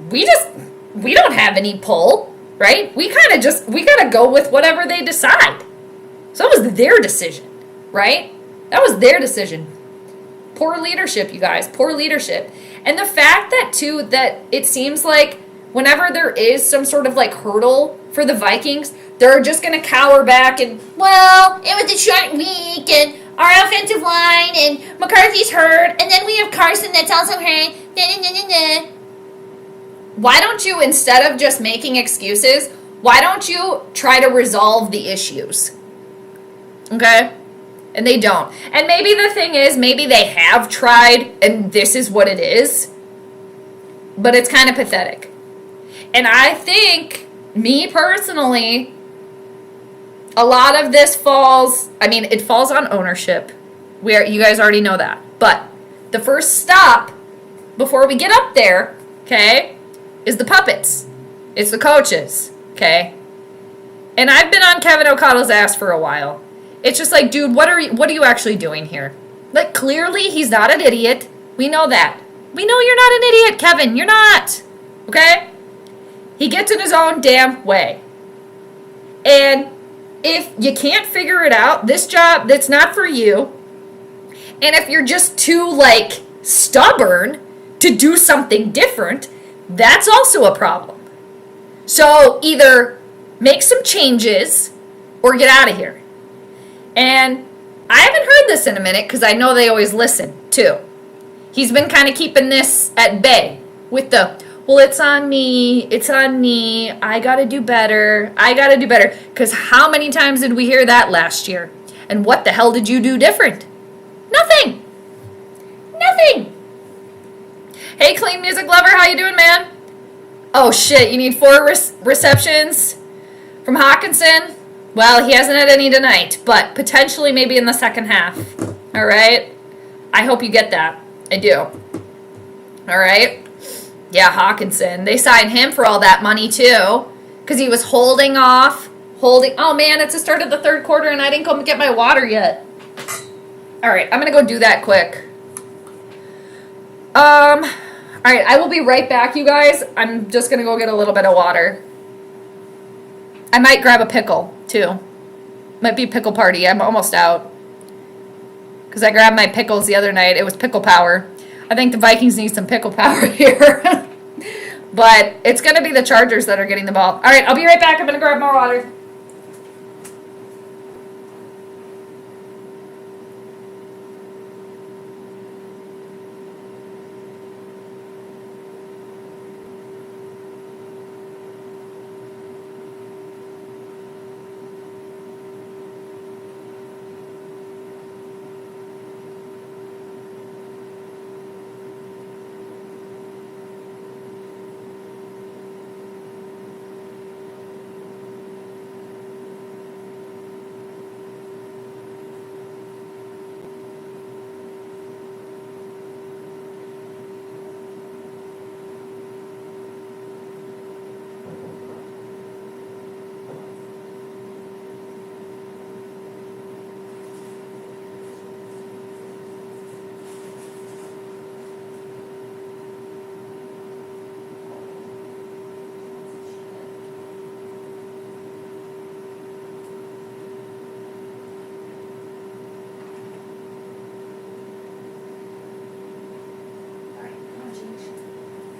A: we don't have any pull, right? We got to go with whatever they decide. So it was their decision, right? That was their decision. Poor leadership, you guys, poor leadership. And the fact that, too, that it seems like whenever there is some sort of, like, hurdle for the Vikings, they're just going to cower back and, well, it was a short week, and our offensive line, and McCarthy's hurt, and then we have Carson that's also hurt. Why don't you, instead of just making excuses, why don't you try to resolve the issues? Okay? And they don't. And maybe the thing is, maybe they have tried, and this is what it is. But it's kind of pathetic. And I think, me personally, a lot of this falls, it falls on ownership. You guys already know that. But the first stop, before we get up there, okay, is the puppets. It's the coaches, okay? And I've been on Kevin O'Connell's ass for a while. It's just like, dude, what are you actually doing here? Like, clearly he's not an idiot. We know that. We know you're not an idiot, Kevin. You're not. Okay? He gets in his own damn way. And if you can't figure it out, this job, that's not for you. And if you're just too, like, stubborn to do something different, that's also a problem. So either make some changes or get out of here. And I haven't heard this in a minute because I know they always listen too. He's been kind of keeping this at bay with the, well, it's on me, I gotta do better. Because how many times did we hear that last year? And what the hell did you do different? Nothing. Hey, Clean Music Lover, how you doing, man? Oh shit, you need 4 receptions from Hawkinson? Well, he hasn't had any tonight, but potentially maybe in the second half. All right? I hope you get that. I do. All right? Yeah, Hawkinson. They signed him for all that money, too, because he was holding off. Oh, man, it's the start of the third quarter, and I didn't go get my water yet. All right, I'm going to go do that quick. All right, I will be right back, you guys. I'm just going to go get a little bit of water. I might grab a pickle, too. Might be pickle party. I'm almost out. Because I grabbed my pickles the other night. It was pickle power. I think the Vikings need some pickle power here. But it's going to be the Chargers that are getting the ball. All right, I'll be right back. I'm going to grab more water.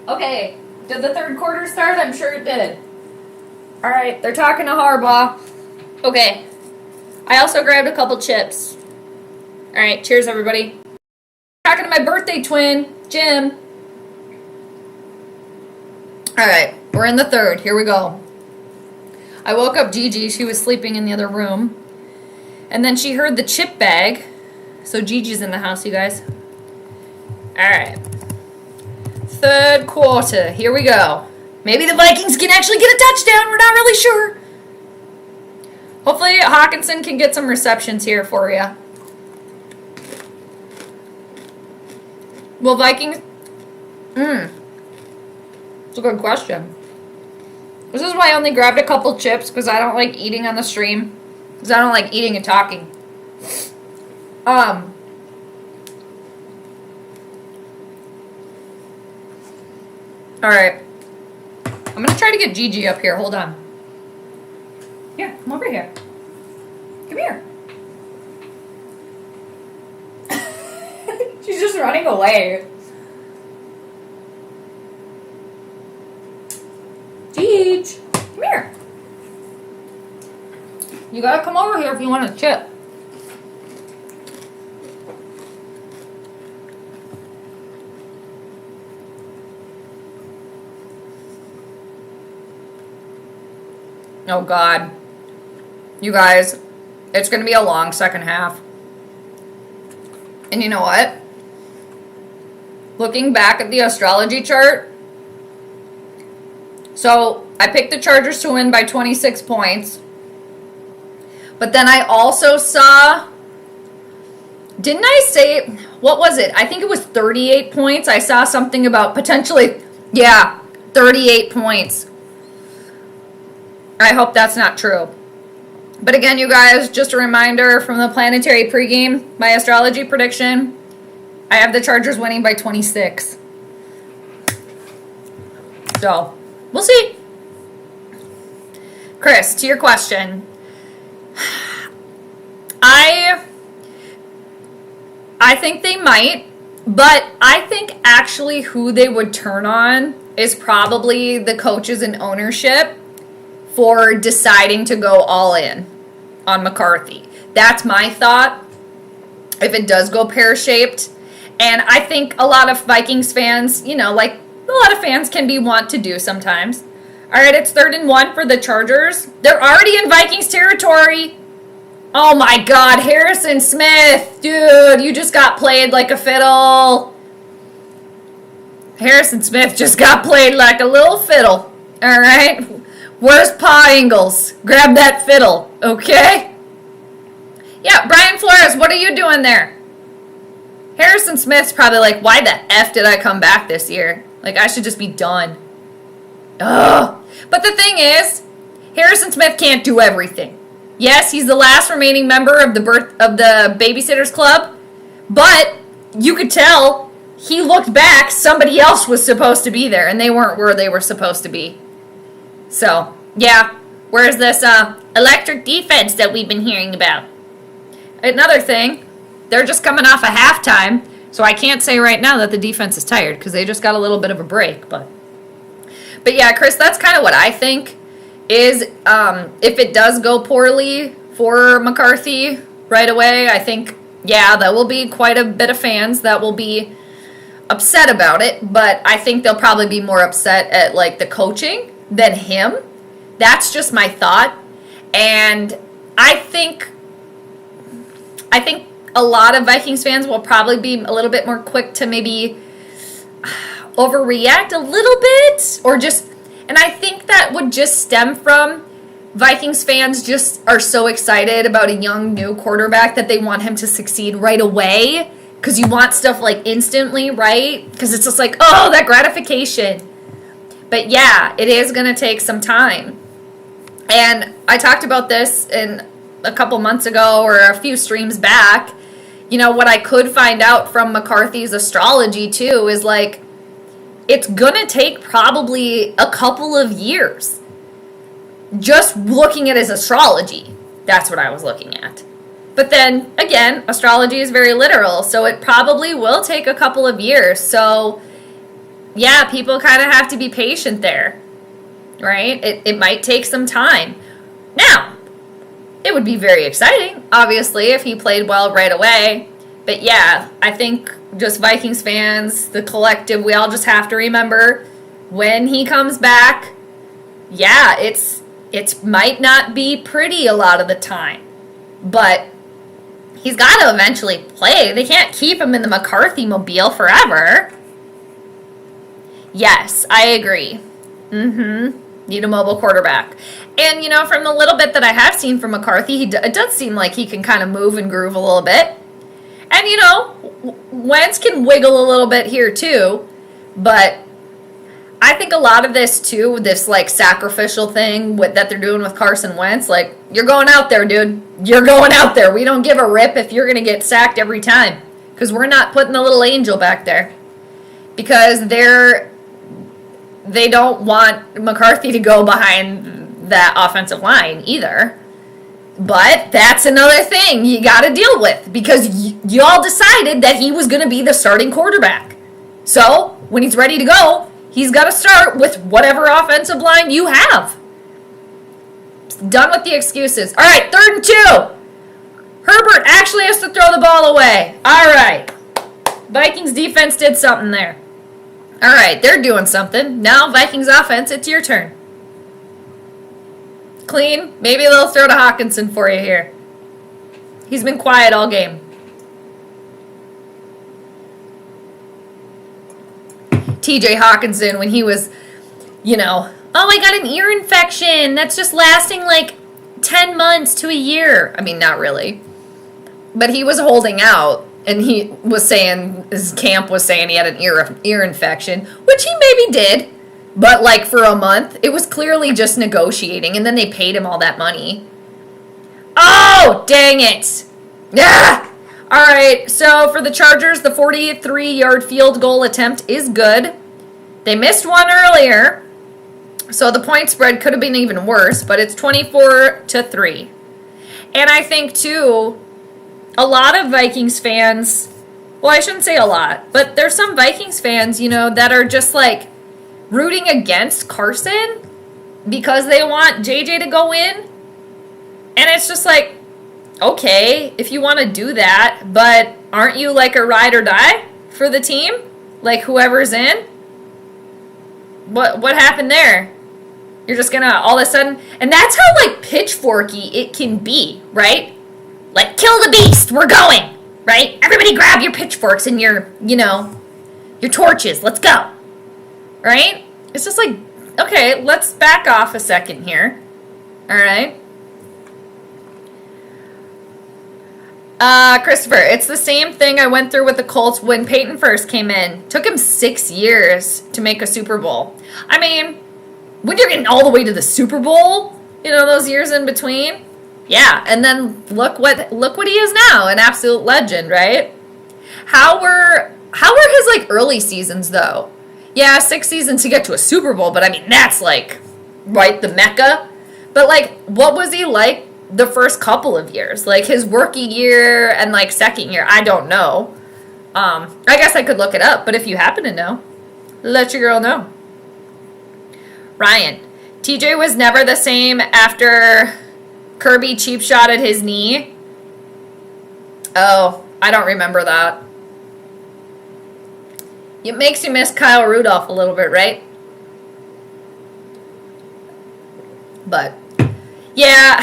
A: Okay, did the third quarter start? I'm sure it did. All right, they're talking to Harbaugh. Okay, I also grabbed a couple chips. All right, cheers, everybody. Talking to my birthday twin, Jim. All right, we're in the third. Here we go. I woke up Gigi. She was sleeping in the other room. And then she heard the chip bag. So Gigi's in the house, you guys. All right. Third quarter. Here we go. Maybe the Vikings can actually get a touchdown. We're not really sure. Hopefully Hawkinson can get some receptions here for you. Will Vikings... It's a good question. This is why I only grabbed a couple chips, because I don't like eating on the stream. Because I don't like eating and talking. Alright. I'm going to try to get Gigi up here. Hold on. Here, come over here. Come here. She's just running away. Gigi, come here. You gotta come over here if you want a chip. Oh God. You guys, it's gonna be a long second half. And you know what? Looking back at the astrology chart, so I picked the Chargers to win by 26 points. But then I also saw, didn't I say, what was it? I think it was 38 points. I saw something about potentially, 38 points. I hope that's not true. But again, you guys, just a reminder from the Planetary pregame, my astrology prediction, I have the Chargers winning by 26. So, we'll see. Chris, to your question, I think they might. But I think actually who they would turn on is probably the coaches and ownership for deciding to go all in on McCarthy. That's my thought. If it does go pear-shaped. And I think a lot of Vikings fans, you know, like a lot of fans can be want to do sometimes. All right, it's 3rd and 1 for the Chargers. They're already in Vikings territory. Oh my God, Harrison Smith. Dude, you just got played like a fiddle. Harrison Smith just got played like a little fiddle. All right? Where's Pa Ingalls? Grab that fiddle, okay? Yeah, Brian Flores, what are you doing there? Harrison Smith's probably like, why the F did I come back this year? Like, I should just be done. Ugh. But the thing is, Harrison Smith can't do everything. Yes, he's the last remaining member of the Babysitters Club, but you could tell he looked back, somebody else was supposed to be there, and they weren't where they were supposed to be. So, yeah, where's this electric defense that we've been hearing about? Another thing, they're just coming off a halftime, so I can't say right now that the defense is tired because they just got a little bit of a break. But yeah, Chris, that's kind of what I think is if it does go poorly for McCarthy right away, I think, yeah, there will be quite a bit of fans that will be upset about it, but I think they'll probably be more upset at, like, the coaching than him. That's just my thought. And I think a lot of Vikings fans will probably be a little bit more quick to maybe overreact a little bit, or just, and I think that would just stem from Vikings fans just are so excited about a young new quarterback that they want him to succeed right away, because you want stuff like instantly, right? Because it's just like, oh, that gratification. But yeah, it is going to take some time. And I talked about this in a couple months ago or a few streams back. You know, what I could find out from McCarthy's astrology too is like, it's going to take probably a couple of years. Just looking at his astrology, that's what I was looking at. But then, again, astrology is very literal, so it probably will take a couple of years. So, yeah, people kind of have to be patient there, right? It might take some time. Now, it would be very exciting, obviously, if he played well right away. But yeah, I think just Vikings fans, the collective, we all just have to remember when he comes back, yeah, it might not be pretty a lot of the time. But he's got to eventually play. They can't keep him in the McCarthy mobile forever. Yes, I agree. Need a mobile quarterback. And, you know, from the little bit that I have seen from McCarthy, it does seem like he can kind of move and groove a little bit. And, you know, Wentz can wiggle a little bit here, too. But I think a lot of this, too, this, like, sacrificial thing that they're doing with Carson Wentz, like, you're going out there, dude. You're going out there. We don't give a rip if you're going to get sacked every time. Because we're not putting the little angel back there. Because they don't want McCarthy to go behind that offensive line either. But that's another thing you got to deal with, because y'all decided that he was going to be the starting quarterback. So when he's ready to go, he's got to start with whatever offensive line you have. Done with the excuses. All right, 3rd and 2. Herbert actually has to throw the ball away. All right. Vikings defense did something there. All right, they're doing something. Now, Vikings offense, it's your turn. Clean. Maybe they'll throw to Hawkinson for you here. He's been quiet all game. TJ Hawkinson, when he was, you know, oh, I got an ear infection that's just lasting like 10 months to a year. I mean, not really. But he was holding out. And he was saying, his camp was saying he had an ear infection, which he maybe did. But like for a month, it was clearly just negotiating. And then they paid him all that money. Oh, dang it. Yeah. All right, so for the Chargers, the 43-yard field goal attempt is good. They missed one earlier. So the point spread could have been even worse. But it's 24-3. And I think, too, a lot of Vikings fans well, I shouldn't say a lot, but there's some Vikings fans, you know, that are just like rooting against Carson because they want JJ to go in. And it's just like, okay, if you want to do that, but aren't you like a ride or die for the team? Like whoever's in? What happened there? You're just gonna all of a sudden, and that's how like pitchforky it can be, right? Like, kill the beast, we're going, right? Everybody grab your pitchforks and your, you know, your torches, let's go, right? It's just like, okay, let's back off a second here, all right? Christopher, it's the same thing I went through with the Colts when Peyton first came in. Took him 6 years to make a Super Bowl. I mean, when you're getting all the way to the Super Bowl, you know, those years in between, yeah. And then look what he is now, an absolute legend, right? How were his like early seasons though? Yeah, 6 seasons to get to a Super Bowl, but I mean that's like right the Mecca. But like, what was he like the first couple of years, like his rookie year and like second year? I don't know. I guess I could look it up, but if you happen to know, let your girl know. Ryan, TJ was never the same after Kirby cheap shot at his knee. Oh, I don't remember that. It makes you miss Kyle Rudolph a little bit, right? But yeah,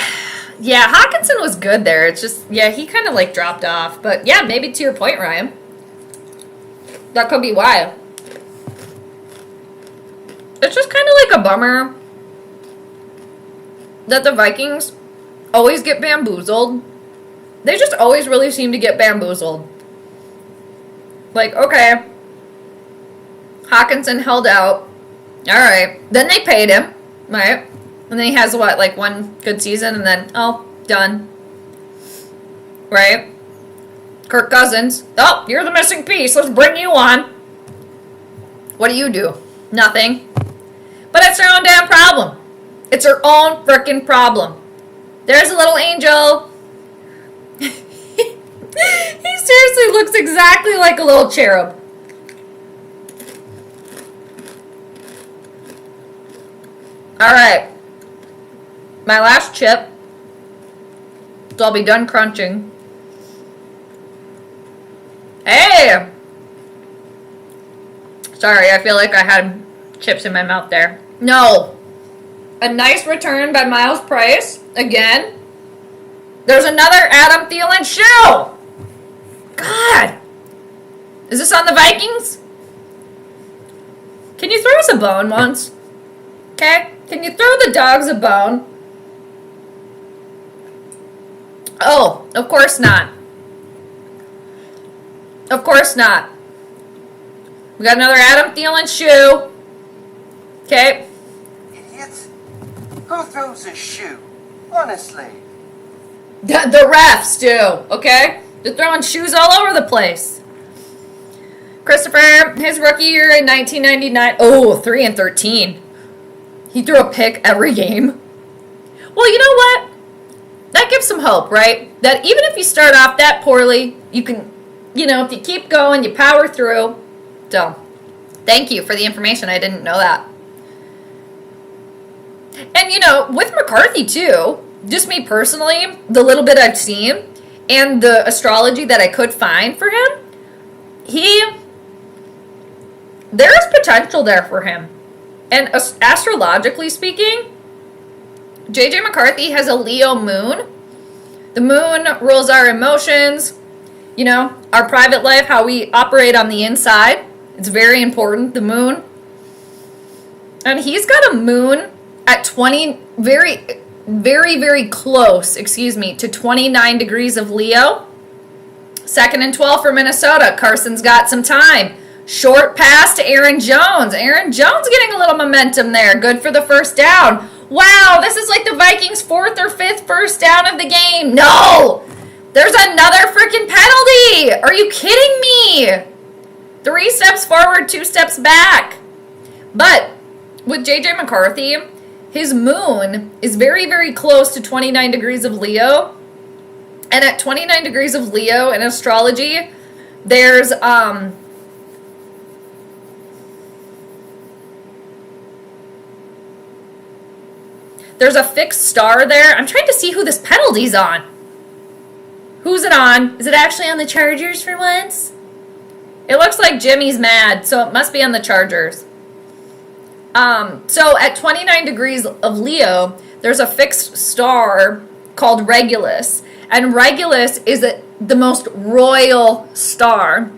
A: Hawkinson was good there. It's just, yeah, he kind of like dropped off. But yeah, maybe to your point, Ryan, that could be why. It's just kind of like a bummer that the Vikings always get bamboozled. They just always really seem to get bamboozled. Like, okay, Hawkinson held out. All right. Then they paid him, right? And then he has, what, like one good season and then, oh, done. Right? Kirk Cousins. Oh, you're the missing piece. Let's bring you on. What do? Nothing. But it's their own damn problem. It's their own frickin' problem. There's a little angel. He seriously looks exactly like a little cherub. Alright. My last chip. So I'll be done crunching. Hey! Sorry, I feel like I had chips in my mouth there. No. A nice return by Miles Price. Again. There's another Adam Thielen shoe! God! Is this on the Vikings? Can you throw us a bone once? Okay? Can you throw the dogs a bone? Oh, of course not. Of course not. We got another Adam Thielen shoe. Okay?
B: Idiots. Who throws a shoe? Honestly.
A: The refs do, okay? They're throwing shoes all over the place. Christopher, his rookie year in 1999. Oh, 3-13. He threw a pick every game. Well, you know what? That gives some hope, right? That even if you start off that poorly, you can, you know, if you keep going, you power through. So, thank you for the information. I didn't know that. And, you know, with McCarthy, too, just me personally, the little bit I've seen, and the astrology that I could find for him, there's potential there for him. And astrologically speaking, JJ McCarthy has a Leo moon. The moon rules our emotions, you know, our private life, how we operate on the inside. It's very important, the moon. And he's got a moon at 20, very, very close, to 29 degrees of Leo. 2nd and 12 for Minnesota. Carson's got some time. Short pass to Aaron Jones. Aaron Jones getting a little momentum there. Good for the first down. Wow, this is like the Vikings' 4th or 5th first down of the game. No! There's another freaking penalty! Are you kidding me? 3 steps forward, 2 steps back. But with JJ McCarthy, his moon is very close to 29 degrees of Leo. And at 29 degrees of Leo in astrology, There's a fixed star there. I'm trying to see who this penalty's on. Who's it on? Is it actually on the Chargers for once? It looks like Jimmy's mad, so it must be on the Chargers. So at 29 degrees of Leo, there's a fixed star called Regulus. And Regulus is the most royal star.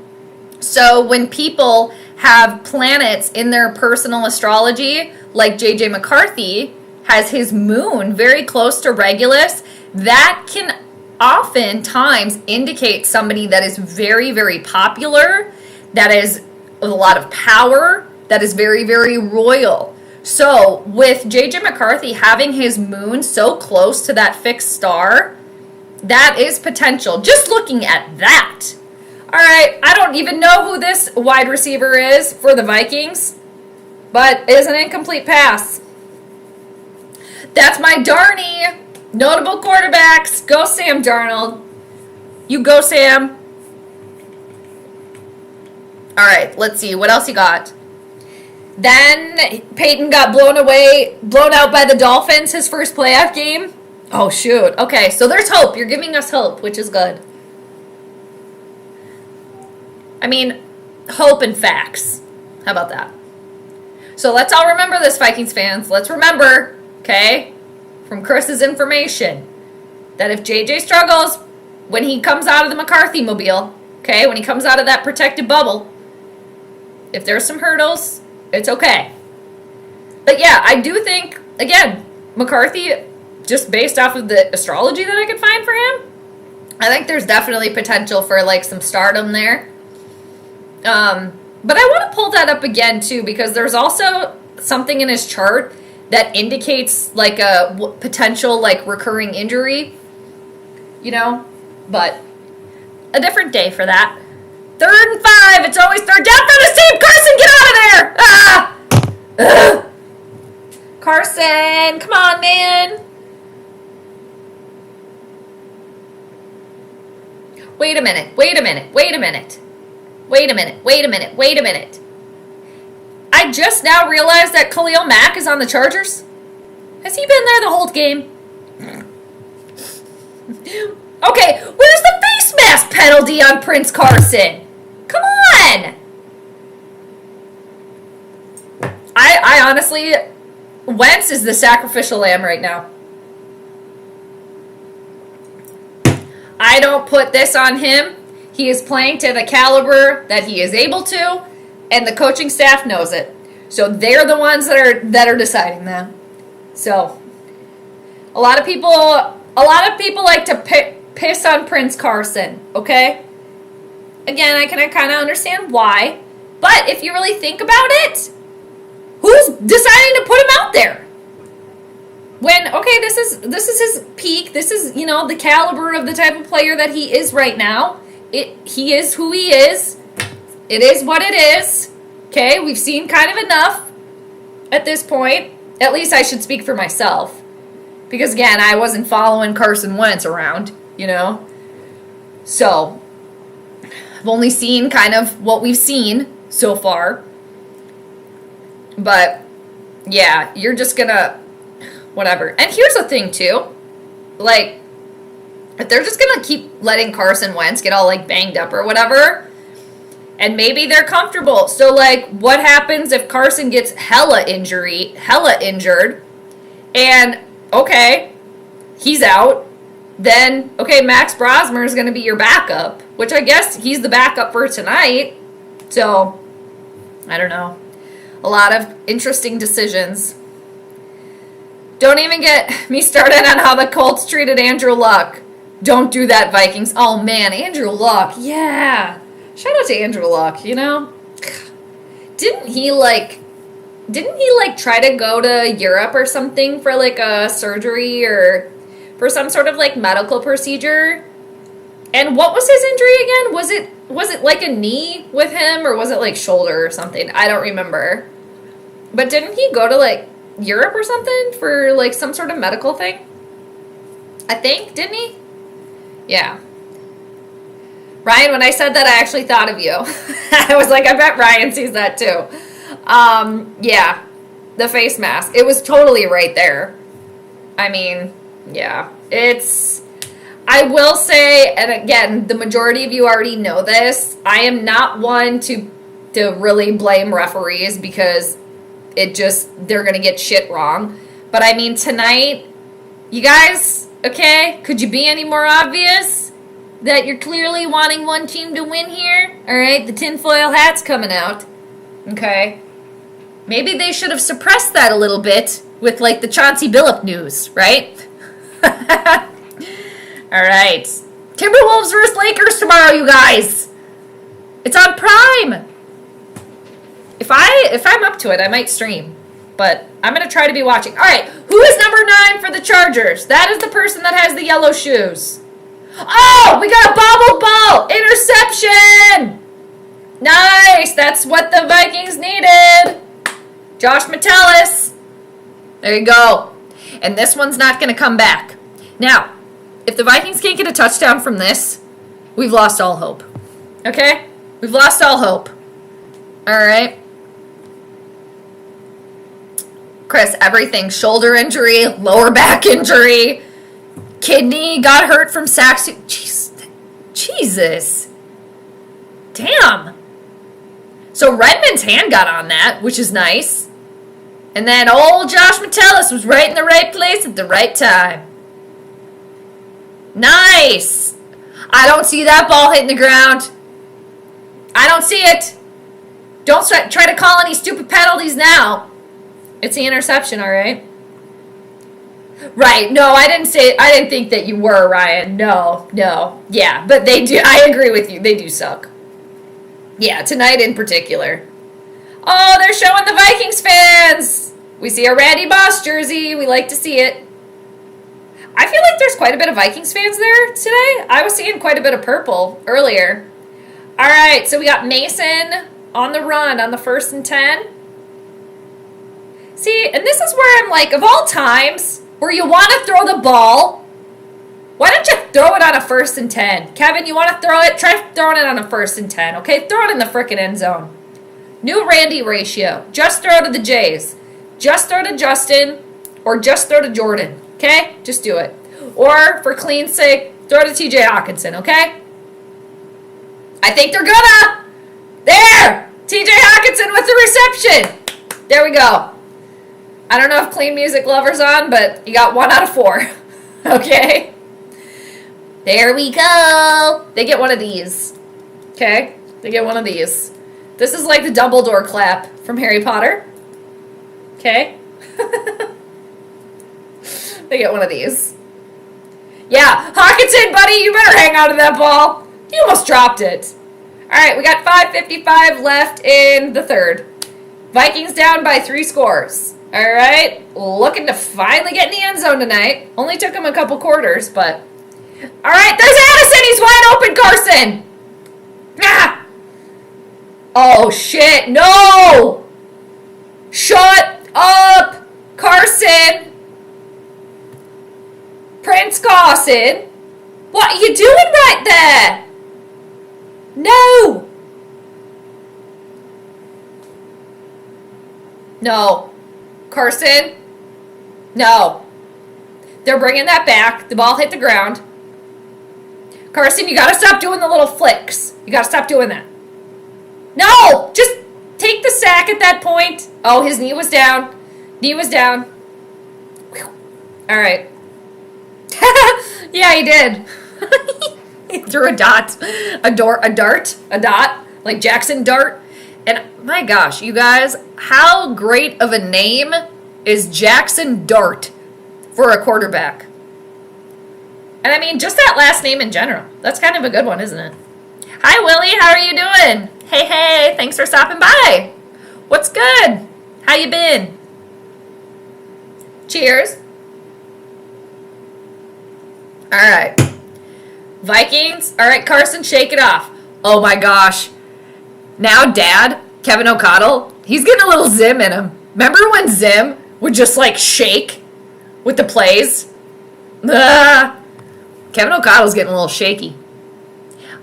A: So when people have planets in their personal astrology, like J.J. McCarthy has his moon very close to Regulus, that can oftentimes indicate somebody that is very, very popular, that is a lot of power, that is very, very royal. So with J.J. McCarthy having his moon so close to that fixed star, that is potential. Just looking at that. All right, I don't even know who this wide receiver is for the Vikings, but it is an incomplete pass. That's my Darnie. Notable quarterbacks. Go Sam Darnold. You go, Sam. All right, let's see. What else you got? Then Peyton got blown out by the Dolphins, his first playoff game. Oh, shoot. Okay, so there's hope. You're giving us hope, which is good. I mean, hope and facts. How about that? So let's all remember this, Vikings fans. Let's remember, okay, from Chris's information, that if JJ struggles when he comes out of the McCarthy mobile, okay, when he comes out of that protected bubble, if there's some hurdles, it's okay. But yeah, I do think, again, McCarthy, just based off of the astrology that I could find for him, I think there's definitely potential for like some stardom there. But I want to pull that up again too, because there's also something in his chart that indicates like a potential like recurring injury, you know, but a different day for that. 3rd and 5, it's always third down for the team. Carson, get out of there! Ah! Ugh. Carson, come on, man. Wait a minute. I just now realized that Khalil Mack is on the Chargers. Has he been there the whole game? Okay, where's the face mask penalty on Prince Carson? Come on! I honestly, Wentz is the sacrificial lamb right now. I don't put this on him. He is playing to the caliber that he is able to, and the coaching staff knows it. So they're the ones that are deciding that. So a lot of people like to piss on Prince Carson, okay? Again, I can kind of understand why, but if you really think about it, who's deciding to put him out there? When, okay, this is his peak. This is, you know, the caliber of the type of player that he is right now. He is who he is. It is what it is. Okay, we've seen kind of enough at this point. At least I should speak for myself. Because, again, I wasn't following Carson Wentz around, you know. So, I've only seen kind of what we've seen so far. But, yeah, you're just gonna... whatever. And here's the thing, too. Like, if they're just going to keep letting Carson Wentz get all, like, banged up or whatever, and maybe they're comfortable. So, like, what happens if Carson gets hella injured, and, okay, he's out. Then, okay, Max Brosmer is going to be your backup, which I guess he's the backup for tonight. So, I don't know. A lot of interesting decisions. Don't even get me started on how the Colts treated Andrew Luck. Don't do that, Vikings. Oh, man, Andrew Luck. Yeah. Shout out to Andrew Luck, you know? Didn't he try to go to Europe or something for, like, a surgery or for some sort of, like, medical procedure? And what was his injury again? Was it like a knee with him, or was it, like, shoulder or something? I don't remember. But didn't he go to, like, Europe or something for, like, some sort of medical thing? I think, didn't he? Yeah. Ryan, when I said that, I actually thought of you. I was like, I bet Ryan sees that too. Yeah, the face mask. It was totally right there. I mean, yeah, I will say, and again, the majority of you already know this, I am not one to really blame referees because they're going to get shit wrong. But I mean, tonight, you guys, okay, could you be any more obvious that you're clearly wanting one team to win here? All right, the tinfoil hat's coming out. Okay. Maybe they should have suppressed that a little bit with, like, the Chauncey Billups news, right? All right. Timberwolves versus Lakers tomorrow, you guys. It's on Prime. If I'm up to it, I might stream. But I'm going to try to be watching. All right. Who is number 9 for the Chargers? That is the person that has the yellow shoes. Oh, we got a bobbled ball. Interception. Nice. That's what the Vikings needed. Josh Metellus. There you go. And this one's not going to come back. Now, if the Vikings can't get a touchdown from this, we've lost all hope. Okay? We've lost all hope. All right? Chris, everything. Shoulder injury, lower back injury, kidney got hurt from sacks. Jesus. Damn. So Redmond's hand got on that, which is nice. And then old Josh Metellus was right in the right place at the right time. Nice. I don't see that ball hitting the ground. I don't see it. Don't try to call any stupid penalties now. It's the interception, all right? Right. No, I didn't think that you were, Ryan. No. Yeah, but they do. I agree with you. They do suck. Yeah, tonight in particular. Oh, they're showing the Vikings fans. We see a Randy Moss jersey. We like to see it. I feel like there's quite a bit of Vikings fans there today. I was seeing quite a bit of purple earlier. All right, so we got Mason on the run on the 1st and 10. See, and this is where I'm like, of all times where you want to throw the ball, why don't you throw it on a 1st and 10? Kevin, you want to throw it? Try throwing it on a 1st and 10, okay? Throw it in the frickin' end zone. New Randy ratio. Just throw to the Jays. Just throw to Justin or just throw to Jordan. Okay? Just do it. Or, for clean sake, throw to TJ Hawkinson, okay? I think they're gonna. There! TJ Hawkinson with the reception. There we go. I don't know if Clean Music Lover's on, but you got 1 out of 4. Okay? There we go. They get one of these. Okay? They get one of these. This is like the Dumbledore clap from Harry Potter. Okay? They get one of these. Yeah, Hawkinson, buddy, you better hang on to that ball. He almost dropped it. All right, we got 5:55 left in the 3rd. Vikings down by 3 scores. All right, looking to finally get in the end zone tonight. Only took him a couple quarters, but... All right, there's Addison. He's wide open, Carson. Ah! Oh, shit. No! Shut up, Carson. Prince Carson. What are you doing right there? No. No. Carson. No. They're bringing that back. The ball hit the ground. Carson, you got to stop doing the little flicks. You got to stop doing that. No! Just take the sack at that point. Oh, his knee was down. Knee was down. Whew. All right. Yeah, he did. He threw a dot. A dot. Like Jackson Dart. And my gosh, you guys, how great of a name is Jackson Dart for a quarterback? And I mean, just that last name in general. That's kind of a good one, isn't it? Hi, Willie. How are you doing? Hey. Thanks for stopping by. What's good? How you been? Cheers. All right. Vikings. All right, Carson, shake it off. Oh, my gosh. Now, Dad, Kevin O'Connell, he's getting a little Zim in him. Remember when Zim would just, like, shake with the plays? Kevin O'Connell's getting a little shaky.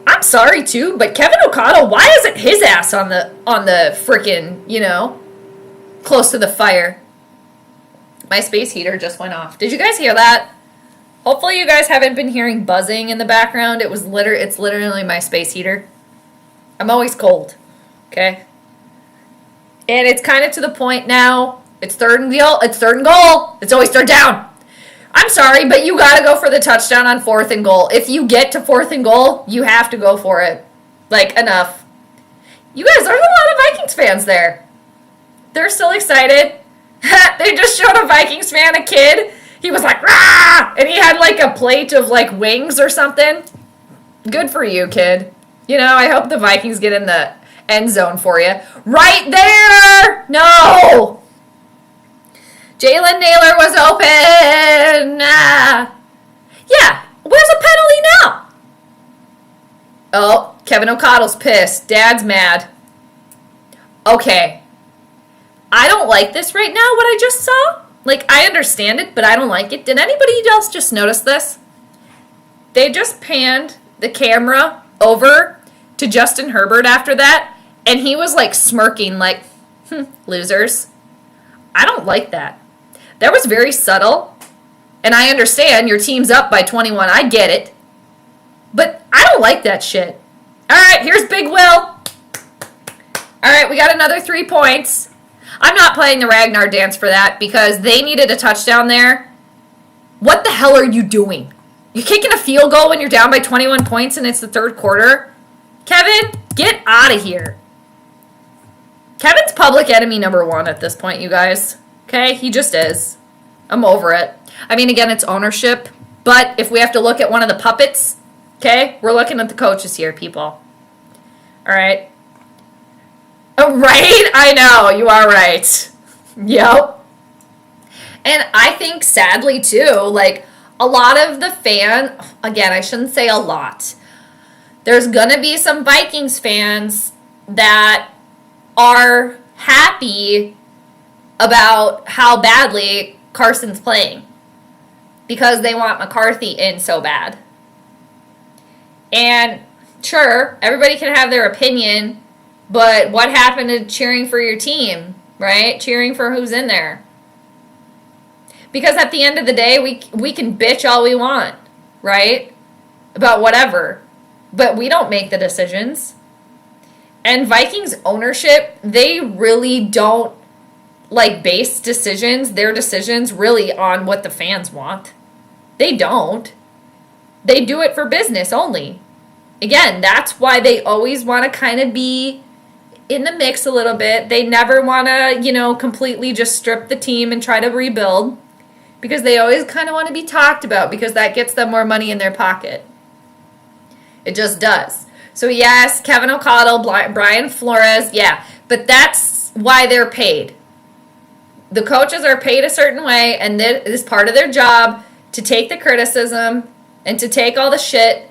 A: I'm sorry too, but Kevin O'Connell, why isn't his ass on the frickin', you know, close to the fire? My space heater just went off. Did you guys hear that? Hopefully you guys haven't been hearing buzzing in the background. It's literally my space heater. I'm always cold. Okay? And it's kind of to the point now. It's third and goal. It's always third down. I'm sorry, but you got to go for the touchdown on 4th and goal. If you get to 4th and goal, you have to go for it. Like, enough. You guys, there's a lot of Vikings fans there. They're still excited. They just showed a Vikings fan, a kid. He was like, rah! And he had like a plate of like wings or something. Good for you, kid. You know, I hope the Vikings get in the end zone for you. Right there! No! Jalen Naylor was open. Yeah, where's a penalty now? Oh, Kevin O'Connell's pissed. Dad's mad. Okay. I don't like this right now, what I just saw. Like, I understand it, but I don't like it. Did anybody else just notice this? They just panned the camera over to Justin Herbert after that, and he was, like, smirking, like, losers. I don't like that. That was very subtle, and I understand your team's up by 21. I get it. But I don't like that shit. All right, here's Big Will. All right, we got another 3 points. I'm not playing the Ragnar dance for that because they needed a touchdown there. What the hell are you doing? You're kicking a field goal when you're down by 21 points and it's the 3rd quarter? Kevin, get out of here. Kevin's public enemy number 1 at this point, you guys. Okay, he just is. I'm over it. I mean, again, it's ownership. But if we have to look at one of the puppets, okay, we're looking at the coaches here, people. All right. Oh, right? I know, you are right. Yep. And I think, sadly, too, like, a lot of the again, I shouldn't say a lot. There's going to be some Vikings fans that are happy about how badly Carson's playing because they want McCarthy in so bad. And sure, everybody can have their opinion, but what happened to cheering for your team, right? Cheering for who's in there. Because at the end of the day, we can bitch all we want, right? About whatever. But we don't make the decisions. And Vikings ownership, they really don't like base their decisions really on what the fans want. They don't. They do it for business only. Again, that's why they always want to kind of be in the mix a little bit. They never want to, completely just strip the team and try to rebuild because they always kind of want to be talked about because that gets them more money in their pocket. It just does. So yes, Kevin O'Connell, Brian Flores, yeah, but that's why they're paid. The coaches are paid a certain way, and it is part of their job to take the criticism and to take all the shit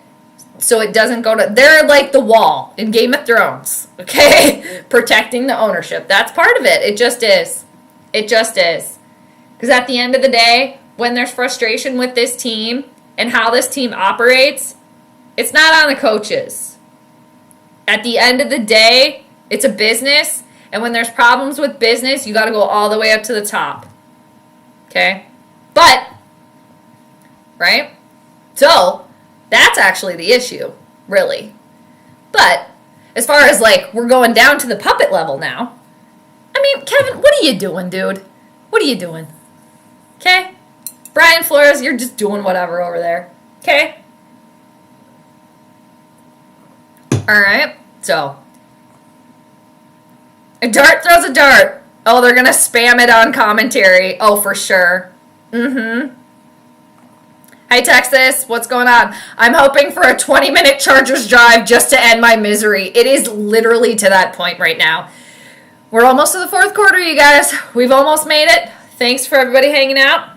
A: so it doesn't go to... They're like the wall in Game of Thrones, okay? Protecting the ownership. That's part of it. It just is. It just is. Because at the end of the day, when there's frustration with this team and how this team operates, it's not on the coaches. At the end of the day, it's a business, and when there's problems with business, you got to go all the way up to the top. Okay? But, right? So, that's actually the issue, really. But, as far as, like, we're going down to the puppet level now, I mean, Kevin, what are you doing, dude? What are you doing? Okay? Brian Flores, you're just doing whatever over there. Okay? Alright, so. A dart throws a dart. Oh, they're going to spam it on commentary. Oh, for sure. Mm-hmm. Hi, Texas. What's going on? I'm hoping for a 20-minute Chargers drive just to end my misery. It is literally to that point right now. We're almost to the 4th quarter, you guys. We've almost made it. Thanks for everybody hanging out.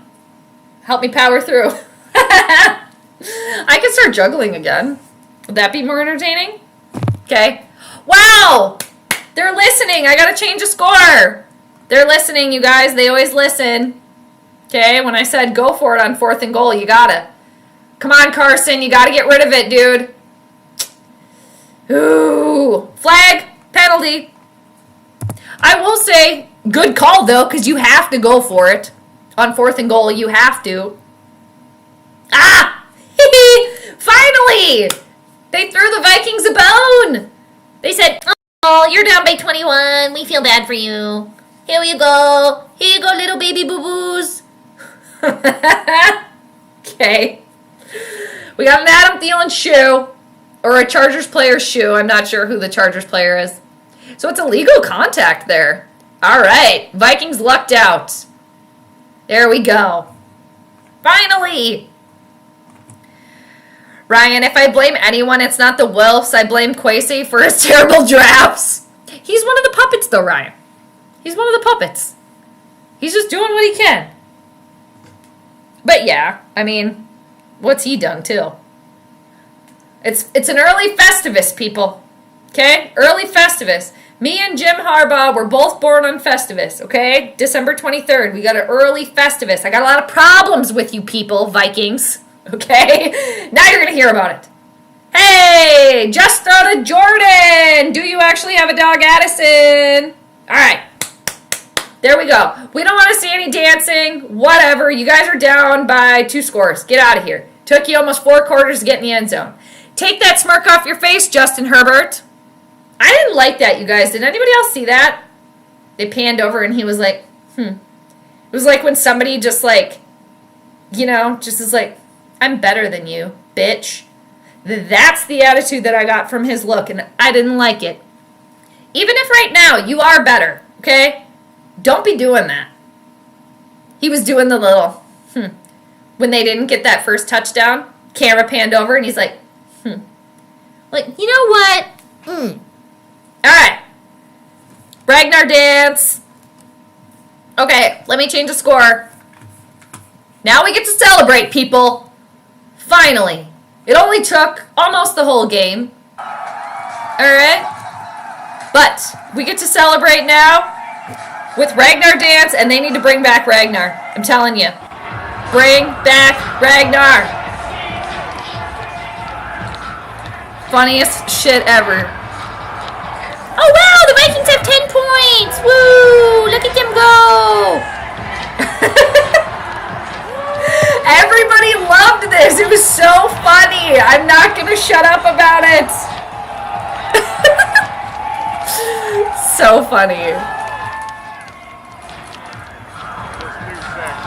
A: Help me power through. I could start juggling again. Would that be more entertaining? Okay. Wow! They're listening. I gotta change the score. They're listening, you guys. They always listen. Okay, when I said go for it on 4th and goal, you gotta. Come on, Carson. You gotta get rid of it, dude. Ooh, flag, penalty. I will say, good call though, because you have to go for it. On 4th and goal, you have to. Ah! Finally! They threw the Vikings a bone! They said, oh, you're down by 21. We feel bad for you. Here you go. Here you go, little baby boo-boos. Okay. We got an Adam Thielen shoe. Or a Chargers player's shoe. I'm not sure who the Chargers player is. So it's illegal contact there. All right. Vikings lucked out. There we go. Finally. Ryan, if I blame anyone, it's not the Wilfs. I blame Kwesi for his terrible drafts. He's one of the puppets, though, Ryan. He's one of the puppets. He's just doing what he can. But yeah, I mean, what's he done, too? It's an early Festivus, people. Okay? Early Festivus. Me and Jim Harbaugh were both born on Festivus, okay? December 23rd. We got an early Festivus. I got a lot of problems with you people, Vikings. Okay? Now you're going to hear about it. Hey! Just throw to Jordan! Do you actually have a dog, Addison? All right. There we go. We don't want to see any dancing. Whatever. You guys are down by 2 scores. Get out of here. Took you almost 4 quarters to get in the end zone. Take that smirk off your face, Justin Herbert. I didn't like that, you guys. Did anybody else see that? They panned over and he was like, It was like when somebody just like, just is like, I'm better than you, bitch. That's the attitude that I got from his look, and I didn't like it. Even if right now you are better, okay? Don't be doing that. He was doing the little, When they didn't get that first touchdown, camera panned over, and he's like, Like, you know what? All right. Ragnar dance. Okay, let me change the score. Now we get to celebrate, people. Finally. It only took almost the whole game. Alright? But we get to celebrate now with Ragnar dance, and they need to bring back Ragnar. I'm telling you. Bring back Ragnar. Funniest shit ever. Oh wow, the Vikings have 10 points! Woo! Look at them go! Everybody loved this. It was so funny. I'm not going to shut up about it. So funny.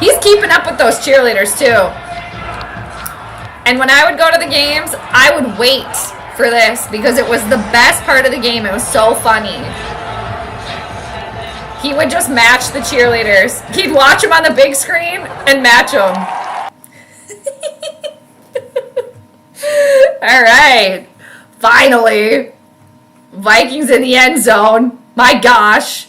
A: He's keeping up with those cheerleaders too. And when I would go to the games, I would wait for this because it was the best part of the game. It was so funny. He would just match the cheerleaders. He'd watch them on the big screen and match them. All right. Finally. Vikings in the end zone. My gosh.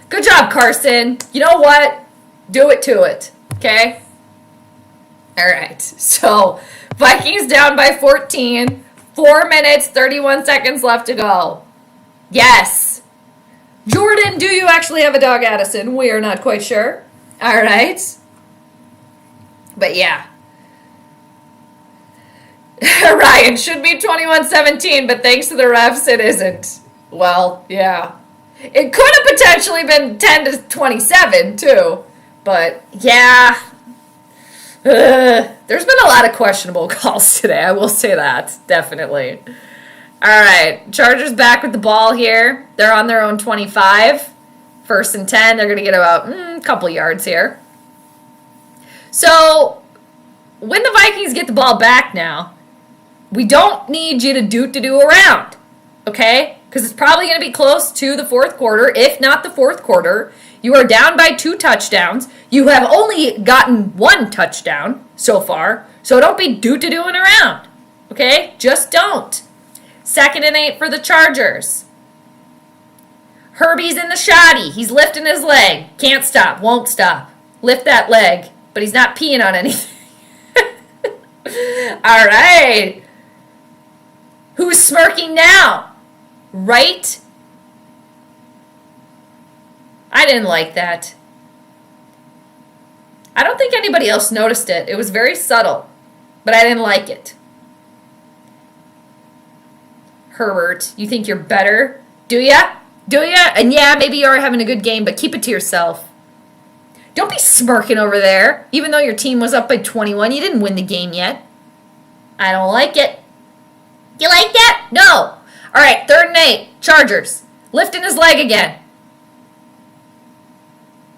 A: Good job, Carson. You know what? Do it to it. Okay? All right. So, Vikings down by 14. 4 minutes, 31 seconds left to go. Yes. Jordan, do you actually have a dog, Addison? We are not quite sure. All right. But yeah. Ryan, should be 21-17, but thanks to the refs, it isn't. Well, yeah. It could have potentially been 10-27, too. But, yeah. There's been a lot of questionable calls today, I will say that. Definitely. All right. Chargers back with the ball here. They're on their own 25. 1st and 10. They're going to get about a couple yards here. So, when the Vikings get the ball back now, we don't need you to do around, okay? Because it's probably going to be close to the 4th quarter, if not the 4th quarter. You are down by 2 touchdowns. You have only gotten 1 touchdown so far, so don't be doing around, okay? Just don't. 2nd and 8 for the Chargers. Herbie's in the shoddy. He's lifting his leg. Can't stop, won't stop. Lift that leg, but he's not peeing on anything. All right. Who's smirking now? Right? I didn't like that. I don't think anybody else noticed it. It was very subtle, but I didn't like it. Herbert. You think you're better? Do ya? Do ya? And yeah, maybe you are having a good game, but keep it to yourself. Don't be smirking over there. Even though your team was up by 21, you didn't win the game yet. I don't like it. You like that? No. All right, 3rd and 8. Chargers. Lifting his leg again.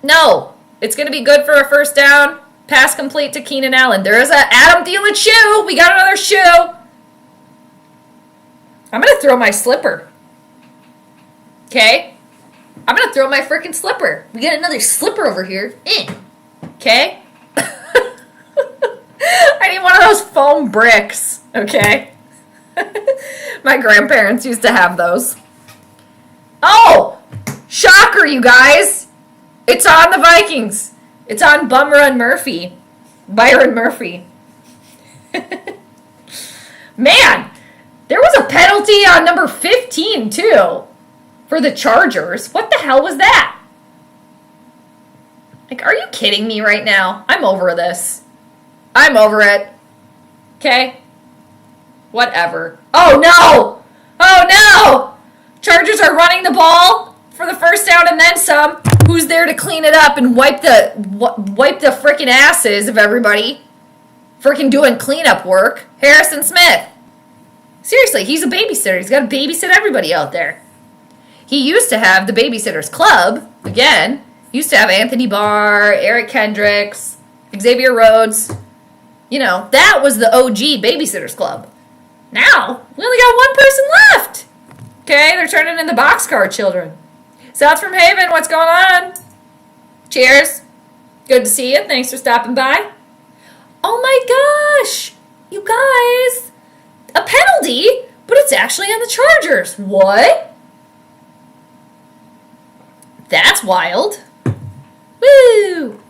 A: No. It's going to be good for a first down. Pass complete to Keenan Allen. There is a Adam Thielen shoe. We got another shoe. I'm going to throw my slipper. Okay? I'm going to throw my freaking slipper. We got another slipper over here. Okay? I need one of those foam bricks. Okay? My grandparents used to have those. Oh! Shocker, you guys! It's on the Vikings. It's on Byron Murphy. Man, there was a penalty on number 15, too, for the Chargers. What the hell was that? Like, are you kidding me right now? I'm over this. I'm over it. Okay? Whatever. Oh, no! Oh, no! Chargers are running the ball for the first down and then some. Who's there to clean it up and wipe the freaking asses of everybody? Freaking doing cleanup work. Harrison Smith. Seriously, he's a babysitter. He's got to babysit everybody out there. He used to have the Babysitters Club. Again, he used to have Anthony Barr, Eric Kendricks, Xavier Rhodes. You know, that was the OG Babysitters Club. Now, we only got one person left. Okay, they're turning into boxcar children. South from Haven, what's going on? Cheers. Good to see you. Thanks for stopping by. Oh my gosh. You guys. A penalty, but it's actually on the Chargers. What? That's wild. Woo.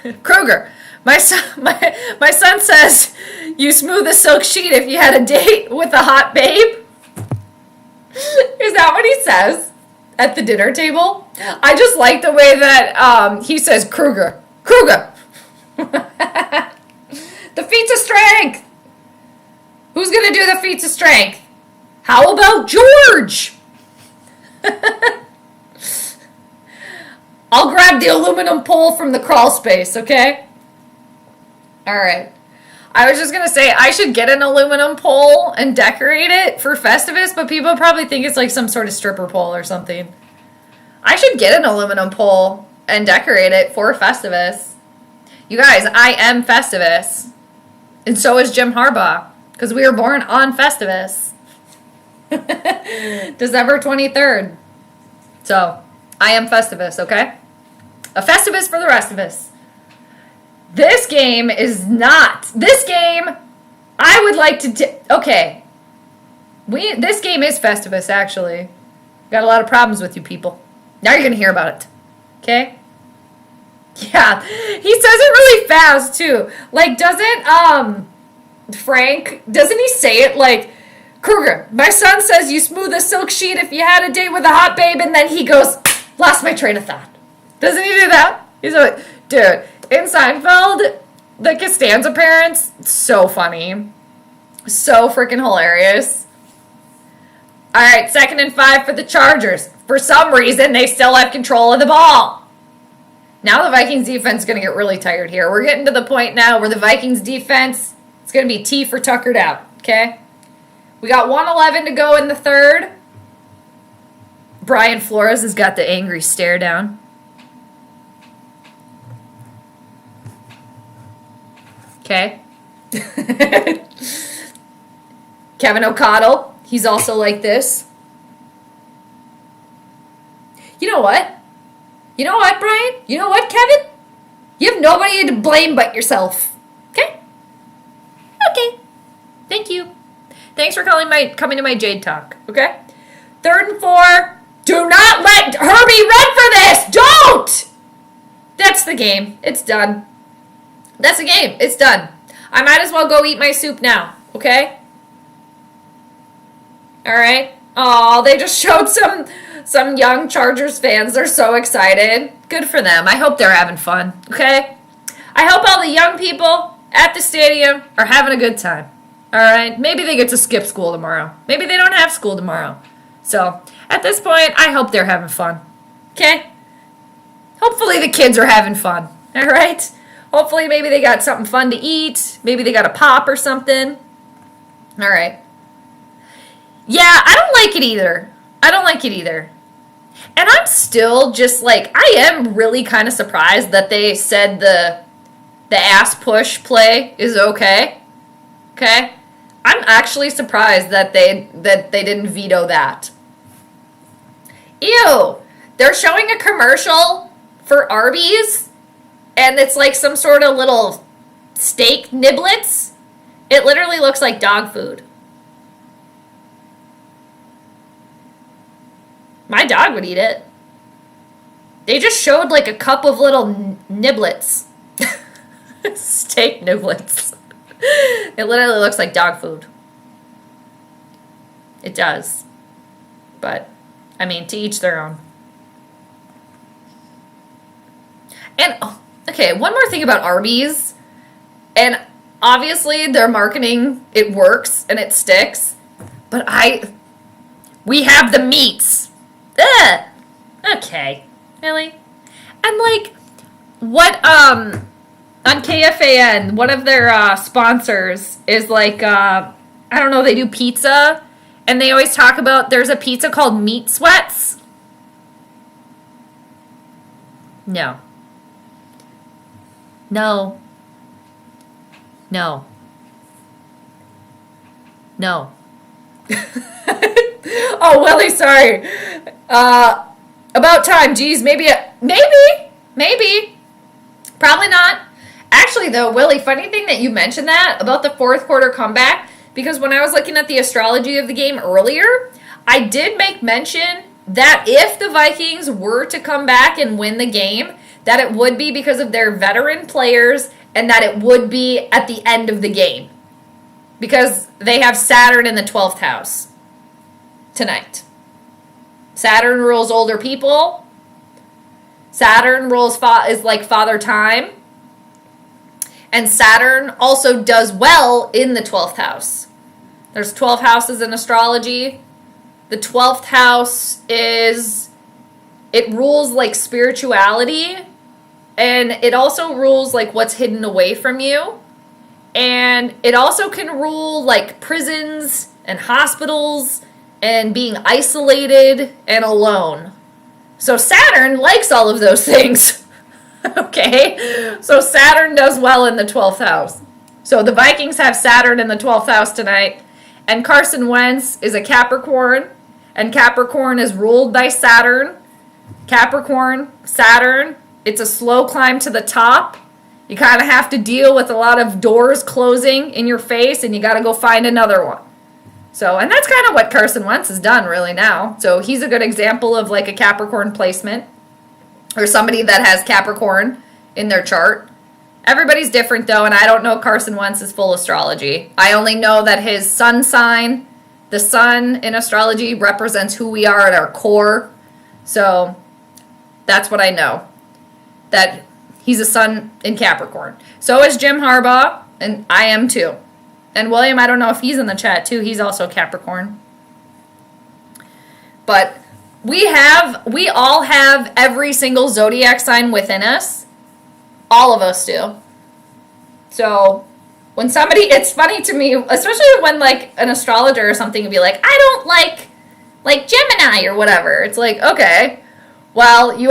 A: Kroger. My son says you smooth a silk sheet if you had a date with a hot babe. Is that what he says at the dinner table? I just like the way that he says Kruger. The feats of strength. Who's going to do the feats of strength? How about George? I'll grab the aluminum pole from the crawl space, okay? All right. I was just going to say I should get an aluminum pole and decorate it for Festivus, but people probably think it's like some sort of stripper pole or something. I should get an aluminum pole and decorate it for Festivus. You guys, I am Festivus. And so is Jim Harbaugh, because we were born on Festivus. December 23rd. So, I am Festivus, okay? A Festivus for the rest of us. This game is not. This game, I would like to... Okay. This game is Festivus, actually. Got a lot of problems with you people. Now you're going to hear about it. Okay? Yeah. He says it really fast, too. Like, doesn't, Frank, doesn't he say it like, Kruger, my son says you smooth a silk sheet if you had a date with a hot babe, and then he goes, lost my train of thought. Doesn't he do that? He's like, dude, in Seinfeld, the Costanza parents, so funny. So freaking hilarious. All right, 2nd and 5 for the Chargers. For some reason, they still have control of the ball. Now the Vikings defense is going to get really tired here. We're getting to the point now where the Vikings defense is going to be T for tuckered out, okay? We got 1:11 to go in the 3rd. Brian Flores has got the angry stare down. Okay. Kevin O'Connell, he's also like this. You know what? You know what, Brian? You know what, Kevin? You have nobody to blame but yourself. Okay? Okay. Thank you. Thanks for coming to my Jade talk. Okay? 3rd and 4. Do not let Herbie run for this! Don't! That's the game. It's done. That's the game. It's done. I might as well go eat my soup now. Okay? Alright. Oh, they just showed some young Chargers fans. They're so excited. Good for them. I hope they're having fun. Okay? I hope all the young people at the stadium are having a good time. All right? Maybe they get to skip school tomorrow. Maybe they don't have school tomorrow. So, at this point, I hope they're having fun. Okay? Hopefully the kids are having fun. All right? Hopefully maybe they got something fun to eat. Maybe they got a pop or something. All right. Yeah, I don't like it either. I don't like it either. And I'm still just like, I am really kind of surprised that they said the ass push play is okay. Okay? I'm actually surprised that they didn't veto that. Ew. They're showing a commercial for Arby's, and it's like some sort of little steak niblets. It literally looks like dog food. My dog would eat it. They just showed like a cup of little niblets. Steak niblets. It literally looks like dog food. It does. But, I mean, to each their own. And, okay, one more thing about Arby's. And obviously their marketing, it works and it sticks. But we have the meats. Ugh. Okay. Really? And like, what, on KFAN, one of their sponsors is like, I don't know, they do pizza. And they always talk about, there's a pizza called Meat Sweats. No. No. No. No. Oh, Willie, sorry. About time. Geez, maybe. Probably not. Actually, though, Willie, funny thing that you mentioned that about the fourth quarter comeback, because when I was looking at the astrology of the game earlier, I did make mention that if the Vikings were to come back and win the game, that it would be because of their veteran players and that it would be at the end of the game. Because they have Saturn in the 12th house tonight. Saturn rules older people. Saturn rules is like father time. And Saturn also does well in the 12th house. There's 12 houses in astrology. The 12th house it rules like spirituality. And it also rules like what's hidden away from you. And it also can rule like prisons and hospitals and being isolated and alone. So Saturn likes all of those things. Okay? So Saturn does well in the 12th house. So the Vikings have Saturn in the 12th house tonight. And Carson Wentz is a Capricorn. And Capricorn is ruled by Saturn. Capricorn, Saturn. It's a slow climb to the top. You kind of have to deal with a lot of doors closing in your face, and you got to go find another one. So, and that's kind of what Carson Wentz has done really now. So he's a good example of like a Capricorn placement, or somebody that has Capricorn in their chart. Everybody's different though, and I don't know Carson Wentz's full astrology. I only know that his sun sign, the sun in astrology, represents who we are at our core. So that's what I know. That he's a sun in Capricorn. So is Jim Harbaugh, and I am too. And William, I don't know if he's in the chat too. He's also Capricorn. But we all have every single zodiac sign within us. All of us do. So when it's funny to me, especially when like an astrologer or something would be like, I don't like Gemini or whatever. It's like, okay, well, you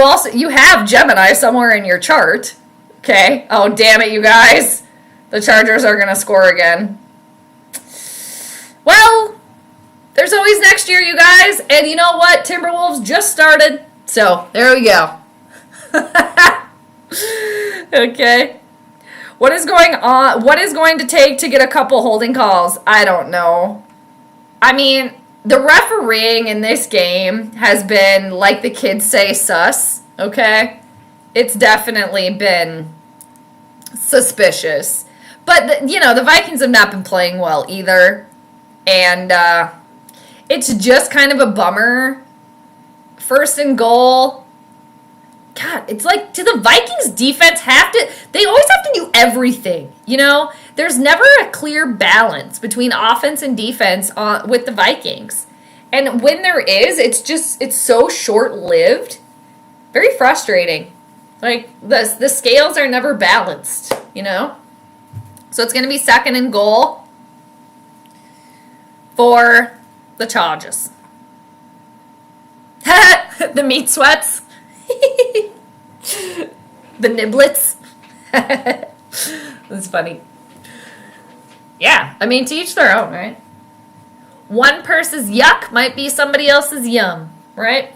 A: have Gemini somewhere in your chart. Okay. Oh, damn it, you guys. The Chargers are going to score again. Well, there's always next year, you guys. And you know what? Timberwolves just started. So, there we go. Okay. What is going on? What is going to take to get a couple holding calls? I don't know. I mean, the refereeing in this game has been, like the kids say, sus. Okay? It's definitely been suspicious. But, the Vikings have not been playing well either. And it's just kind of a bummer. First and goal. God, it's like, do the Vikings defense they always have to do everything, They there's never a clear balance between offense and defense with the Vikings. And when there is, it's so short-lived. Very frustrating. Like, the scales are never balanced, you know? So it's going to be 2nd and goal for the Chargers. The meat sweats. The niblets. That's funny. Yeah, I mean, to each their own, right? One person's yuck might be somebody else's yum, right?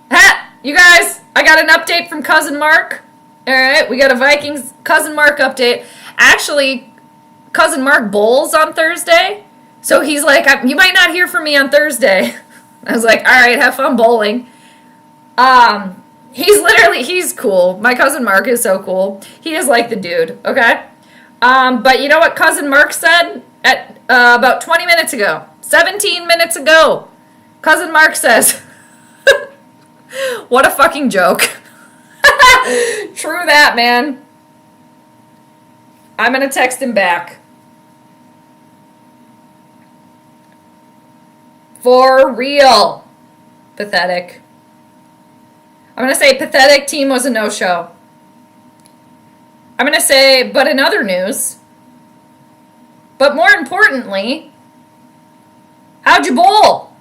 A: Ha! You guys, I got an update from Cousin Mark. All right, we got a Vikings Cousin Mark update. Actually, Cousin Mark bowls on Thursday. So he's like, you might not hear from me on Thursday. I was like, all right, have fun bowling. He's cool. My Cousin Mark is so cool. He is like the dude, okay? But you know what Cousin Mark said at about 20 minutes ago? 17 minutes ago. Cousin Mark says, what a fucking joke. True that, man. I'm going to text him back. For real. Pathetic. I'm going to say pathetic team was a no-show. I'm going to say, but in other news, but more importantly, how'd you bowl?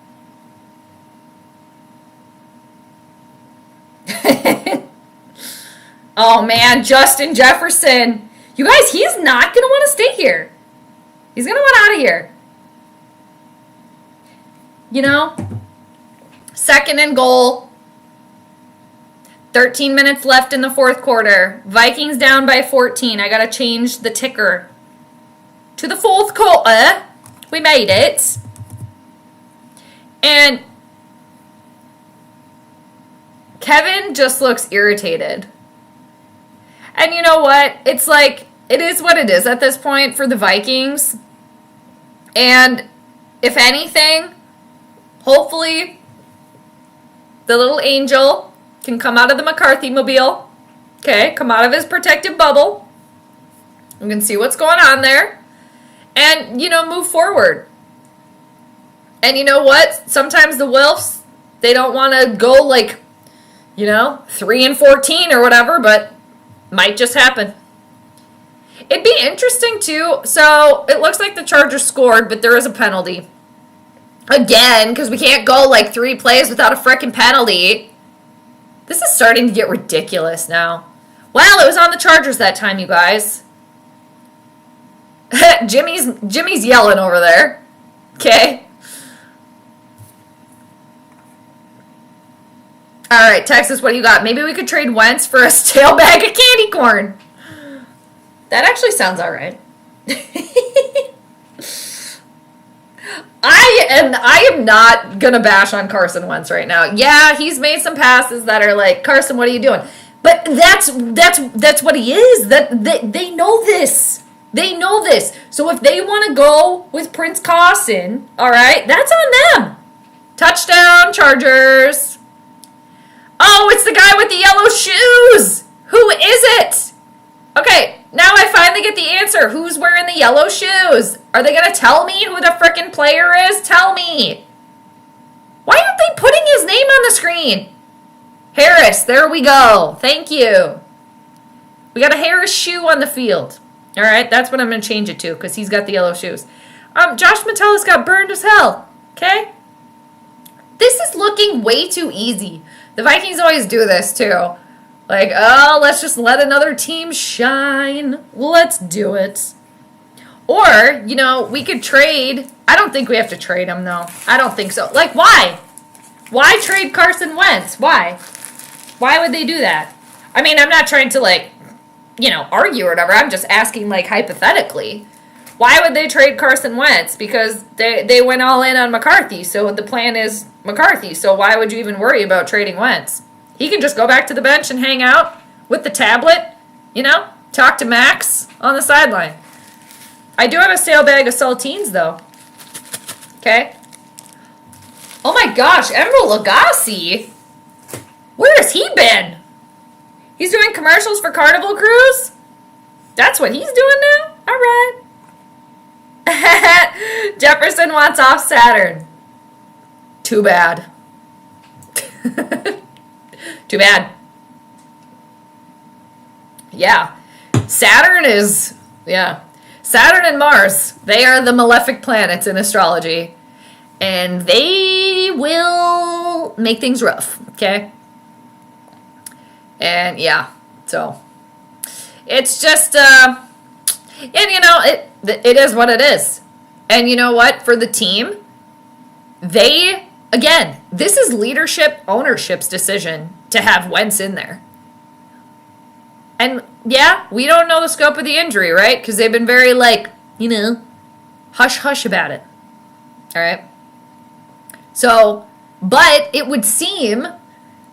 A: Oh man, Justin Jefferson. You guys, he's not going to want to stay here. He's going to want out of here. You know, 2nd and goal. 13 minutes left in the 4th quarter. Vikings down by 14. I got to change the ticker to the 4th quarter. We made it. And Kevin just looks irritated. And you know what? It's like, it is what it is at this point for the Vikings. And if anything, hopefully the little angel can come out of the McCarthy mobile. Okay, come out of his protective bubble. We can see what's going on there. And, you know, move forward. And you know what? Sometimes the Wilfs, they don't want to go like, you know, 3-14 or whatever, but might just happen. It'd be interesting too. So it looks like the Chargers scored, but there is a penalty. Again, because we can't go like 3 plays without a frickin' penalty. This is starting to get ridiculous now. Well, it was on the Chargers that time, you guys. Jimmy's yelling over there. Okay. All right, Texas, what do you got? Maybe we could trade Wentz for a stale bag of candy corn. That actually sounds all right. I am not gonna bash on Carson Wentz right now. Yeah, he's made some passes that are like, Carson, what are you doing? But that's what he is. They know this. They know this. So if they want to go with Prince Carson, all right, that's on them. Touchdown, Chargers. Oh, it's the guy with the yellow shoes. Who is it? Okay, now I finally get the answer. Who's wearing the yellow shoes? Are they going to tell me who the frickin' player is? Tell me. Why aren't they putting his name on the screen? Harris, there we go. Thank you. We got a Harris shoe on the field. All right, that's what I'm going to change it to because he's got the yellow shoes. Josh Metellus got burned as hell. Okay? This is looking way too easy. The Vikings always do this too. Like, oh, let's just let another team shine. Let's do it. Or, you know, we could trade. I don't think we have to trade him, though. I don't think so. Like, why? Why trade Carson Wentz? Why? Why would they do that? I mean, I'm not trying to, like, you know, argue or whatever. I'm just asking, like, hypothetically. Why would they trade Carson Wentz? Because they went all in on McCarthy, so the plan is McCarthy. So why would you even worry about trading Wentz? He can just go back to the bench and hang out with the tablet, you know, talk to Max on the sideline. I do have a stale bag of saltines, though. Okay. Oh my gosh, Emerald Lagasse. Where has he been? He's doing commercials for Carnival Cruise? That's what he's doing now? All right. Jefferson wants off Saturn. Too bad. Too bad. Yeah. Saturn and Mars, they are the malefic planets in astrology. And they will make things rough, okay? And yeah, so it's just, and you know, it is what it is. And you know what? For the team, again, this is leadership ownership's decision to have Wentz in there. And yeah, we don't know the scope of the injury, right? Because they've been very hush-hush about it. All right? So, but it would seem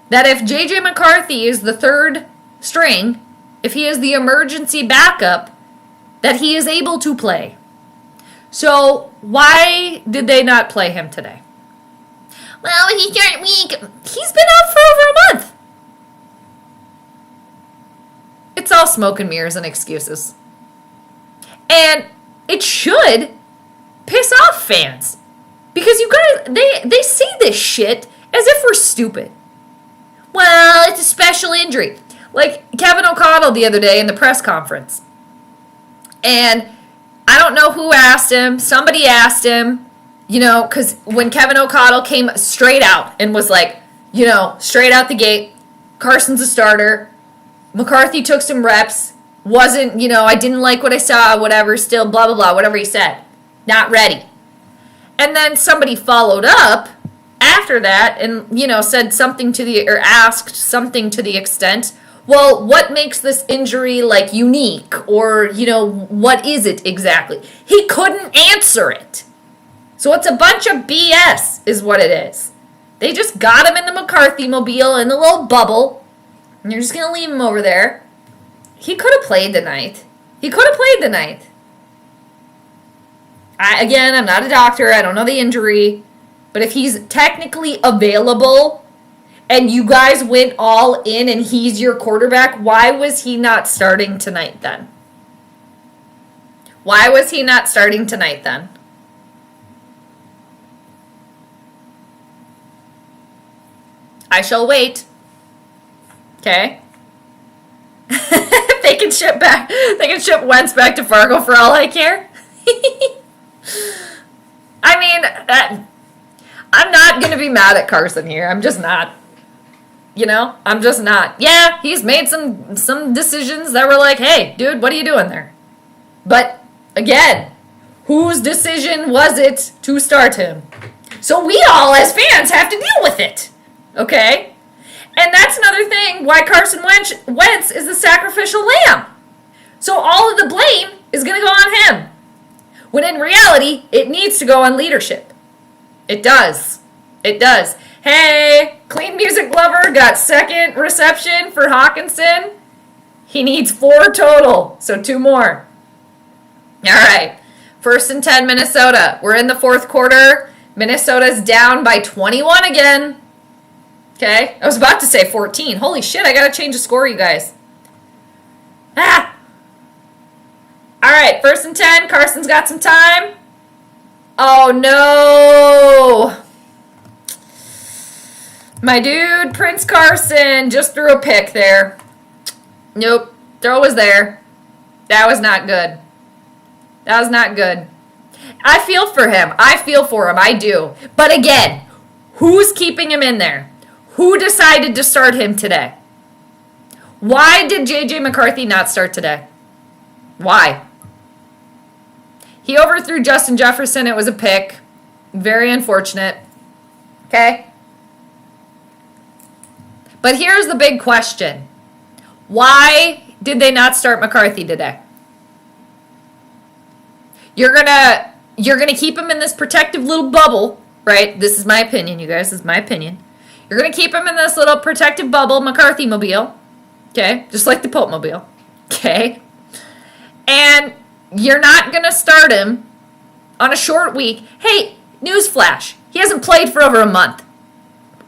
A: that if J.J. McCarthy is the third string, if he is the emergency backup, that he is able to play. So, why did they not play him today? Well, he got weak. He's been out for over a month. It's all smoke and mirrors and excuses. And it should piss off fans. Because you guys, they say this shit as if we're stupid. Well, it's a special injury. Like Kevin O'Connell the other day in the press conference. And I don't know who asked him. Somebody asked him, because when Kevin O'Connell came straight out and was like, straight out the gate, Carson's a starter. McCarthy took some reps. Wasn't, I didn't like what I saw, whatever, still, blah, blah, blah, whatever he said. Not ready. And then somebody followed up after that and, said something or asked something to the extent, well, what makes this injury, unique? Or, what is it exactly? He couldn't answer it. So it's a bunch of BS is what it is. They just got him in the McCarthy mobile in the little bubble. And you're just going to leave him over there. He could have played tonight. I'm not a doctor. I don't know the injury. But if he's technically available and you guys went all in and he's your quarterback, why was he not starting tonight then? I shall wait. Okay? They can ship Wentz back to Fargo for all I care. I mean, I'm not going to be mad at Carson here. I'm just not. I'm just not. Yeah, he's made some decisions that were like, hey, dude, what are you doing there? But, again, whose decision was it to start him? So we all, as fans, have to deal with it. Okay? And that's another thing why Carson Wentz is the sacrificial lamb. So all of the blame is going to go on him. When in reality, it needs to go on leadership. It does. Hey, Clean Music Lover got second reception for Hawkinson. He needs 4 total, so 2 more. All right, 1st and 10 Minnesota. We're in the 4th quarter. Minnesota's down by 21 again. Okay, I was about to say 14. Holy shit, I gotta change the score, you guys. All right, 1st and 10. Carson's got some time. Oh, no. My dude, Prince Carson, just threw a pick there. Nope, throw was there. That was not good. I feel for him. I do. But again, who's keeping him in there? Who decided to start him today? Why did J.J. McCarthy not start today? Why? He overthrew Justin Jefferson. It was a pick. Very unfortunate. Okay? But here's the big question. Why did they not start McCarthy today? You're gonna keep him in this protective little bubble, right? This is my opinion, you guys. This is my opinion. You're going to keep him in this little protective bubble, McCarthy mobile. Okay? Just like the Pope mobile. Okay? And you're not going to start him on a short week. Hey, newsflash. He hasn't played for over a month.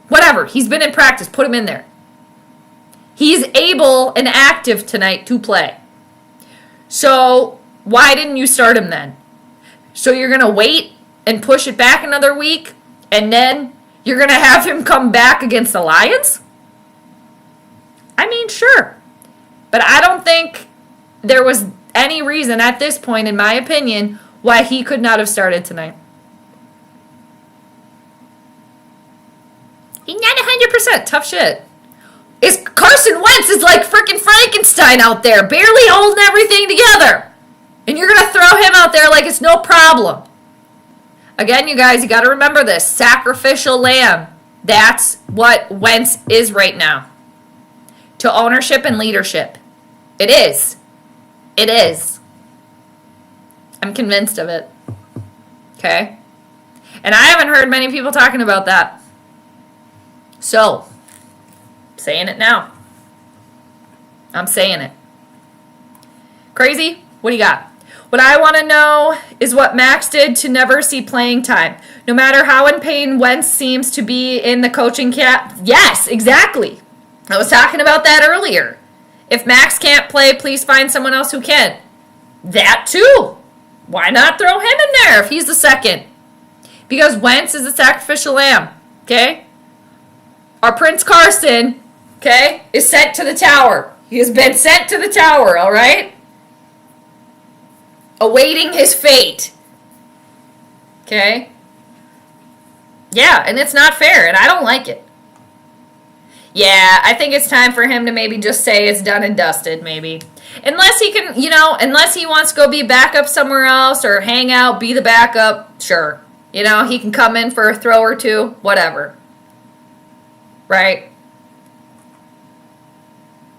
A: Whatever. He's been in practice. Put him in there. He's able and active tonight to play. So why didn't you start him then? So you're going to wait and push it back another week, and then you're going to have him come back against the Lions? I mean, sure. But I don't think there was any reason at this point, in my opinion, why he could not have started tonight. He's not 100%. Tough shit. Carson Wentz is like freaking Frankenstein out there, barely holding everything together. And you're going to throw him out there like it's no problem. Again, you guys, you got to remember this. Sacrificial lamb. That's what Wentz is right now. To ownership and leadership. It is. It is. I'm convinced of it. Okay? And I haven't heard many people talking about that. So, I'm saying it now. I'm saying it. Crazy? What do you got? What I want to know is what Max did to never see playing time. No matter how in pain Wentz seems to be in the coaching cap. Yes, exactly. I was talking about that earlier. If Max can't play, please find someone else who can. That too. Why not throw him in there if he's the second? Because Wentz is a sacrificial lamb. Okay? Our Prince Carson, okay, is sent to the tower. He has been sent to the tower, all right? Awaiting his fate. Okay? Yeah, and it's not fair, and I don't like it. Yeah, I think it's time for him to maybe just say it's done and dusted, maybe. Unless he can, unless he wants to go be backup somewhere else or hang out, be the backup, sure. He can come in for a throw or two, whatever. Right?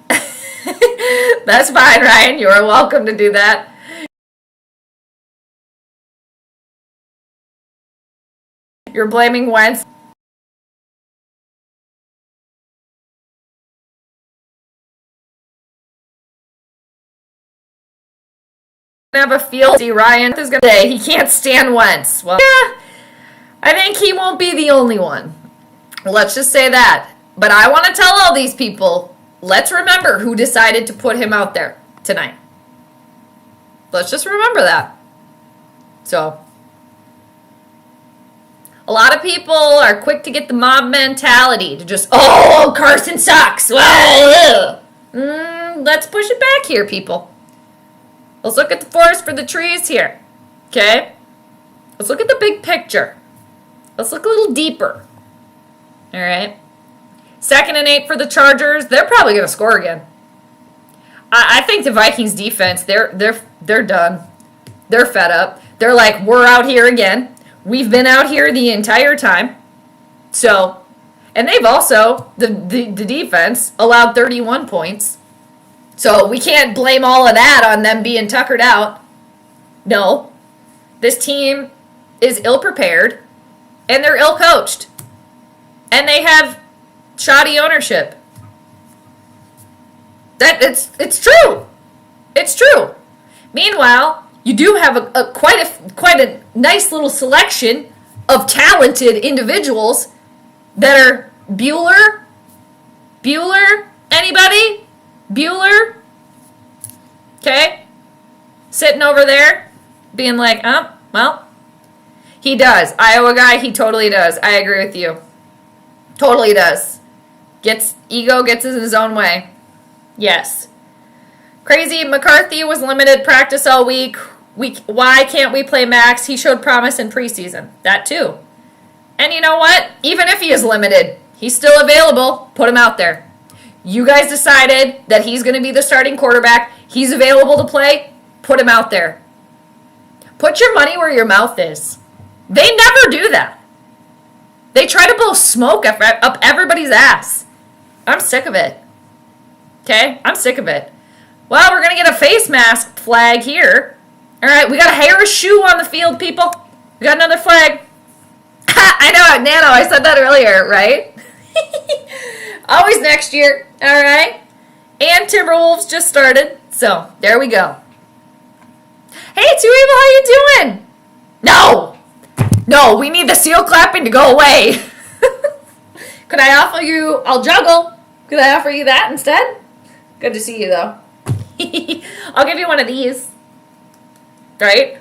A: That's fine, Ryan. You are welcome to do that. You're blaming Wentz. Have a field. See, Ryan is going to say he can't stand Wentz. Well, yeah, I think he won't be the only one. Let's just say that. But I want to tell all these people, let's remember who decided to put him out there tonight. Let's just remember that. So, a lot of people are quick to get the mob mentality to just, oh, Carson sucks. Let's push it back here, people. Let's look at the forest for the trees here. Okay? Let's look at the big picture. Let's look a little deeper. All right? 2nd and 8 for the Chargers. They're probably going to score again. I think the Vikings defense, they're done. They're fed up. They're like, we're out here again. We've been out here the entire time. So, and they've also, the defense, allowed 31 points. So we can't blame all of that on them being tuckered out. No. This team is ill-prepared, and they're ill-coached. And they have shoddy ownership. It's true. It's true. Meanwhile, you do have quite a nice little selection of talented individuals that are Bueller, anybody? Bueller, okay, sitting over there, being like, well, he does. Iowa guy, he totally does. I agree with you. Totally does. Gets in his own way. Yes. Crazy, McCarthy was limited practice all week. Why can't we play Max? He showed promise in preseason. That too. And you know what? Even if he is limited, he's still available. Put him out there. You guys decided that he's going to be the starting quarterback. He's available to play. Put him out there. Put your money where your mouth is. They never do that. They try to blow smoke up everybody's ass. I'm sick of it. Okay? I'm sick of it. Well, we're going to get a face mask flag here. All right, we got a Harris shoe on the field, people. We got another flag. I know, Nano, I said that earlier, right? Always next year, all right? And Timberwolves just started, so there we go. Hey, Too Evil, how you doing? No, we need the seal clapping to go away. Could I offer you, I'll juggle. Could I offer you that instead? Good to see you, though. I'll give you one of these. Right?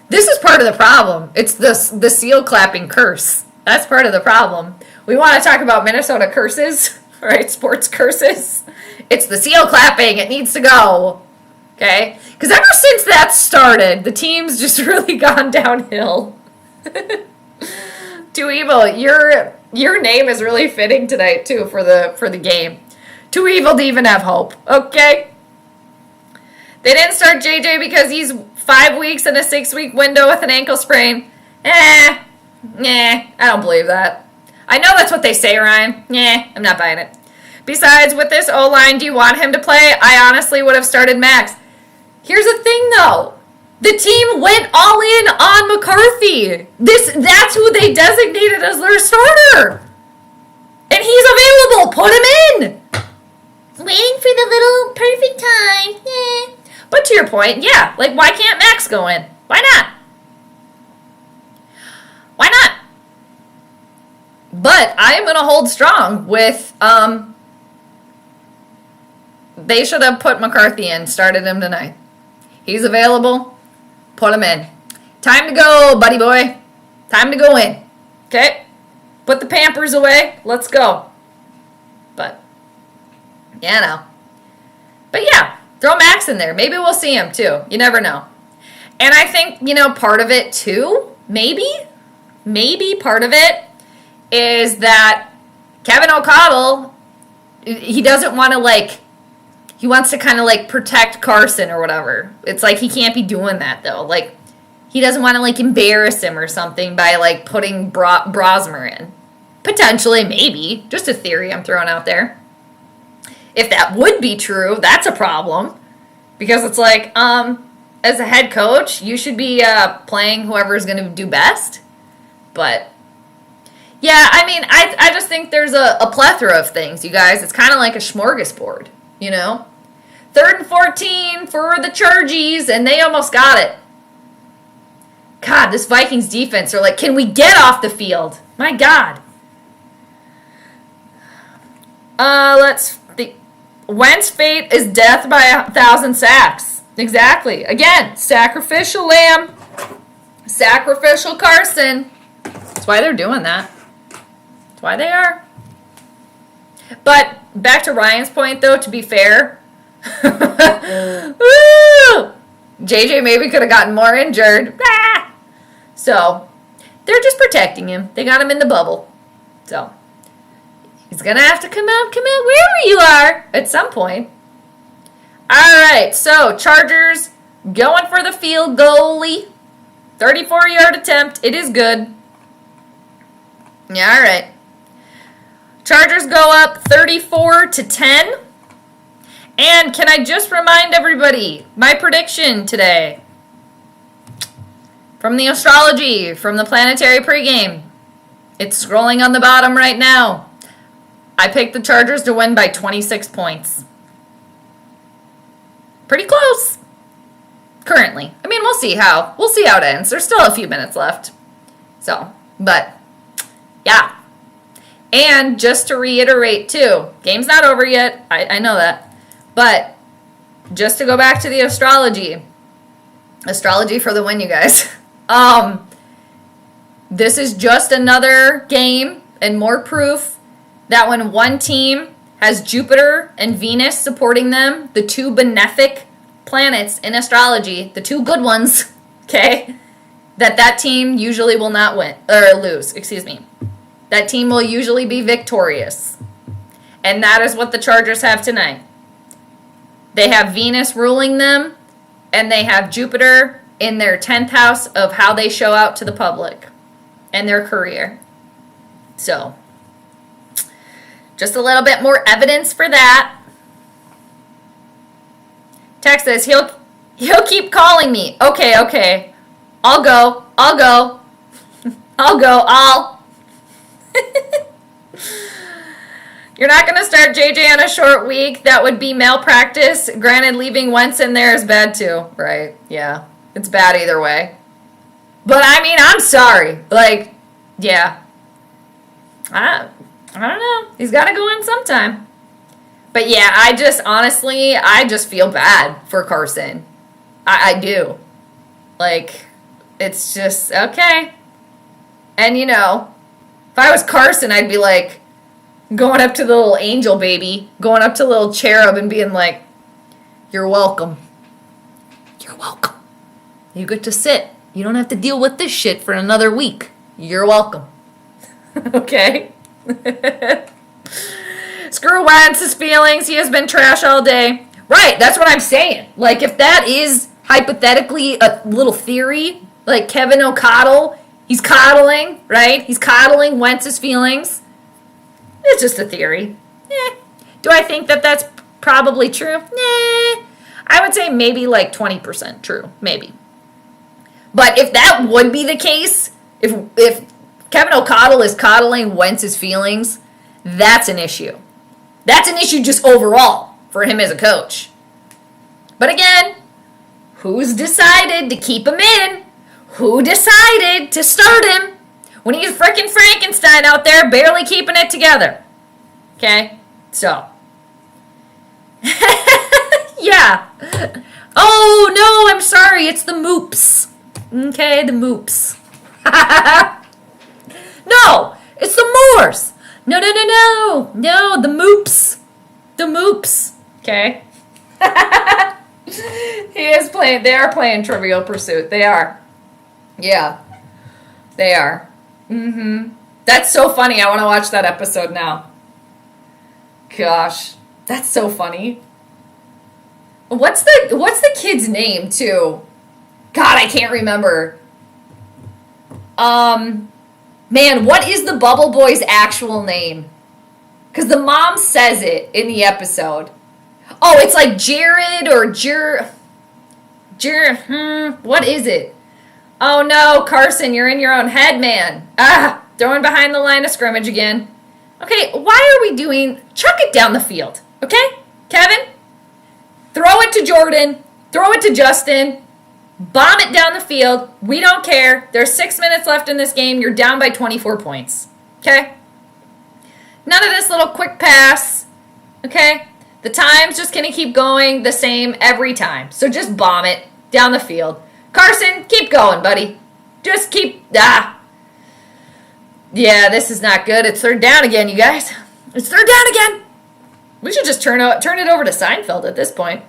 A: This is part of the problem. It's the seal clapping curse. That's part of the problem. We want to talk about Minnesota curses, right? Sports curses. It's the seal clapping. It needs to go. Okay? Because ever since that started, the team's just really gone downhill. Too evil. Your name is really fitting tonight too for the game. Too evil to even have hope. Okay? They didn't start JJ because he's 5 weeks in a 6-week window with an ankle sprain. I don't believe that. I know that's what they say, Ryan. I'm not buying it. Besides, with this O-line, do you want him to play? I honestly would have started Max. Here's the thing, though. The team went all in on McCarthy. That's who they designated as their starter. And he's available. Put him in. Waiting for the little perfect time. But to your point, yeah. Like, why can't Max go in? Why not? Why not? But I am going to hold strong with, they should have put McCarthy in, started him tonight. He's available. Put him in. Time to go, buddy boy. Time to go in. Okay? Put the Pampers away. Let's go. But, yeah, no. But yeah, throw Max in there. Maybe we'll see him too. You never know. And I think, part of it too, maybe part of it is that Kevin O'Connell, he doesn't want to he wants to kind of protect Carson or whatever. It's like he can't be doing that though. Like he doesn't want to embarrass him or something by putting Brosmer in. Potentially, maybe. Just a theory I'm throwing out there. If that would be true, that's a problem. Because it's as a head coach, you should be playing whoever's going to do best. But, yeah, I mean, I just think there's a plethora of things, you guys. It's kind of like a smorgasbord, 3rd and 14 for the Chargies, and they almost got it. God, this Vikings defense are can we get off the field? My God. Let's see. Whence fate is death by 1,000 sacks. Exactly. Again, sacrificial lamb. Sacrificial Carson. That's why they're doing that. That's why they are. But back to Ryan's point, though, to be fair. JJ maybe could have gotten more injured. So, they're just protecting him. They got him in the bubble. So, he's going to have to come out wherever you are at some point. All right, so Chargers going for the field goalie. 34-yard attempt. It is good. Yeah, all right. Chargers go up 34-10. And can I just remind everybody, my prediction today from the astrology, from the planetary pregame. It's scrolling on the bottom right now. I picked the Chargers to win by 26 points. Pretty close. Currently. I mean, we'll see how it ends. There's still a few minutes left. So, but, yeah. And just to reiterate, too, game's not over yet. I know that. But, just to go back to the astrology. Astrology for the win, you guys. This is just another game and more proof that when one team has Jupiter and Venus supporting them, the two benefic planets in astrology, the two good ones, okay, that team usually will not win, or lose, excuse me. That team will usually be victorious. And that is what the Chargers have tonight. They have Venus ruling them, and they have Jupiter in their 10th house of how they show out to the public and their career. So, just a little bit more evidence for that. Text says, he'll keep calling me. Okay. I'll go. You're not going to start JJ on a short week. That would be malpractice. Granted, leaving Wentz in there is bad too. Right, yeah. It's bad either way. But, I mean, I'm sorry. Yeah. I don't know. He's got to go in sometime. But yeah, I just feel bad for Carson. I do. Like, it's just, okay. And you know, if I was Carson, I'd be like, going up to the little angel baby, going up to the little cherub and being like, you're welcome. You're welcome. You get to sit. You don't have to deal with this shit for another week. You're welcome. Okay? Screw Wentz's feelings. He has been trash all day. Right, that's what I'm saying. Like, if that is hypothetically a little theory, like Kevin O'Connell, he's coddling, right? He's coddling Wentz's feelings. It's just a theory. Do I think that that's probably true? I would say maybe like 20% true. Maybe. But if that would be the case, if Kevin O'Connell is coddling Wentz's feelings, that's an issue. That's an issue just overall for him as a coach. But again, who's decided to keep him in? Who decided to start him when he's frickin' Frankenstein out there barely keeping it together? Okay? So. Yeah. Oh, no, I'm sorry. It's the moops. Okay, the moops. No, it's the Moors. No. No, the moops. The moops. Okay? They are playing Trivial Pursuit. They are. Yeah. They are. That's so funny. I want to watch that episode now. Gosh. That's so funny. What's the kid's name, too? God, I can't remember. Man, what is the Bubble Boy's actual name? Because the mom says it in the episode. Oh, it's like Jared or what is it? Oh no, Carson, you're in your own head, man. Throwing behind the line of scrimmage again. Okay, why are we chuck it down the field, okay? Kevin, throw it to Jordan, throw it to Justin, bomb it down the field. We don't care. There's 6 minutes left in this game. You're down by 24 points, okay? None of this little quick pass, okay? The time's just going to keep going the same every time. So just bomb it down the field. Carson, keep going, buddy. Just keep, Yeah, this is not good. It's third down again, you guys. It's third down again. We should just turn it over to Seinfeld at this point.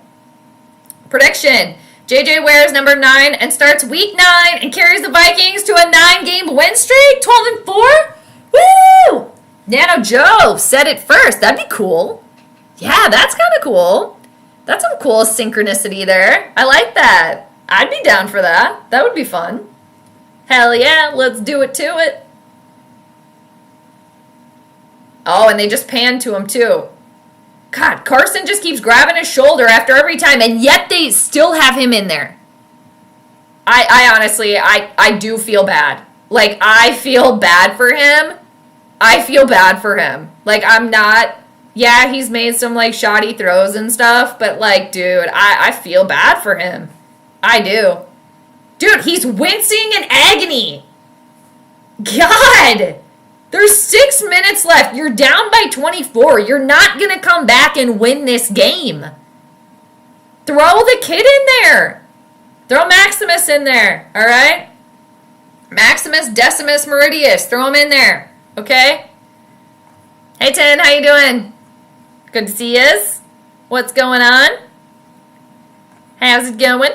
A: Prediction. JJ wears number 9 and starts week 9 and carries the Vikings to a 9-game win streak. 12-4. Woo! Nano Joe said it first. That'd be cool. Yeah, that's kind of cool. That's some cool synchronicity there. I like that. I'd be down for that. That would be fun. Hell yeah, let's do it to it. Oh, and they just panned to him too. God, Carson just keeps grabbing his shoulder after every time, and yet they still have him in there. I honestly, I do feel bad. Like, I feel bad for him. I feel bad for him. Like, I'm not... Yeah, he's made some, like, shoddy throws and stuff, but, like, dude, I feel bad for him. I do. Dude, he's wincing in agony. God! There's 6 minutes left. You're down by 24. You're not going to come back and win this game. Throw the kid in there. Throw Maximus in there, all right? Maximus Decimus Meridius. Throw him in there, okay? Hey, Tin, how you doing? Good to see you. What's going on? How's it going?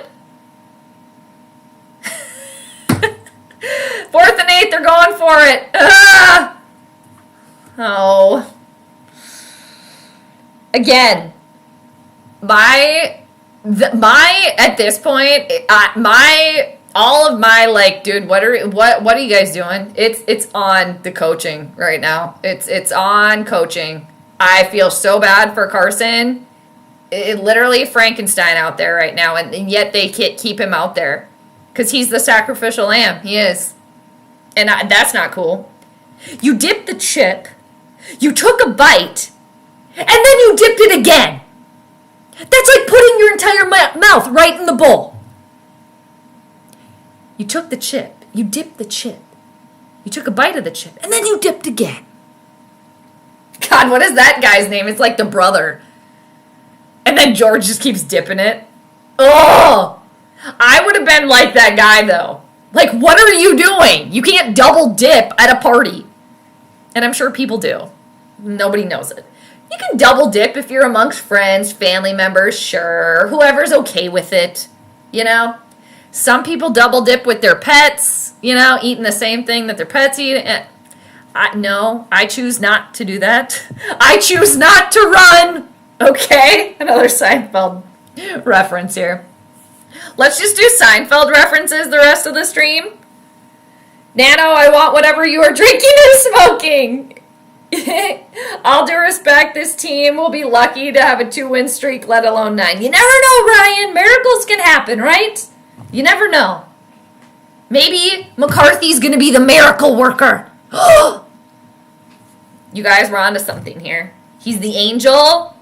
A: 4th and 8, they're going for it. Oh. Again, at this point, all of my, like, dude, what are you guys doing? It's on the coaching right now. It's on coaching. I feel so bad for Carson. It literally Frankenstein out there right now, and yet they keep him out there because he's the sacrificial lamb. He is. And that's not cool. You dipped the chip, you took a bite, and then you dipped it again. That's like putting your entire mouth right in the bowl. You took the chip, you dipped the chip, you took a bite of the chip, and then you dipped again. God, what is that guy's name? It's like the brother. And then George just keeps dipping it. Oh, I would have been like that guy though. Like, what are you doing? You can't double dip at a party. And I'm sure people do. Nobody knows it. You can double dip if you're amongst friends, family members, sure. Whoever's okay with it, you know? Some people double dip with their pets, you know, eating the same thing that their pets eat. No, I choose not to do that. I choose not to run. Okay? Another Seinfeld reference here. Let's just do Seinfeld references the rest of the stream. Nano, I want whatever you are drinking and smoking. All due respect, this team will be lucky to have a 2-win streak, let alone 9. You never know, Ryan. Miracles can happen, right? You never know. Maybe McCarthy's going to be the miracle worker. You guys were onto something here. He's the angel.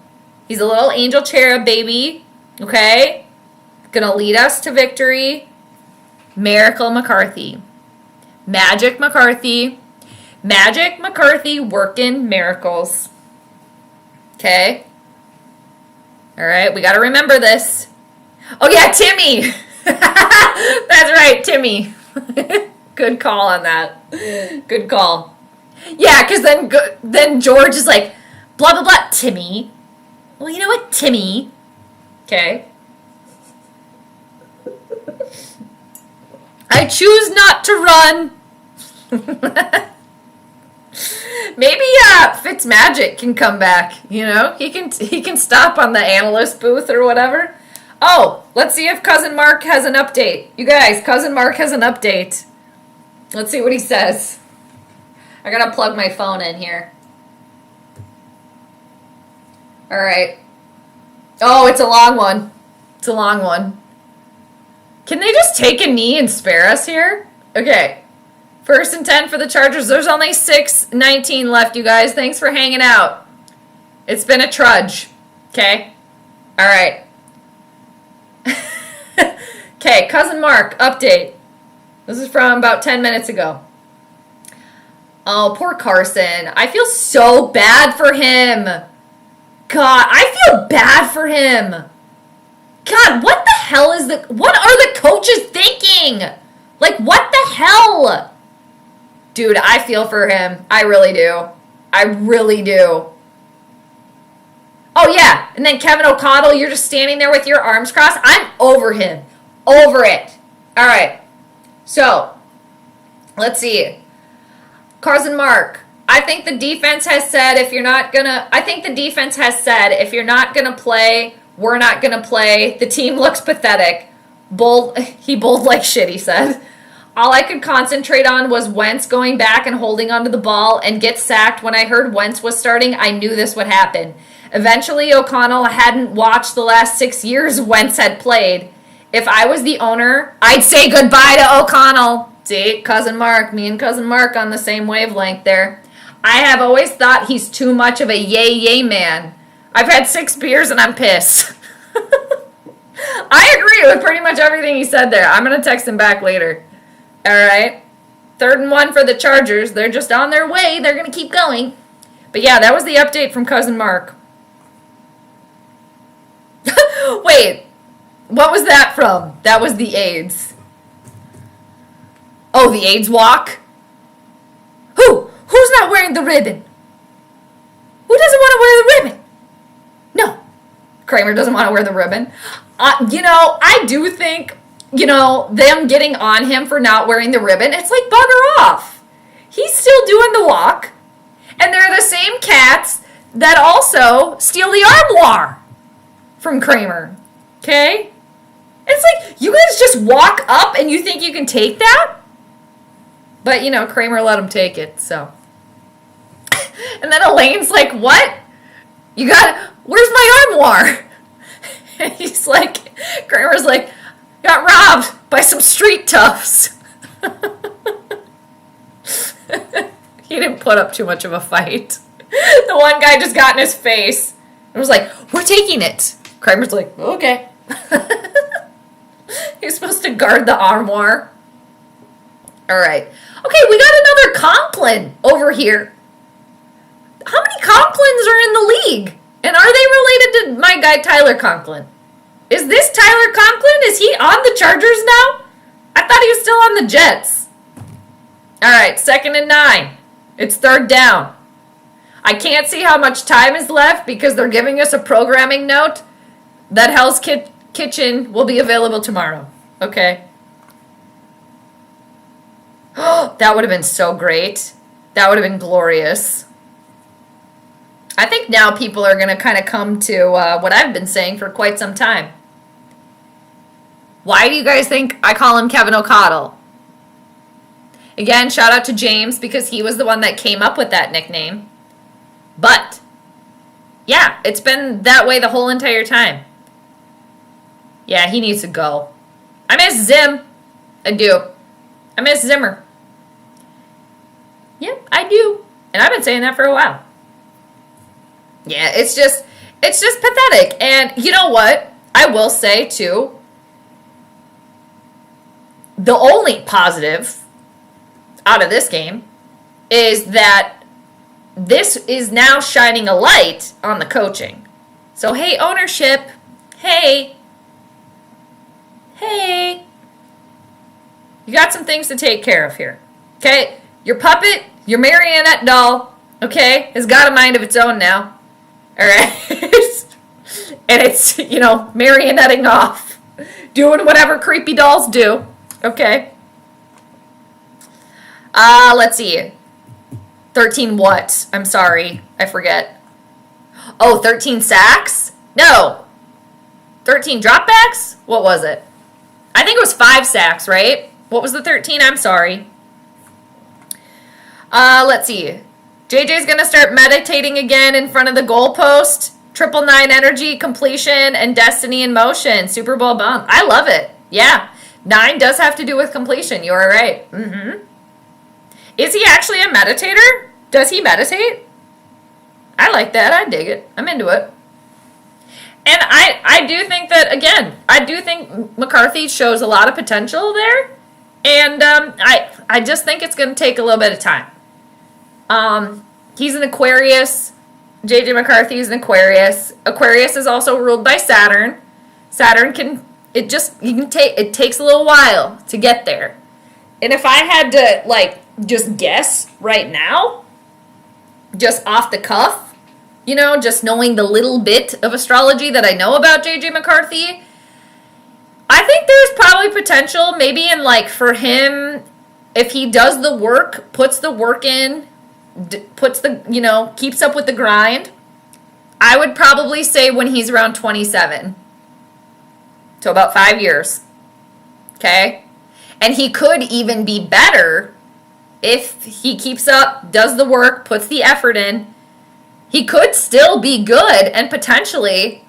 A: He's a little angel cherub baby. Okay? Gonna lead us to victory. Miracle McCarthy. Magic McCarthy. Magic McCarthy working miracles. Okay? Alright, we gotta remember this. Oh yeah, Timmy! That's right, Timmy. Good call on that. Good call. Yeah, because then George is like, blah, blah, blah, Timmy. Well, you know what, Timmy? Okay. I choose not to run. Maybe Fitzmagic can come back, you know? He can stop on the analyst booth or whatever. Oh, let's see if Cousin Mark has an update. You guys, Cousin Mark has an update. Let's see what he says. I gotta plug my phone in here. Alright. Oh, it's a long one. It's a long one. Can they just take a knee and spare us here? Okay. 1st and 10 for the Chargers. There's only 6:19 left, you guys. Thanks for hanging out. It's been a trudge. Okay? Alright. Okay, Cousin Mark, update. This is from about 10 minutes ago. Oh, poor Carson. I feel so bad for him. God, I feel bad for him. God, what the hell what are the coaches thinking? Like, what the hell? Dude, I feel for him. I really do. I really do. Oh, yeah. And then Kevin O'Connell, you're just standing there with your arms crossed. I'm over him. Over it. All right. So, let's see. Cousin Mark, I think the defense has said if you're not gonna play, we're not gonna play. The team looks pathetic. He bowled like shit, he said. All I could concentrate on was Wentz going back and holding onto the ball and get sacked. When I heard Wentz was starting, I knew this would happen. Eventually, O'Connell hadn't watched the last 6 years Wentz had played. If I was the owner, I'd say goodbye to O'Connell. See, Cousin Mark, me and Cousin Mark on the same wavelength there. I have always thought he's too much of a yay man. I've had 6 beers and I'm pissed. I agree with pretty much everything he said there. I'm going to text him back later. All right. 3rd and 1 for the Chargers. They're just on their way. They're going to keep going. But yeah, that was the update from Cousin Mark. Wait, what was that from? That was the AIDS. Oh, the AIDS walk? Who's not wearing the ribbon? Who doesn't want to wear the ribbon? No. Kramer doesn't want to wear the ribbon. I do think, them getting on him for not wearing the ribbon, it's like bugger off. He's still doing the walk. And they're the same cats that also steal the armoire from Kramer. Okay? It's like, you guys just walk up and you think you can take that? But, Kramer let him take it, so. And then Elaine's like, what? Where's my armoire? And he's like, Kramer's like, got robbed by some street toughs. He didn't put up too much of a fight. The one guy just got in his face and was like, we're taking it. Kramer's like, okay. He's supposed to guard the armoire. All right. Okay, we got another Conklin over here. How many Conklins are in the league? And are they related to my guy Tyler Conklin? Is this Tyler Conklin? Is he on the Chargers now? I thought he was still on the Jets. All right, 2nd and 9. It's 3rd down. I can't see how much time is left because they're giving us a programming note that Hell's Kitchen will be available tomorrow. Okay. That would have been so great. That would have been glorious. I think now people are going to kind of come to what I've been saying for quite some time. Why do you guys think I call him Kevin O'Connell? Again, shout out to James because he was the one that came up with that nickname. But, yeah, it's been that way the whole entire time. Yeah, he needs to go. I miss Zim. I do. I miss Zimmer. Yeah, I do. And I've been saying that for a while. Yeah, it's just pathetic. And you know what? I will say, too, the only positive out of this game is that this is now shining a light on the coaching. So, hey, ownership, hey, you got some things to take care of here, okay? Your puppet, your marionette doll, okay, has got a mind of its own now, all right? And it's, marionetting off, doing whatever creepy dolls do, okay? Let's see. 13 what? I'm sorry. I forget. Oh, 13 sacks? No. 13 dropbacks? What was it? I think it was 5 sacks, right? What was the 13? I'm sorry. Let's see. JJ's going to start meditating again in front of the goalpost. 999 energy, completion, and destiny in motion. Super Bowl bump. I love it. Yeah. 9 does have to do with completion. You are right. Mm-hmm. Is he actually a meditator? Does he meditate? I like that. I dig it. I'm into it. And I do think that, again, I do think McCarthy shows a lot of potential there. And I just think it's going to take a little bit of time. He's an Aquarius. JJ McCarthy is an Aquarius. Aquarius is also ruled by Saturn. Saturn it takes a little while to get there. And if I had to, just guess right now, just off the cuff, just knowing the little bit of astrology that I know about JJ McCarthy, I think there's probably potential maybe in for him, if he does the work, puts the work in, keeps up with the grind, I would probably say when he's around 27. So about 5 years. Okay? And he could even be better if he keeps up, does the work, puts the effort in. He could still be good and potentially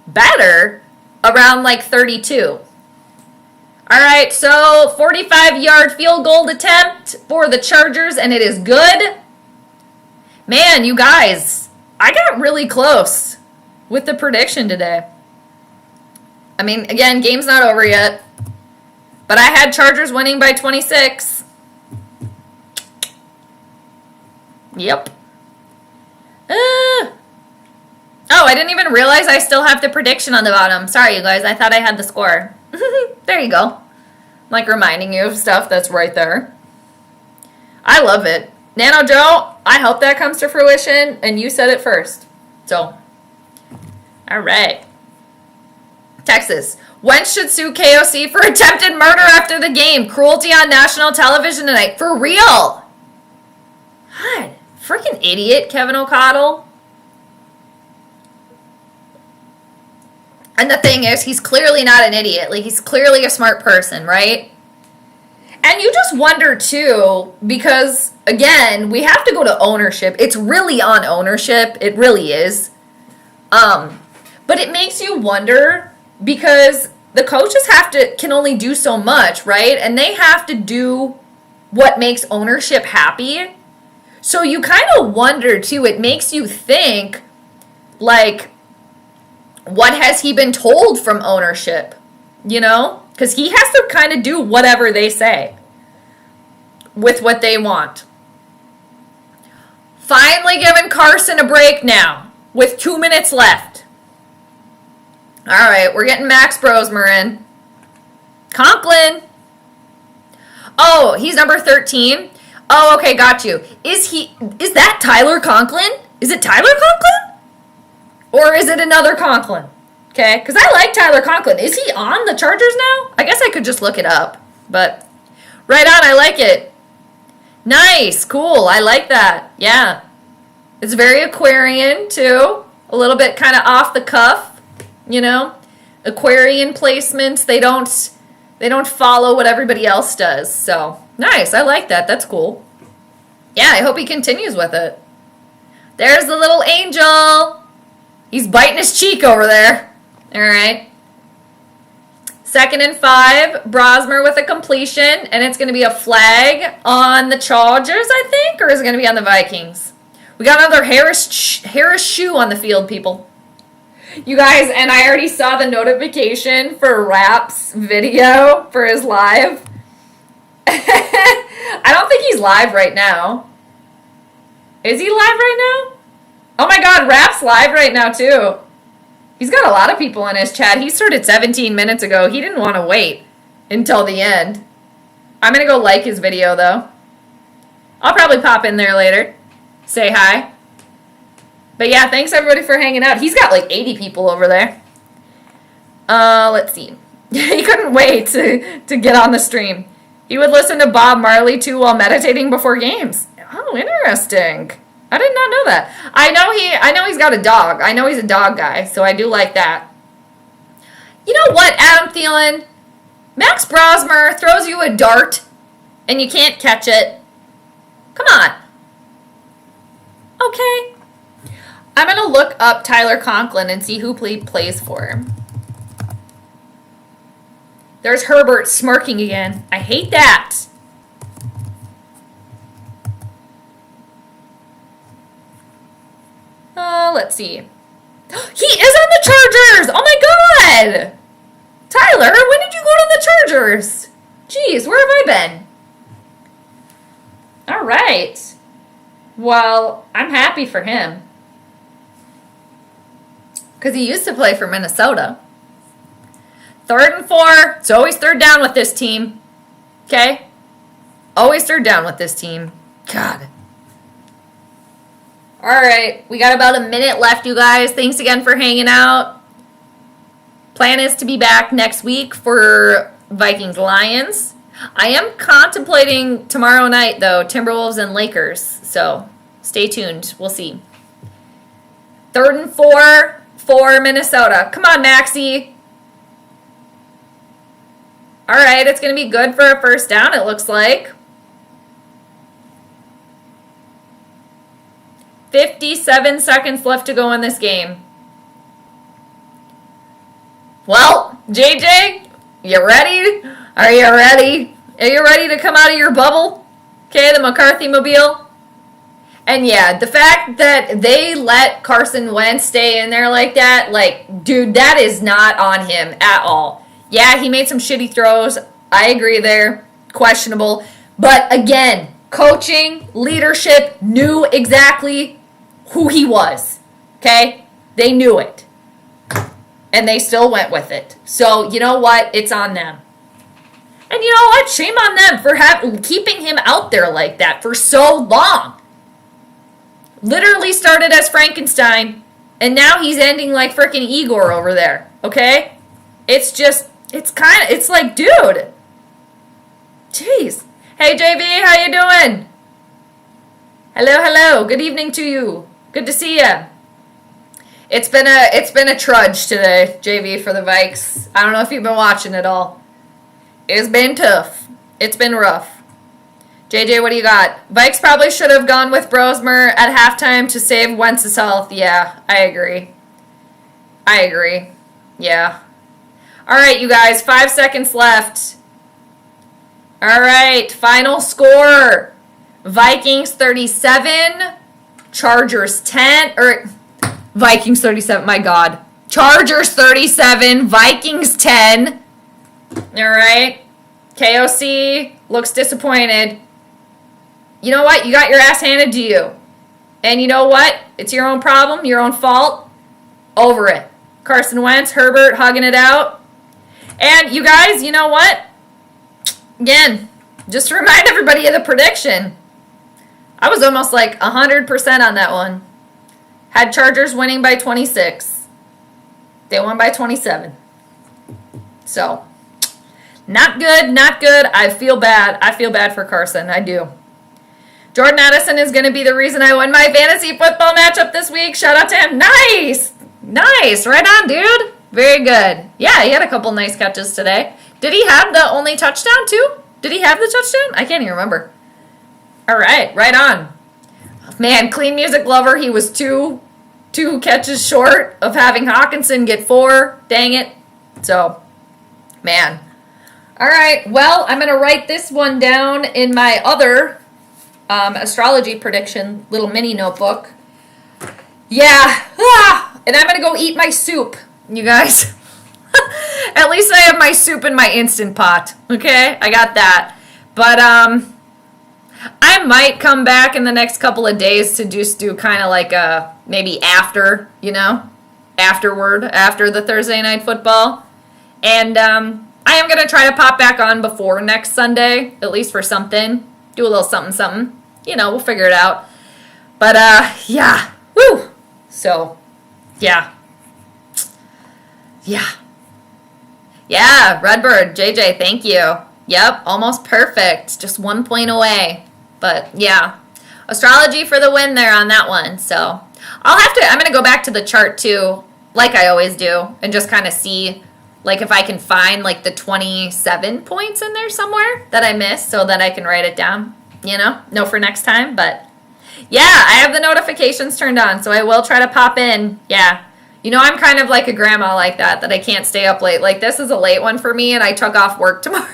A: better around 32. All right, so 45-yard field goal attempt for the Chargers, and it is good. Man, you guys, I got really close with the prediction today. I mean, again, game's not over yet. But I had Chargers winning by 26. Yep. Oh, I didn't even realize I still have the prediction on the bottom. Sorry, you guys. I thought I had the score. There you go. Reminding you of stuff that's right there. I love it. Nano Joe, I hope that comes to fruition, and you said it first. So, all right. Texas. When should sue KOC for attempted murder after the game? Cruelty on national television tonight. For real. God, freaking idiot, Kevin O'Connell. And the thing is, he's clearly not an idiot. He's clearly a smart person, right? And you just wonder, too, because, again, we have to go to ownership. It's really on ownership. It really is. But it makes you wonder because the coaches can only do so much, right? And they have to do what makes ownership happy. So you kind of wonder, too. It makes you think, what has he been told from ownership? Because he has to kind of do whatever they say with what they want. Finally giving Carson a break now. with 2 minutes left. All right, we're getting Max Brosmer in. Conklin. Oh, he's number 13. Oh, okay, got you. Is that Tyler Conklin? Is it Tyler Conklin? Or is it another Conklin? Okay, because I like Tyler Conklin. Is he on the Chargers now? I guess I could just look it up. But right on, I like it. Nice, cool, I like that. Yeah. It's very Aquarian, too. A little bit kind of off the cuff, you know. Aquarian placements, they don't follow what everybody else does. So, nice, I like that. That's cool. Yeah, I hope he continues with it. There's the little angel. He's biting his cheek over there. All right. 2nd and 5. Brosmer with a completion. And it's going to be a flag on the Chargers, I think. Or is it going to be on the Vikings? We got another Harris shoe on the field, people. You guys, and I already saw the notification for Rap's video for his live. I don't think he's live right now. Is he live right now? Oh my god, Rap's live right now too. He's got a lot of people in his chat. He started 17 minutes ago. He didn't want to wait until the end. I'm going to go like his video though. I'll probably pop in there later. Say hi. But yeah, thanks everybody for hanging out. He's got like 80 people over there. Let's see. He couldn't wait to get on the stream. He would listen to Bob Marley too while meditating before games. Oh, interesting. I did not know that. I know he's got a dog. I know he's a dog guy, so I do like that. You know what, Adam Thielen? Max Brosmer throws you a dart and you can't catch it. Come on. Okay. I'm going to look up Tyler Conklin and see who plays for him. There's Herbert smirking again. I hate that. Let's see. He is on the Chargers! Oh my god! Tyler, when did you go to the Chargers? Jeez, where have I been? Alright. Well, I'm happy for him. Because he used to play for Minnesota. 3rd and 4. It's always 3rd down with this team. Okay? Always 3rd down with this team. God. Alright. We got about a minute left, you guys. Thanks again for hanging out. Plan is to be back next week for Vikings Lions. I am contemplating tomorrow night, though, Timberwolves and Lakers. So, stay tuned. We'll see. 3rd and 4 for Minnesota. Come on, Maxie. All right, it's going to be good for a 1st down, it looks like. 57 seconds left to go in this game. Well, JJ, you ready? Are you ready? Are you ready to come out of your bubble? Okay, the McCarthy mobile. And yeah, the fact that they let Carson Wentz stay in there like that, like, dude, that is not on him at all. Yeah, he made some shitty throws. I agree there. Questionable. But again, coaching, leadership, knew exactly who he was. Okay? They knew it. And they still went with it. So, you know what? It's on them. And you know what? Shame on them for keeping him out there like that for so long. Literally started as Frankenstein, and now he's ending like freaking Igor over there, okay? It's just, it's like, dude. Jeez. Hey, JV, how you doing? Hello. Good evening to you. Good to see you. It's been a trudge today, JV, for the Vikes. I don't know if you've been watching it all. It's been tough. It's been rough. JJ, what do you got? Vikes probably should have gone with Brosmer at halftime to save Wentz's health. Yeah, I agree. Yeah. All right, you guys, 5 seconds left. All right, final score. Vikings 37, Chargers 10, or Vikings 37, my God. Chargers 37, Vikings 10. All right. KOC looks disappointed. You know what? You got your ass handed to you. And you know what? It's your own problem, your own fault. Over it. Carson Wentz, Herbert hugging it out. And you guys, you know what? Again, just to remind everybody of the prediction. I was almost like 100% on that one. Had Chargers winning by 26. They won by 27. So, not good, not good. I feel bad. I feel bad for Carson. I do. Jordan Addison is going to be the reason I won my fantasy football matchup this week. Shout out to him. Nice. Nice. Right on, dude. Very good. Yeah, he had a couple nice catches today. Did he have the only touchdown, too? Did he have the touchdown? I can't even remember. All right. Right on. Man, Clean Music Lover, he was two catches short of having Hawkinson get 4. Dang it. So, man. All right. Well, I'm going to write this one down in my other astrology prediction little mini notebook. Yeah. And I'm going to go eat my soup, you guys. At least I have my soup in my Instant Pot. Okay? I got that. But I might come back in the next couple of days to just do kind of like a maybe after, afterward, after the Thursday night football. And I am going to try to pop back on before next Sunday, at least for something. Do a little something. We'll figure it out. But, yeah. Woo! So, yeah. Yeah. Yeah, Redbird, JJ, thank you. Yep, almost perfect. Just 1 point away. But, yeah. Astrology for the win there on that one. So, I'm going to go back to the chart, too, like I always do, and just kind of see, like, if I can find, like, the 27 points in there somewhere that I missed so that I can write it down. Know for next time. But, yeah, I have the notifications turned on, so I will try to pop in. Yeah. I'm kind of like a grandma like that I can't stay up late. Like, this is a late one for me, and I took off work tomorrow.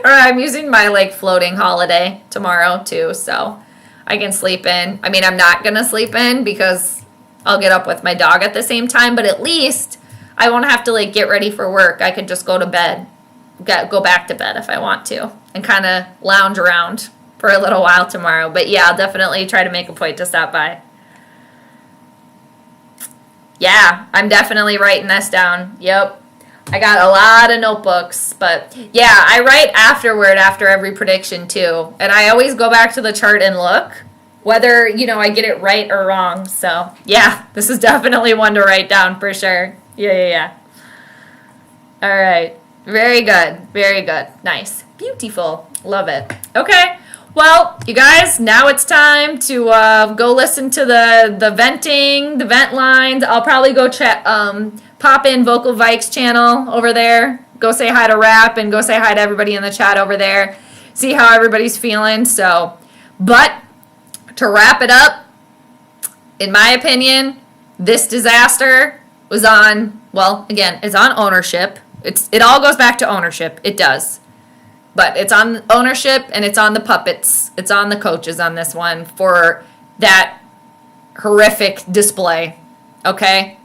A: Or I'm using my, like, floating holiday tomorrow, too, so I can sleep in. I mean, I'm not going to sleep in because I'll get up with my dog at the same time, but at least I won't have to, like, get ready for work. I could just go to bed, go back to bed if I want to, and kind of lounge around for a little while tomorrow. But, yeah, I'll definitely try to make a point to stop by. Yeah, I'm definitely writing this down. Yep. I got a lot of notebooks, but yeah, I write afterward after every prediction too. And I always go back to the chart and look whether, I get it right or wrong. So yeah, this is definitely one to write down for sure. Yeah. All right. Very good. Very good. Nice. Beautiful. Love it. Okay. Well, you guys, now it's time to go listen to the venting, the vent lines. I'll probably go pop in Vocal Vikes channel over there. Go say hi to Rap and go say hi to everybody in the chat over there. See how everybody's feeling. So, but to wrap it up, in my opinion, this disaster was on, well, again, it's on ownership. It all goes back to ownership. It does. But it's on ownership and it's on the puppets. It's on the coaches on this one for that horrific display. Okay?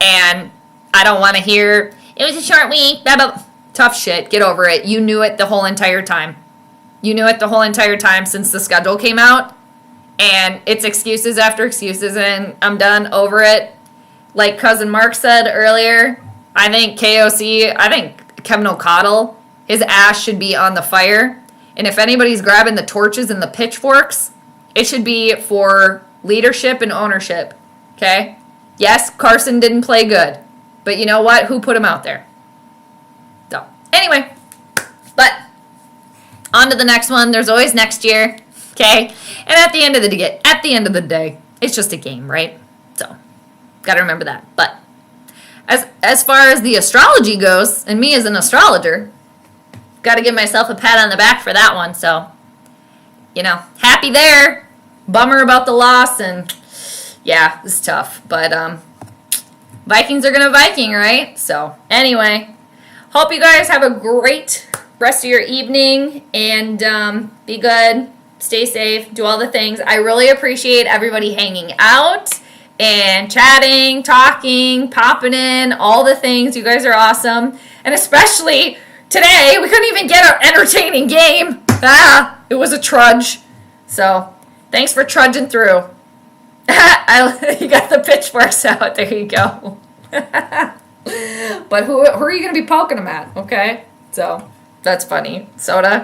A: And I don't want to hear, it was a short week, blah, blah. Tough shit. Get over it. You knew it the whole entire time. You knew it the whole entire time since the schedule came out. And it's excuses after excuses, and I'm done over it. Like Cousin Mark said earlier, I think Kevin O'Connell, his ass should be on the fire. And if anybody's grabbing the torches and the pitchforks, it should be for leadership and ownership. Okay? Yes, Carson didn't play good. But you know what? Who put him out there? So, anyway. But, on to the next one. There's always next year. Okay? And at the end of the day, it's just a game, right? So, gotta remember that. But, as far as the astrology goes, and me as an astrologer, got to give myself a pat on the back for that one. So, happy there. Bummer about the loss. And, yeah, it's tough. But, Vikings are going to Viking, right? So, anyway. Hope you guys have a great rest of your evening. And be good. Stay safe. Do all the things. I really appreciate everybody hanging out and chatting, talking, popping in, all the things. You guys are awesome. And especially today, we couldn't even get an entertaining game. It was a trudge. So, Thanks for trudging through. You got the pitchforks out. There you go. But who are you going to be poking them at? Okay? So, that's funny. Soda.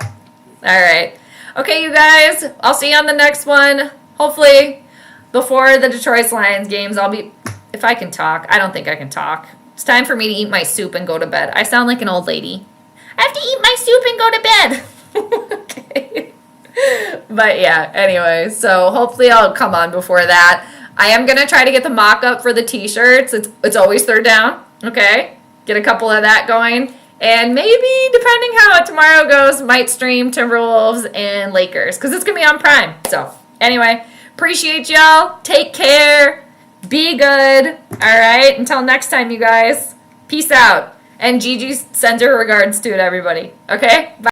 A: All right. Okay, you guys. I'll see you on the next one. Hopefully, before the Detroit Lions games, I'll be... If I can talk. I don't think I can talk. It's time for me to eat my soup and go to bed. I sound like an old lady. I have to eat my soup and go to bed. Okay. But yeah, anyway, so hopefully I'll come on before that. I am going to try to get the mock-up for the t-shirts. It's always third down, okay? Get a couple of that going. And maybe, depending how tomorrow goes, might stream Timberwolves and Lakers because it's going to be on Prime. So, anyway, appreciate y'all. Take care. Be good. All right? Until next time, you guys. Peace out. And Gigi sends her regards to it, everybody. Okay? Bye.